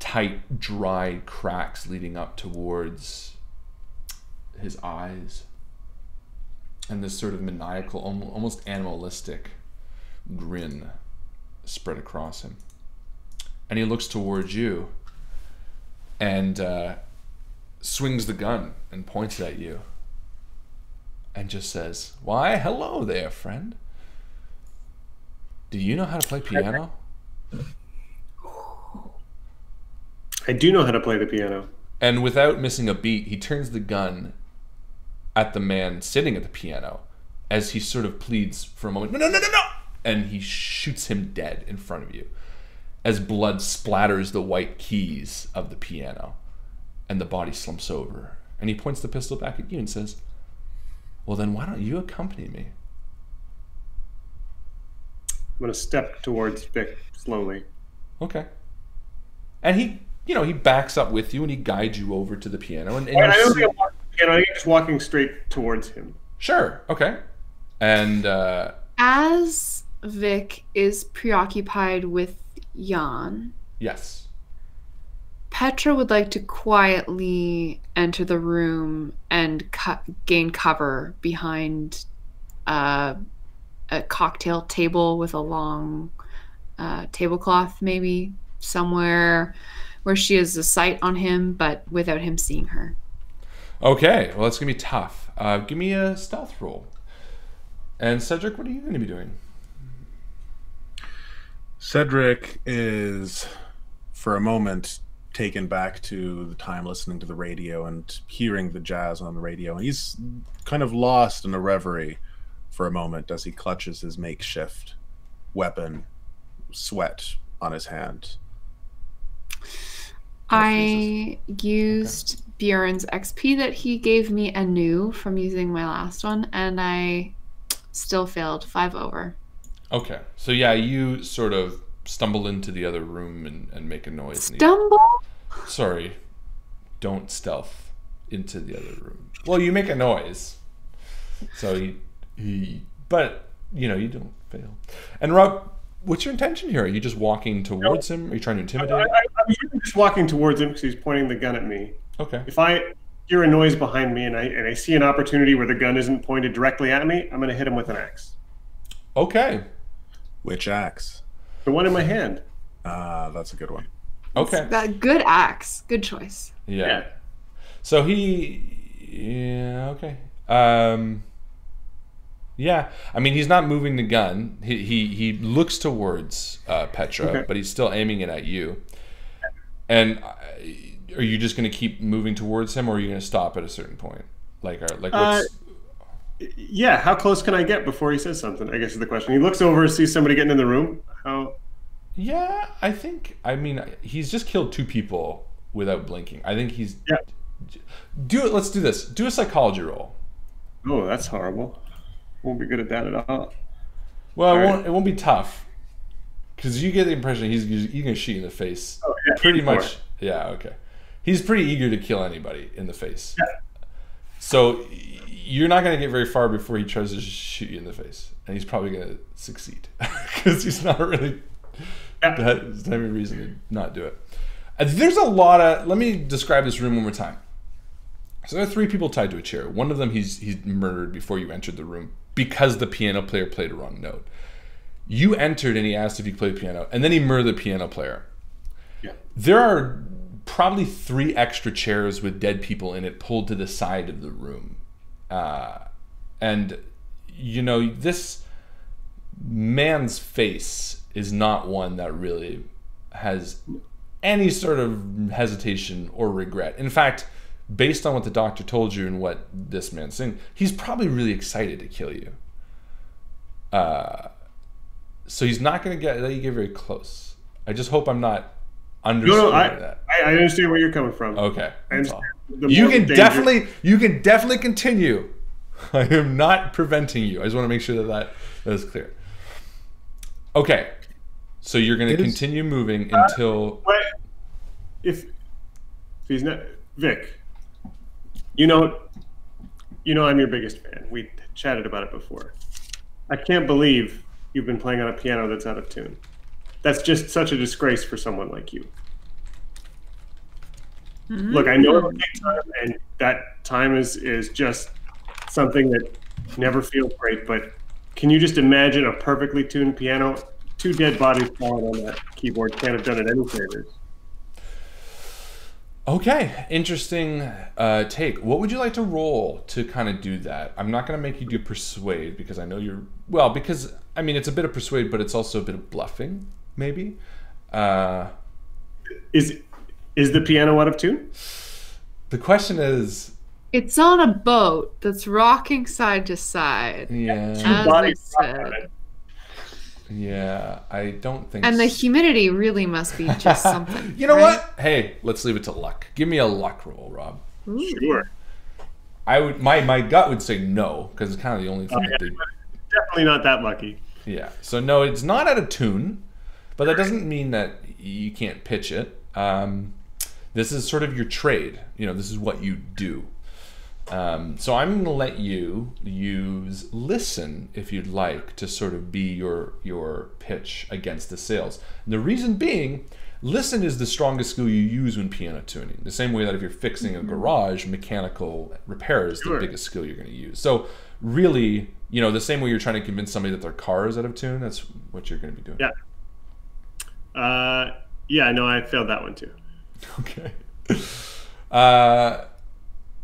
Tight, dry cracks leading up towards his eyes. And this sort of maniacal, almost animalistic grin spread across him. And he looks towards you and swings the gun and points it at you and just says, "Why, hello there, friend. Do you know how to play piano?" I do know how to play the piano. And without missing a beat, he turns the gun at the man sitting at the piano as he sort of pleads for a moment, "No, no, no, no, no!" And he shoots him dead in front of you as blood splatters the white keys of the piano and the body slumps over. And he points the pistol back at you and says, "Well, then why don't you accompany me?" I'm going to step towards Vic slowly. Okay. And he, you know, he backs up with you and he guides you over to the piano. And I don't think I'm walking the piano. I think I'm just walking straight towards him. Sure. Okay. And As Vic is preoccupied with Jan, yes. Petra would like to quietly enter the room and gain cover behind a cocktail table with a long tablecloth, maybe somewhere where she has a sight on him, but without him seeing her. Okay, well, that's going to be tough. Give me a stealth roll. And Cedric, what are you going to be doing? Cedric is, for a moment, taken back to the time listening to the radio and hearing the jazz on the radio. And he's kind of lost in a reverie for a moment as he clutches his makeshift weapon, sweat on his hand. I used Bjorn's XP that he gave me anew from using my last one, and I still failed 5 over. Okay, so yeah, you sort of stumble into the other room and make a noise. Stumble? Sorry, don't stealth into the other room. Well, you make a noise. So but, you know, you don't fail. And Rob, what's your intention here? Are you just walking towards him? Are you trying to intimidate? I'm usually just walking towards him because he's pointing the gun at me. Okay. If I hear a noise behind me and I see an opportunity where the gun isn't pointed directly at me, I'm going to hit him with an axe. Okay. Which axe? The one in my hand. That's a good one. Okay. That good axe. Good choice. Yeah. So yeah, okay. Yeah, I mean, he's not moving the gun. He looks towards Petra, Okay. but he's still aiming it at you. And are you just going to keep moving towards him, or are you going to stop at a certain point? Like what's... Yeah, how close can I get before he says something, I guess is the question. He looks over, sees somebody getting in the room. How? Yeah, I mean, he's just killed 2 people without blinking. I think he's... Yeah. Let's do this. Do a psychology roll. Oh, that's horrible. Won't be good at that at all. Well, it won't be tough. Because you get the impression he's going to shoot you in the face. Oh, yeah, pretty 84. much. Yeah, okay. He's pretty eager to kill anybody in the face. Yeah. So you're not going to get very far before he tries to shoot you in the face. And he's probably going to succeed. Because he's not really... There's no reason to not do it. There's a lot of... Let me describe this room one more time. So there are 3 people tied to a chair. One of them he's murdered before you entered the room because the piano player played a wrong note. You entered and he asked if you played piano, and then he murdered the piano player. Yeah. There are probably 3 extra chairs with dead people in it pulled to the side of the room. And, you know, this man's face is not one that really has any sort of hesitation or regret. In fact, based on what the doctor told you and what this man's saying, he's probably really excited to kill you. So he's not going to let you get very close. I just hope I'm not understanding that. I understand where you're coming from. Okay. That's all. You can definitely continue. I am not preventing you. I just want to make sure that is clear. Okay. So you're going to continue moving until... If he's not... Vic, you know I'm your biggest fan. We chatted about it before. I can't believe you've been playing on a piano that's out of tune. That's just such a disgrace for someone like you. Look, I know it'll take time, and that time is just something that never feels great, but can you just imagine a perfectly tuned piano? 2 dead bodies falling on that keyboard can't have done it any favors. Okay, interesting take. What would you like to roll to kind of do that? I'm not going to make you do persuade because I know you're... Well, because, I mean, it's a bit of persuade, but it's also a bit of bluffing, maybe. Is the piano out of tune? The question is... It's on a boat that's rocking side to side. Yeah. Two bodies on it. Yeah, I don't think. And the humidity really must be just something. You know right? what? Hey, let's leave it to luck. Give me a luck roll, Rob. Ooh. Sure. I would. My gut would say no because it's kind of the only thing. Definitely not that lucky. Yeah. So no, it's not out of tune, but that doesn't mean that you can't pitch it. This is sort of your trade. You know, this is what you do. So I'm going to let you use listen if you'd like to sort of be your pitch against the sales. And the reason being, listen is the strongest skill you use when piano tuning. The same way that if you're fixing a garage, mechanical repair is the biggest skill you're going to use. So really, you know, the same way you're trying to convince somebody that their car is out of tune, that's what you're going to be doing. Yeah. Yeah, no, I failed that one too. Okay.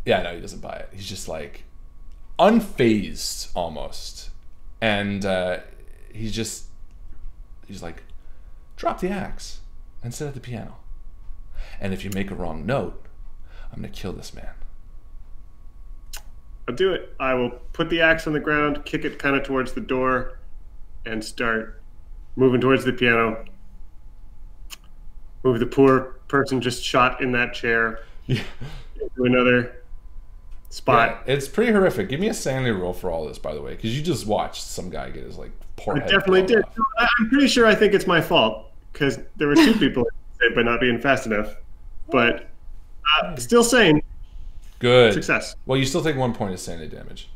Yeah, no, he doesn't buy it. He's just like unfazed almost. And he's like, drop the axe and sit at the piano. And if you make a wrong note, I'm going to kill this man. I'll do it. I will put the axe on the ground, kick it kind of towards the door, and start moving towards the piano. Move the poor person just shot in that chair to another spot. Yeah, it's pretty horrific. Give me a sanity roll for all this, by the way, because you just watched some guy get his like poor head. I definitely did. Off. I'm pretty sure I think it's my fault because there were 2 people by not being fast enough. But still sane. Good. Success. Well, you still take 1 point of sanity damage.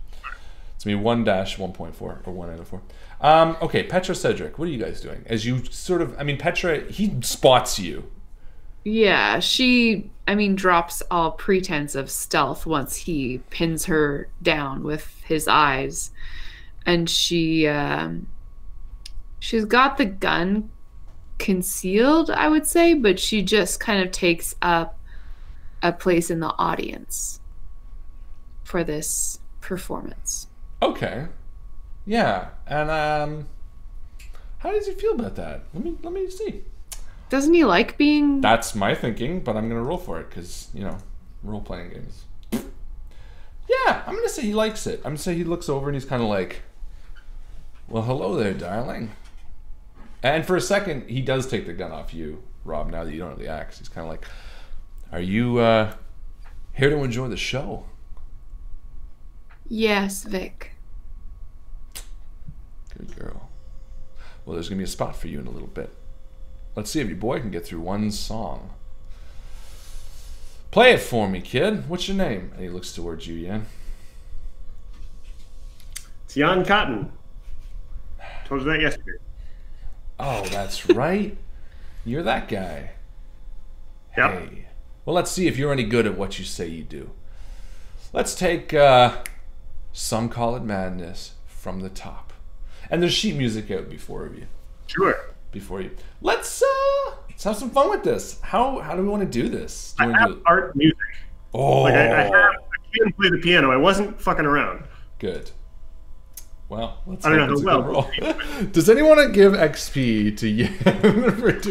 It's me 1-1.4 or 1 out of 4. Okay, Petra, Cedric, what are you guys doing? As you sort of, I mean, Petra, he spots you. Yeah, she, I mean, drops all pretense of stealth once he pins her down with his eyes. And she's got the gun concealed, I would say, but she just kind of takes up a place in the audience for this performance. Okay. Yeah. And how does he feel about that? Let me see. Doesn't he like being... That's my thinking, but I'm going to roll for it because, you know, role-playing games. Yeah, I'm going to say he likes it. I'm going to say he looks over and he's kind of like, well, hello there, darling. And for a second, he does take the gun off you, Rob, now that you don't have the axe. He's kind of like, are you here to enjoy the show? Yes, Vic. Good girl. Well, there's going to be a spot for you in a little bit. Let's see if your boy can get through one song. Play it for me, kid. What's your name? And he looks towards you, Yan. It's Jan Cotton. Told you that yesterday. Oh, that's right. You're that guy. Yep. Hey. Well, let's see if you're any good at what you say you do. Let's take Some Call It Madness from the top. And there's sheet music out before you. Sure. Before you. Let's have some fun with this. How do we want to do this? Do I you want to have do... art music. Oh. Like I can play the piano. I wasn't fucking around. Good. Well, let's I don't hope know it's a how good roll. Does anyone want to give XP to Yan?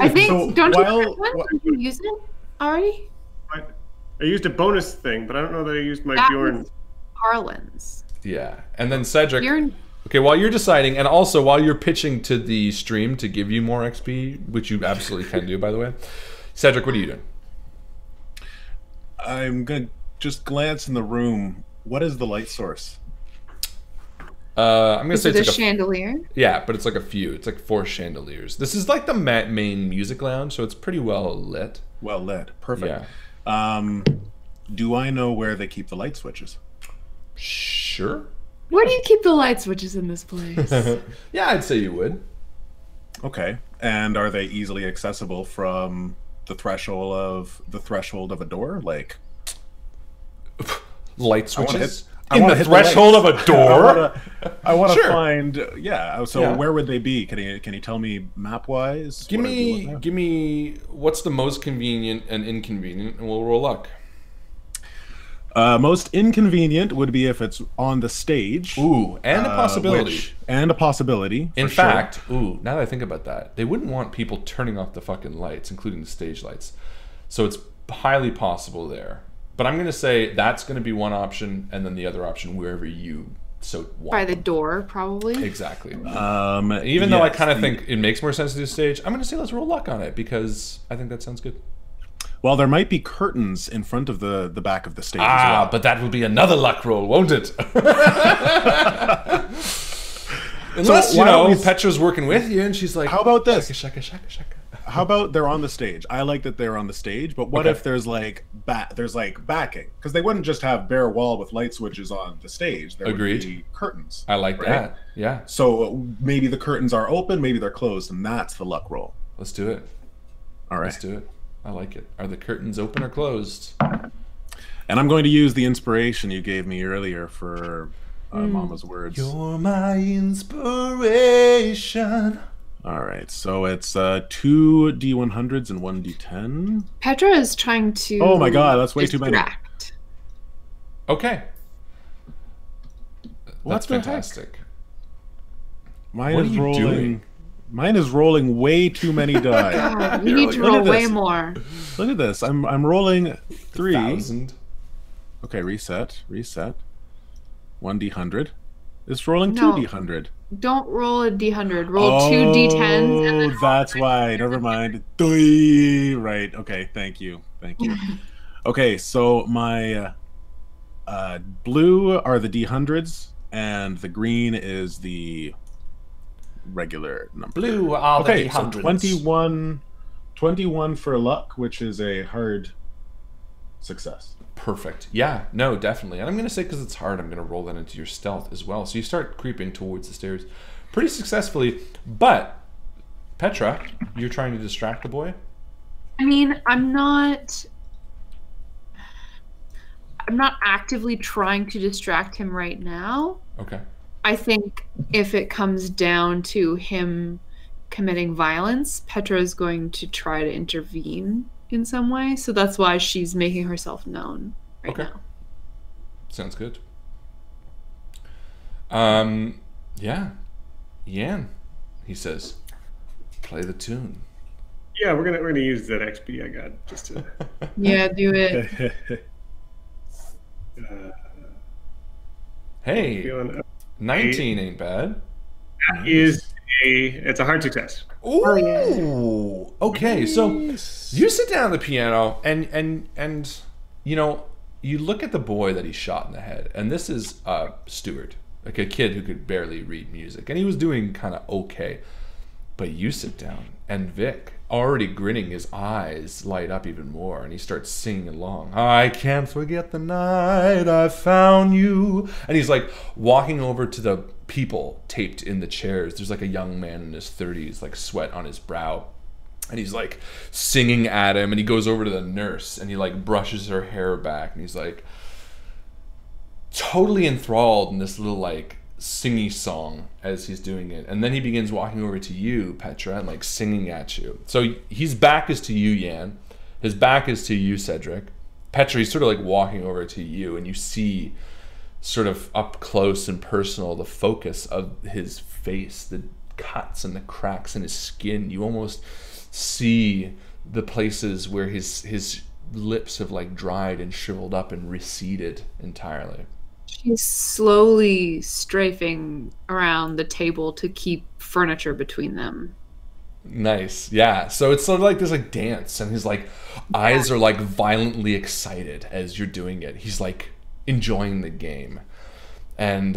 I think, So don't while- you have one? Did you use it already? What? I used a bonus thing, but I don't know that I used my That Bjorn. was Harlan's. Yeah, and then Cedric. You're Okay, while you're deciding, and also while you're pitching to the stream to give you more XP, which you absolutely can do, by the way, Cedric, what are you doing? I'm gonna just glance in the room. What is the light source? I'm gonna say it a it's like chandelier? yeah, but it's like a few. It's like 4 chandeliers. This is like the main music lounge, so it's pretty well lit. Well lit. Perfect. Yeah. Do I know where they keep the light switches? Sure. Where do you keep the light switches in this place? Yeah, I'd say you would. Okay. And are they easily accessible from the threshold of a door? Like Light switches I in wanna the hit the threshold of lights. a door. I want to Sure. find. Yeah. So Yeah. where would they be? Can you tell me map wise? Give me what's the most convenient and inconvenient, and we'll roll luck. Most inconvenient would be if it's on the stage. Ooh, and a possibility. And a possibility. In for sure. fact, ooh, now that I think about that, they wouldn't want people turning off the fucking lights, including the stage lights. So it's highly possible there. But I'm going to say that's going to be one option, and then the other option wherever you so want. By the door, probably. Exactly. Even though I yes, kind of think it makes more sense to do stage, I'm going to say let's roll luck on it because I think that sounds good. Well, there might be curtains in front of the back of the stage as Ah, well. but that will be another luck roll, won't it? Unless, why don't we Petra's working with you and she's like, How about this? Shaka, shaka, shaka. How about they're on the stage? I like that they're on the stage, but what Okay. if there's like backing? Because they wouldn't just have bare wall with light switches on the stage. There Agreed. would be curtains. I like right? that. Yeah, So maybe the curtains are open, maybe they're closed, and that's the luck roll. let's do it. All right. Let's do it. I like it. Are the curtains open or closed? And I'm going to use the inspiration you gave me earlier for Mama's words. You're my inspiration. All right, so it's 2 D100s and 1 D10. Petra is trying to. Oh my God, that's way too many. distract. Okay. What That's the heck? fantastic. Mine What is are you rolling. doing? Mine is rolling way too many die. God, you need to Look at roll way this. more. Look at this. I'm rolling 3. 1,000. Okay, reset. 1 D100. It's rolling No. 2 D100. Don't roll a d100. Roll 2 d10s and then roll that's why. Never mind. Right. Okay. Thank you. Okay. So my blue are the D100s, and the green is the regular number. Blue are the Okay. So D100s. 21 for luck, which is a hard success. Perfect. Yeah, no, definitely. And I'm going to say because it's hard, I'm going to roll that into your stealth as well. So you start creeping towards the stairs pretty successfully. But, Petra, you're trying to distract the boy? I mean, I'm not actively trying to distract him right now. Okay. I think if it comes down to him committing violence, Petra is going to try to intervene in some way. So that's why she's making herself known right now. Sounds good. Yeah. Yan, he says, play the tune. Yeah, we're gonna use that XP I got just to. Yeah, do it. Hey, Feeling 19 ain't bad. it's a hard success. Ooh. Okay, so you sit down at the piano and you look at the boy that he shot in the head, and this is Stuart, like a kid who could barely read music, and he was doing kind of okay. But you sit down, and Vic, already grinning, his eyes light up even more, and he starts singing along. I can't forget the night I found you. And he's like walking over to the people taped in the chairs. There's like a young man in his 30s, like sweat on his brow. And he's like singing at him, and he goes over to the nurse, and he like brushes her hair back, and he's like totally enthralled in this little like singy song as he's doing it. And then he begins walking over to you, Petra, and like singing at you. So his back is to you, Yan. His back is to you, Cedric. Petra, he's sort of like walking over to you, and you see sort of up close and personal the focus of his face, the cuts and the cracks in his skin. You almost see the places where his lips have like dried and shriveled up and receded entirely. She's slowly strafing around the table to keep furniture between them. Nice. Yeah. So it's sort of like this like dance, and his like eyes are like violently excited as you're doing it. He's like enjoying the game. And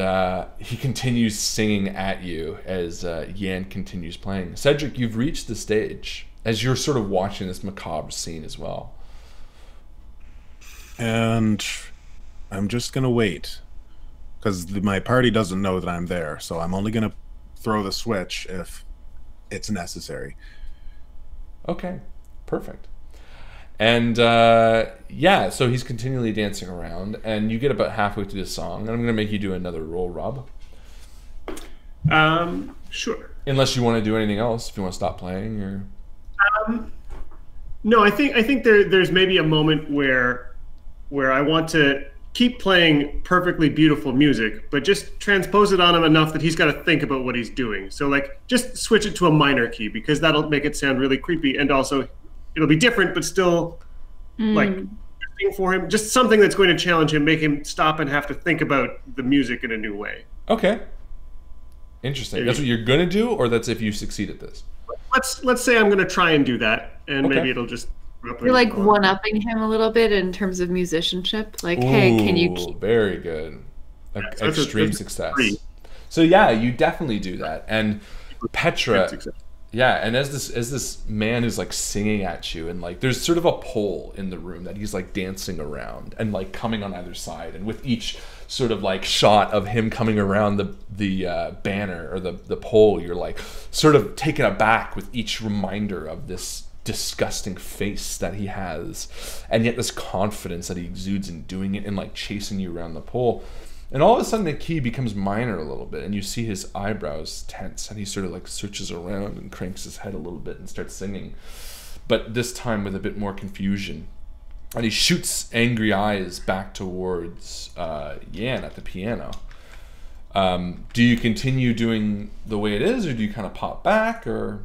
he continues singing at you as Yan continues playing. Cedric, you've reached the stage as you're sort of watching this macabre scene as well. And I'm just going to wait, because my party doesn't know that I'm there, so I'm only going to throw the switch if it's necessary. Okay, perfect. And yeah, so he's continually dancing around, and you get about halfway through the song, and I'm going to make you do another roll, Rob. Sure. Unless you want to do anything else, if you want to stop playing, or... No, I think there's maybe a moment where I want to keep playing perfectly beautiful music, but just transpose it on him enough that he's got to think about what he's doing. So like, just switch it to a minor key, because that'll make it sound really creepy, and also it'll be different, but still like interesting for him. Just something that's going to challenge him, make him stop and have to think about the music in a new way. Okay. Interesting. That's what you're going to do, or that's if you succeed at this? Let's say I'm going to try and do that, and Okay. maybe it'll just... You're like one-upping him a little bit in terms of musicianship. Like, hey, can you keep... Very good. Extreme that's success. pretty. So yeah, you definitely do that. And Petra... Success. Yeah, and as this man is like singing at you, and like there's sort of a pole in the room that he's like dancing around and like coming on either side, and with each sort of like shot of him coming around the banner or the pole, you're like sort of taken aback with each reminder of this disgusting face that he has, and yet this confidence that he exudes in doing it and like chasing you around the pole. And all of a sudden the key becomes minor a little bit, and you see his eyebrows tense, and he sort of like searches around and cranks his head a little bit and starts singing, but this time with a bit more confusion. And he shoots angry eyes back towards Yan at the piano. Do you continue doing the way it is, or do you kind of pop back, or...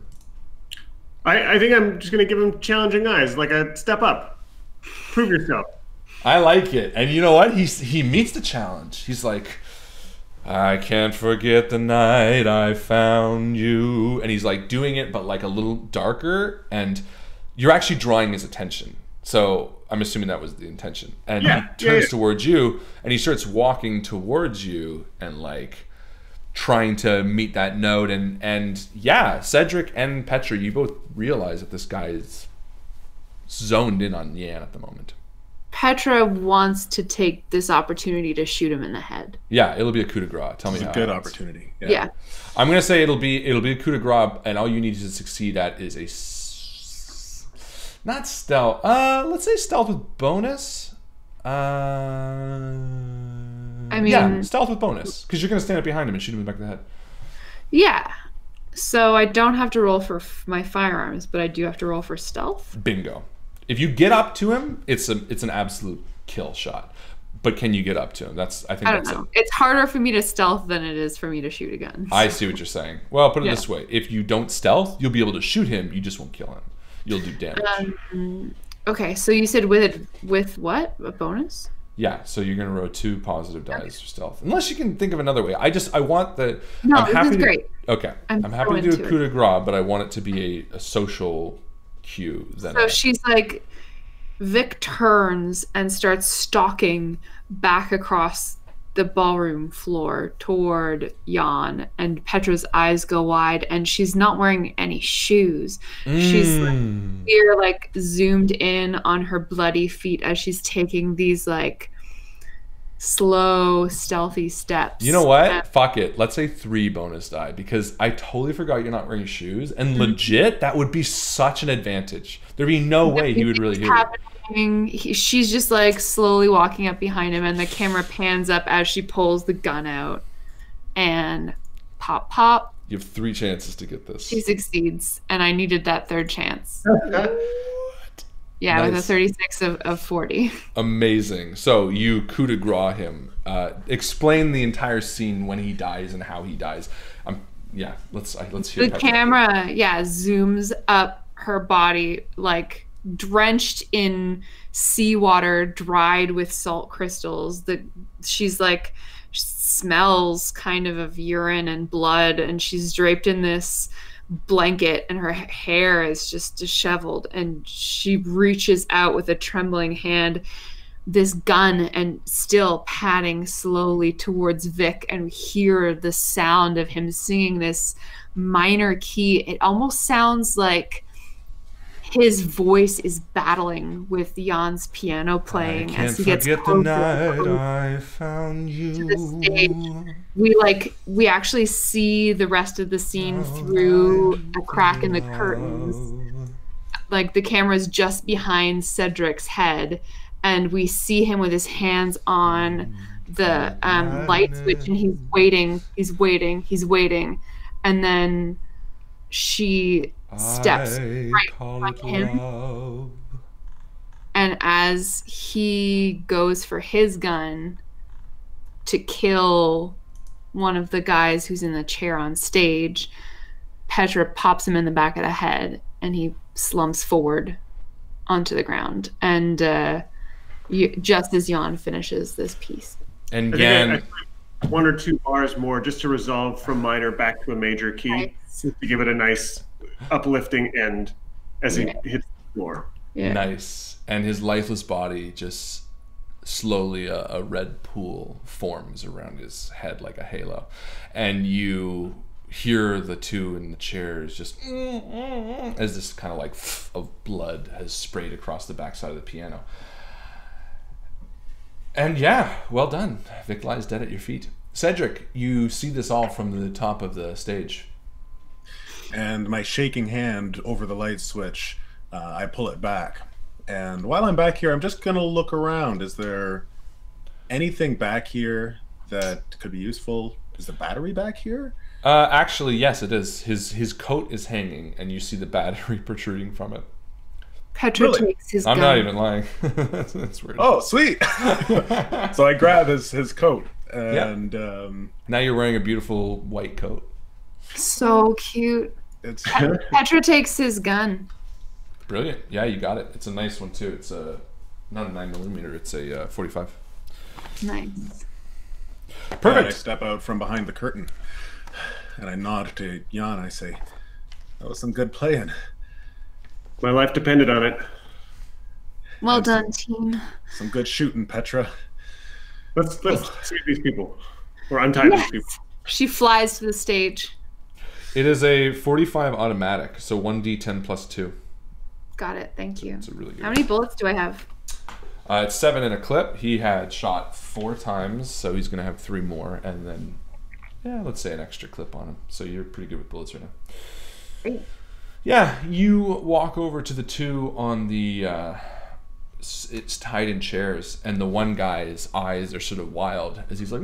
I think I'm just going to give him challenging eyes, like a step up. Prove yourself. I like it. And you know what? He meets the challenge. He's like, I can't forget the night I found you. And he's like doing it, but like a little darker. And you're actually drawing his attention. So I'm assuming that was the intention. And he turns towards you, and he starts walking towards you and like trying to meet that note. And yeah, Cedric and Petra, you both realize that this guy is zoned in on Yan at the moment. Petra wants to take this opportunity to shoot him in the head. Yeah, it'll be a coup de grace. Tell me how. It's a good opportunity. Yeah. I'm gonna say it'll be a coup de grace, and all you need to succeed at is not stealth. Let's say stealth with bonus. I mean, yeah, stealth with bonus, because you're gonna stand up behind him and shoot him in the back of the head. Yeah. So I don't have to roll for my firearms, but I do have to roll for stealth. Bingo. If you get up to him, it's an absolute kill shot. But can you get up to him? I don't know. It's harder for me to stealth than it is for me to shoot a gun. I see what you're saying. Well, put it this way: if you don't stealth, you'll be able to shoot him. You just won't kill him. You'll do damage. Okay, so you said with what? A bonus? Yeah, so you're gonna roll 2 positive dice for stealth, unless you can think of another way. I want the. No, I'm happy this is great. Okay, I'm happy to do a coup de grace, but I want it to be a social cue. So she's like, Vic turns and starts stalking back across the ballroom floor toward Yan, and Petra's eyes go wide, and she's not wearing any shoes. She's here like zoomed in on her bloody feet as she's taking these like slow, stealthy steps. You know what? Fuck it. Let's say 3 bonus die, because I totally forgot you're not wearing shoes, and legit, that would be such an advantage. There'd be no way he would really hear it. She's just like slowly walking up behind him, and the camera pans up as she pulls the gun out, and pop, pop. You have 3 chances to get this. She succeeds, and I needed that 3rd chance. Yeah, nice. With a 36 of 40. Amazing. So you coup de grace him. Explain the entire scene when he dies and how he dies. Let's hear. The camera, zooms up her body like drenched in seawater, dried with salt crystals. She's like smells kind of urine and blood, and she's draped in this blanket, and her hair is just disheveled, and she reaches out with a trembling hand this gun and still padding slowly towards Vic, and we hear the sound of him singing this minor key. It almost sounds like his voice is battling with Jan's piano playing as he gets closer the night I found you. To the stage. We actually see the rest of the scene through a crack in the curtains. Like the camera's just behind Cedric's head, and we see him with his hands on the light switch, and he's waiting, and then she steps right on him. Love. And as he goes for his gun to kill one of the guys who's in the chair on stage, Petra pops him in the back of the head, and he slumps forward onto the ground. And just as Jan finishes this piece. And Jan... one or two bars more just to resolve from minor back to a major key, nice. To give it a nice uplifting end as he hits the floor. Yeah. Nice. And his lifeless body just slowly, a red pool forms around his head like a halo. And you hear the two in the chairs just as this kind of like of blood has sprayed across the backside of the piano. And yeah, well done. Vic lies dead at your feet. Cedric, you see this all from the top of the stage. And my shaking hand over the light switch, I pull it back. And while I'm back here, I'm just going to look around. Is there anything back here that could be useful? Is the battery back here? Actually, yes, it is. His coat is hanging, and you see the battery protruding from it. Petra takes his gun. I'm not even lying. That's weird. Oh, sweet. So I grab his coat. And now you're wearing a beautiful white coat. So cute. Petra takes his gun. Brilliant. Yeah, you got it. It's a nice one too. It's not a 9mm. It's a 45. Nice. Perfect. And I step out from behind the curtain, and I nod to Jan. I say, "That was some good playing. My life depended on it." Well done, team. Some good shooting, Petra. Let's save these people, or untie these people. She flies to the stage. It is a 45 automatic, so 1d10 plus 2. Got it. Thank you. It's a really good How many bullets do I have? It's 7 in a clip. He had shot 4 times, so he's going to have 3 more, and then, let's say an extra clip on him. So you're pretty good with bullets right now. Great. Yeah, you walk over to the two on the, it's tied in chairs, and the one guy's eyes are sort of wild as he's like,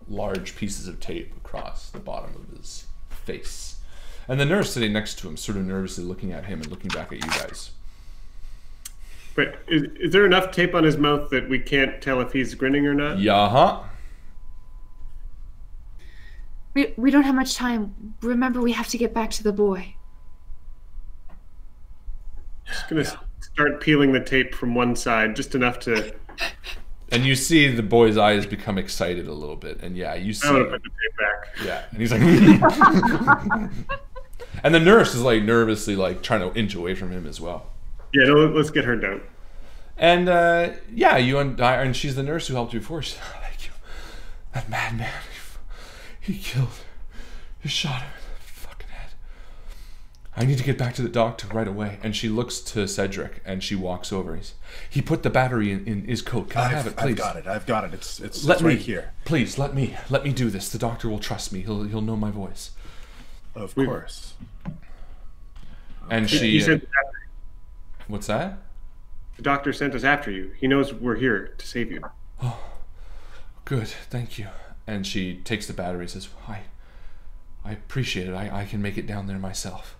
large pieces of tape across the bottom of his face. And the nurse sitting next to him, sort of nervously looking at him and looking back at you guys. But is there enough tape on his mouth that we can't tell if he's grinning or not? Yeah. We don't have much time. Remember, we have to get back to the boy. Just gonna start peeling the tape from one side, just enough to. And you see the boy's eyes become excited a little bit, and you see. I'm gonna put the tape back. Yeah, and he's like. And the nurse is like nervously like trying to inch away from him as well. Yeah, no, let's get her down. And you and she's the nurse who helped you before. She's like, thank you. That madman, he killed her. He shot her in the fucking head. I need to get back to the doctor right away. And she looks to Cedric and she walks over. He put the battery in his coat. Can I have it, please? I've got it. It's right here. Please let me do this. The doctor will trust me. He'll know my voice. Of course. And He said what's that? the doctor sent us after you. He knows we're here to save you. Oh, good. Thank you. And she takes the battery and says, I appreciate it. I can make it down there myself.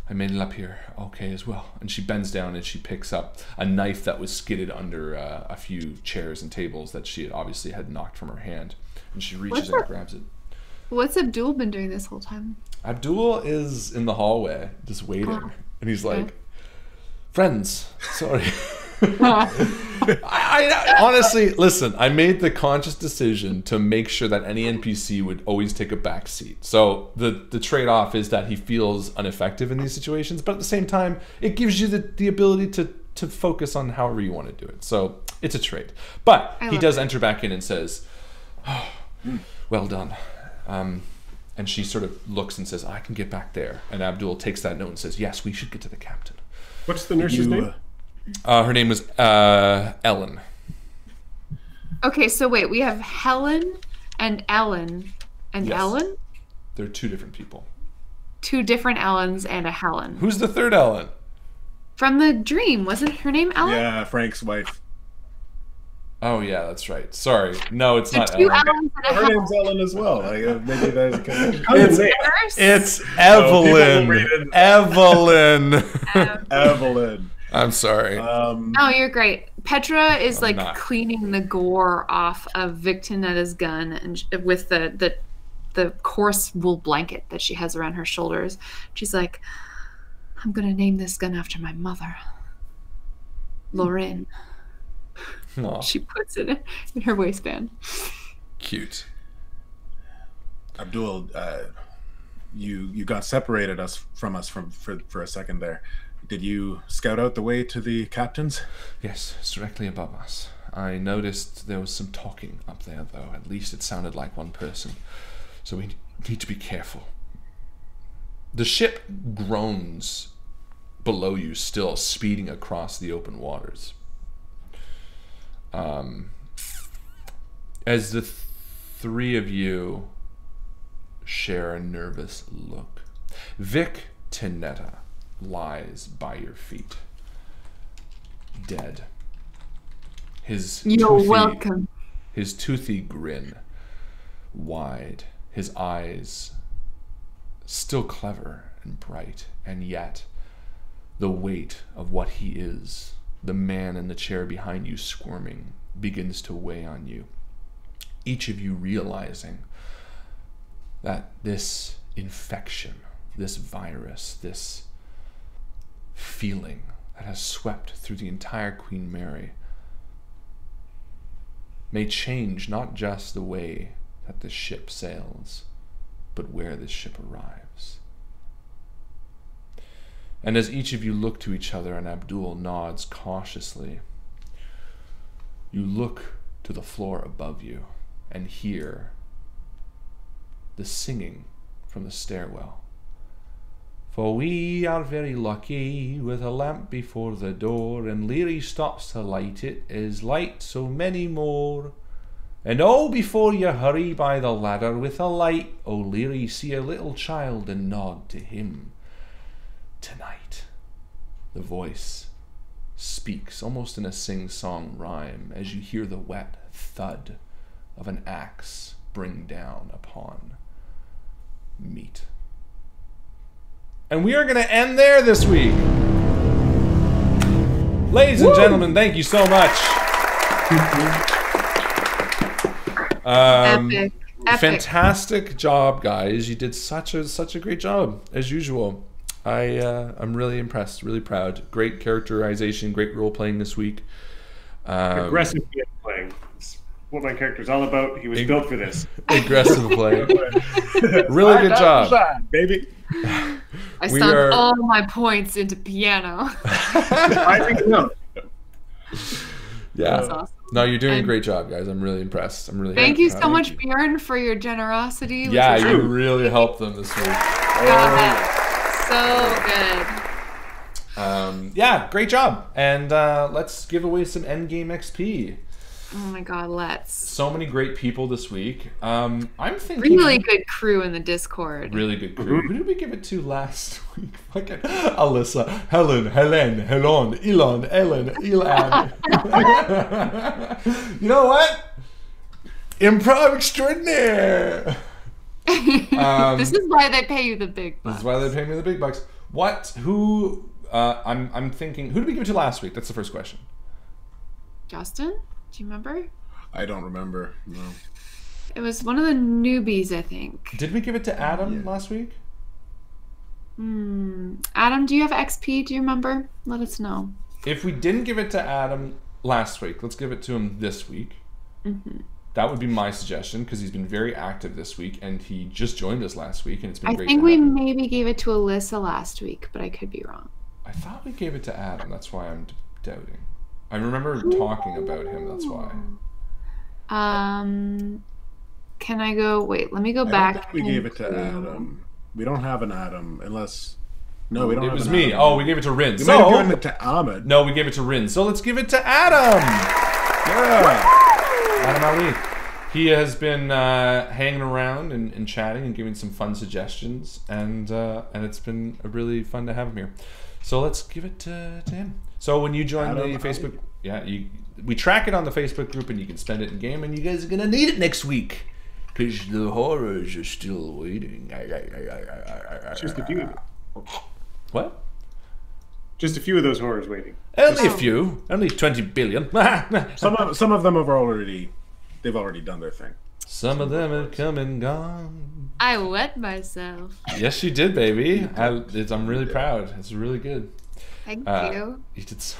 I made it up here okay as well. And she bends down and she picks up a knife that was skidded under a few chairs and tables that she obviously had knocked from her hand. And she reaches and grabs it. What's Abdul been doing this whole time? Abdul is in the hallway, just waiting. And he's like, friends, sorry. I honestly, listen, I made the conscious decision to make sure that any NPC would always take a back seat. So the trade-off is that he feels ineffective in these situations, but at the same time, it gives you the ability to focus on however you want to do it. So it's a trade. But he does enter back in and says, oh, well done. And she sort of looks and says, I can get back there. And Abdul takes that note and says, yes, we should get to the captain. What's the nurse's name? Her name was Ellen. Okay, so wait, we have Helen and Ellen. And Yes. Ellen? They're two different people. Two different Ellens and a Helen. Who's the third Ellen? From the dream, wasn't her name Ellen? Yeah, Frank's wife. Oh, yeah, that's right. Sorry. No, it's not Two Ellen. Ellens and a Her Helen. name's Ellen as well. Maybe there's a connection. It's Evelyn. Evelyn. Evelyn. I'm sorry. Oh, you're great. Petra is like not. cleaning the gore off of Victinetta's gun and with the coarse wool blanket that she has around her shoulders. She's like, I'm gonna name this gun after my mother, Lorraine. Aw, She puts it in her waistband. cute. Abdul, you got separated from us for a second there. Did you scout out the way to the captain's? Yes, it's directly above us. I noticed there was some talking up there, though. At least it sounded like one person. So we need to be careful. The ship groans below you, still speeding across the open waters. As the three of you share a nervous look, Victinetta lies by your feet, dead. You're welcome. His toothy grin wide, his eyes still clever and bright, and yet the weight of what he is, the man in the chair behind you squirming, begins to weigh on you. Each of you realizing that this infection, this virus, this feeling that has swept through the entire Queen Mary may change not just the way that the ship sails, but where this ship arrives. And as each of you look to each other and Abdul nods cautiously, you look to the floor above you and hear the singing from the stairwell. For we are very lucky, with a lamp before the door, and Leary stops to light it, is light so many more. And oh, before you hurry by the ladder with a light, oh, Leary, see a little child and nod to him. Tonight, the voice speaks almost in a sing-song rhyme as you hear the wet thud of an axe bring down upon meat. And we are going to end there this week. Ladies and gentlemen, thank you so much. Epic. Fantastic job, guys. You did such a great job, as usual. I'm really impressed, really proud. Great characterization, great role playing this week. Aggressive playing. It's what my character's all about. He was built for this. Aggressive play. Really good job, baby. I sunk all my points into piano. I think no. Yeah. That's awesome. No, you're doing a great job, guys. I'm really impressed. I'm really Thank you proud so of much, Bjorn, for your generosity. which Yeah, was you really helped them this week. so good. Yeah, great job. And let's give away some endgame XP. Oh my god, let's. So many great people this week. I'm thinking Really good crew in the Discord. really good crew. Who did we give it to last week? Fucking Alyssa, Helen, Elon, Ellen, Elan. You know what? Improv extraordinaire. This is why they pay you the big bucks. This is why they pay me the big bucks. What? Who? I'm thinking. Who did we give it to last week? That's the first question. Justin? Do you remember? I don't remember. No. It was one of the newbies, I think. Did we give it to Adam last week? Adam, do you have XP? Do you remember? Let us know. If we didn't give it to Adam last week, let's give it to him this week. That would be my suggestion, because he's been very active this week, and he just joined us last week, and it's been great. I think we maybe gave it to Alyssa last week, but I could be wrong. I thought we gave it to Adam. That's why I'm doubting. I remember talking about him. That's why. Can I go? Wait, let me go I back. don't think we gave it to Adam. We don't have an Adam unless. No, we don't. It have was an me. Adam. Oh, we gave it to Rin. We might have given it to Ahmed. No, we gave it to Rin. So let's give it to Adam. Yeah. Adam Ali. He has been hanging around and chatting and giving some fun suggestions, and it's been really fun to have him here. So let's give it to him. So when you join the Facebook, we track it on the Facebook group, and you can spend it in game, and you guys are gonna need it next week because the horrors are still waiting. Just a few. What? Just a few of those horrors waiting. Only a few. Only 20 billion. Some of them have already. They've already done their thing. Some of them have come and gone. I wet myself. Yes, you did, baby. I'm really proud. It's really good. Thank you. You did so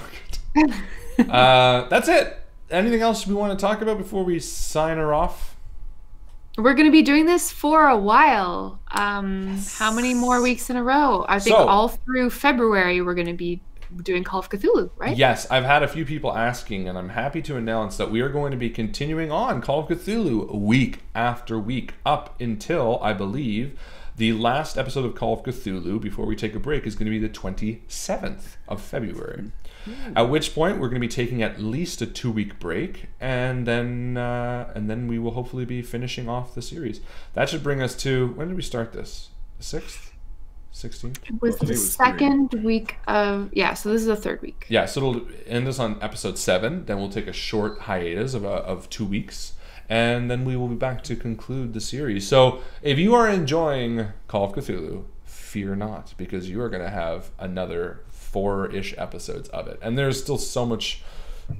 good. That's it. Anything else we want to talk about before we sign her off? We're going to be doing this for a while. How many more weeks in a row? I think all through February we're going to be doing Call of Cthulhu, right? Yes, I've had a few people asking, and I'm happy to announce that we are going to be continuing on Call of Cthulhu week after week up until, I believe, the last episode of Call of Cthulhu before we take a break is going to be the 27th of February. At which point we're going to be taking at least a 2-week break, and then we will hopefully be finishing off the series. That should bring us to, when did we start this? The 6th? 16th? It was the second week of, so this is the third week. Yeah, so it'll end us on episode 7, then we'll take a short hiatus of 2 weeks, and then we will be back to conclude the series. So if you are enjoying Call of Cthulhu, fear not, because you are going to have another 4-ish episodes of it. And there's still so much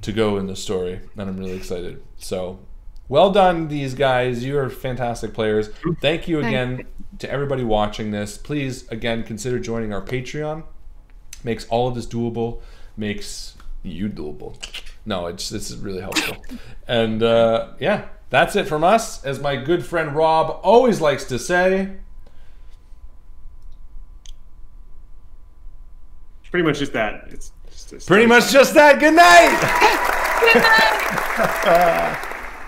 to go in the story, and I'm really excited. So well done, these guys. You are fantastic players. Thank you again to everybody watching this. Please, again, consider joining our Patreon. Makes all of this doable. Makes you doable. No, this is really helpful. And that's it from us. As my good friend Rob always likes to say, Pretty much just that. It's pretty much just that. Good night. Good night.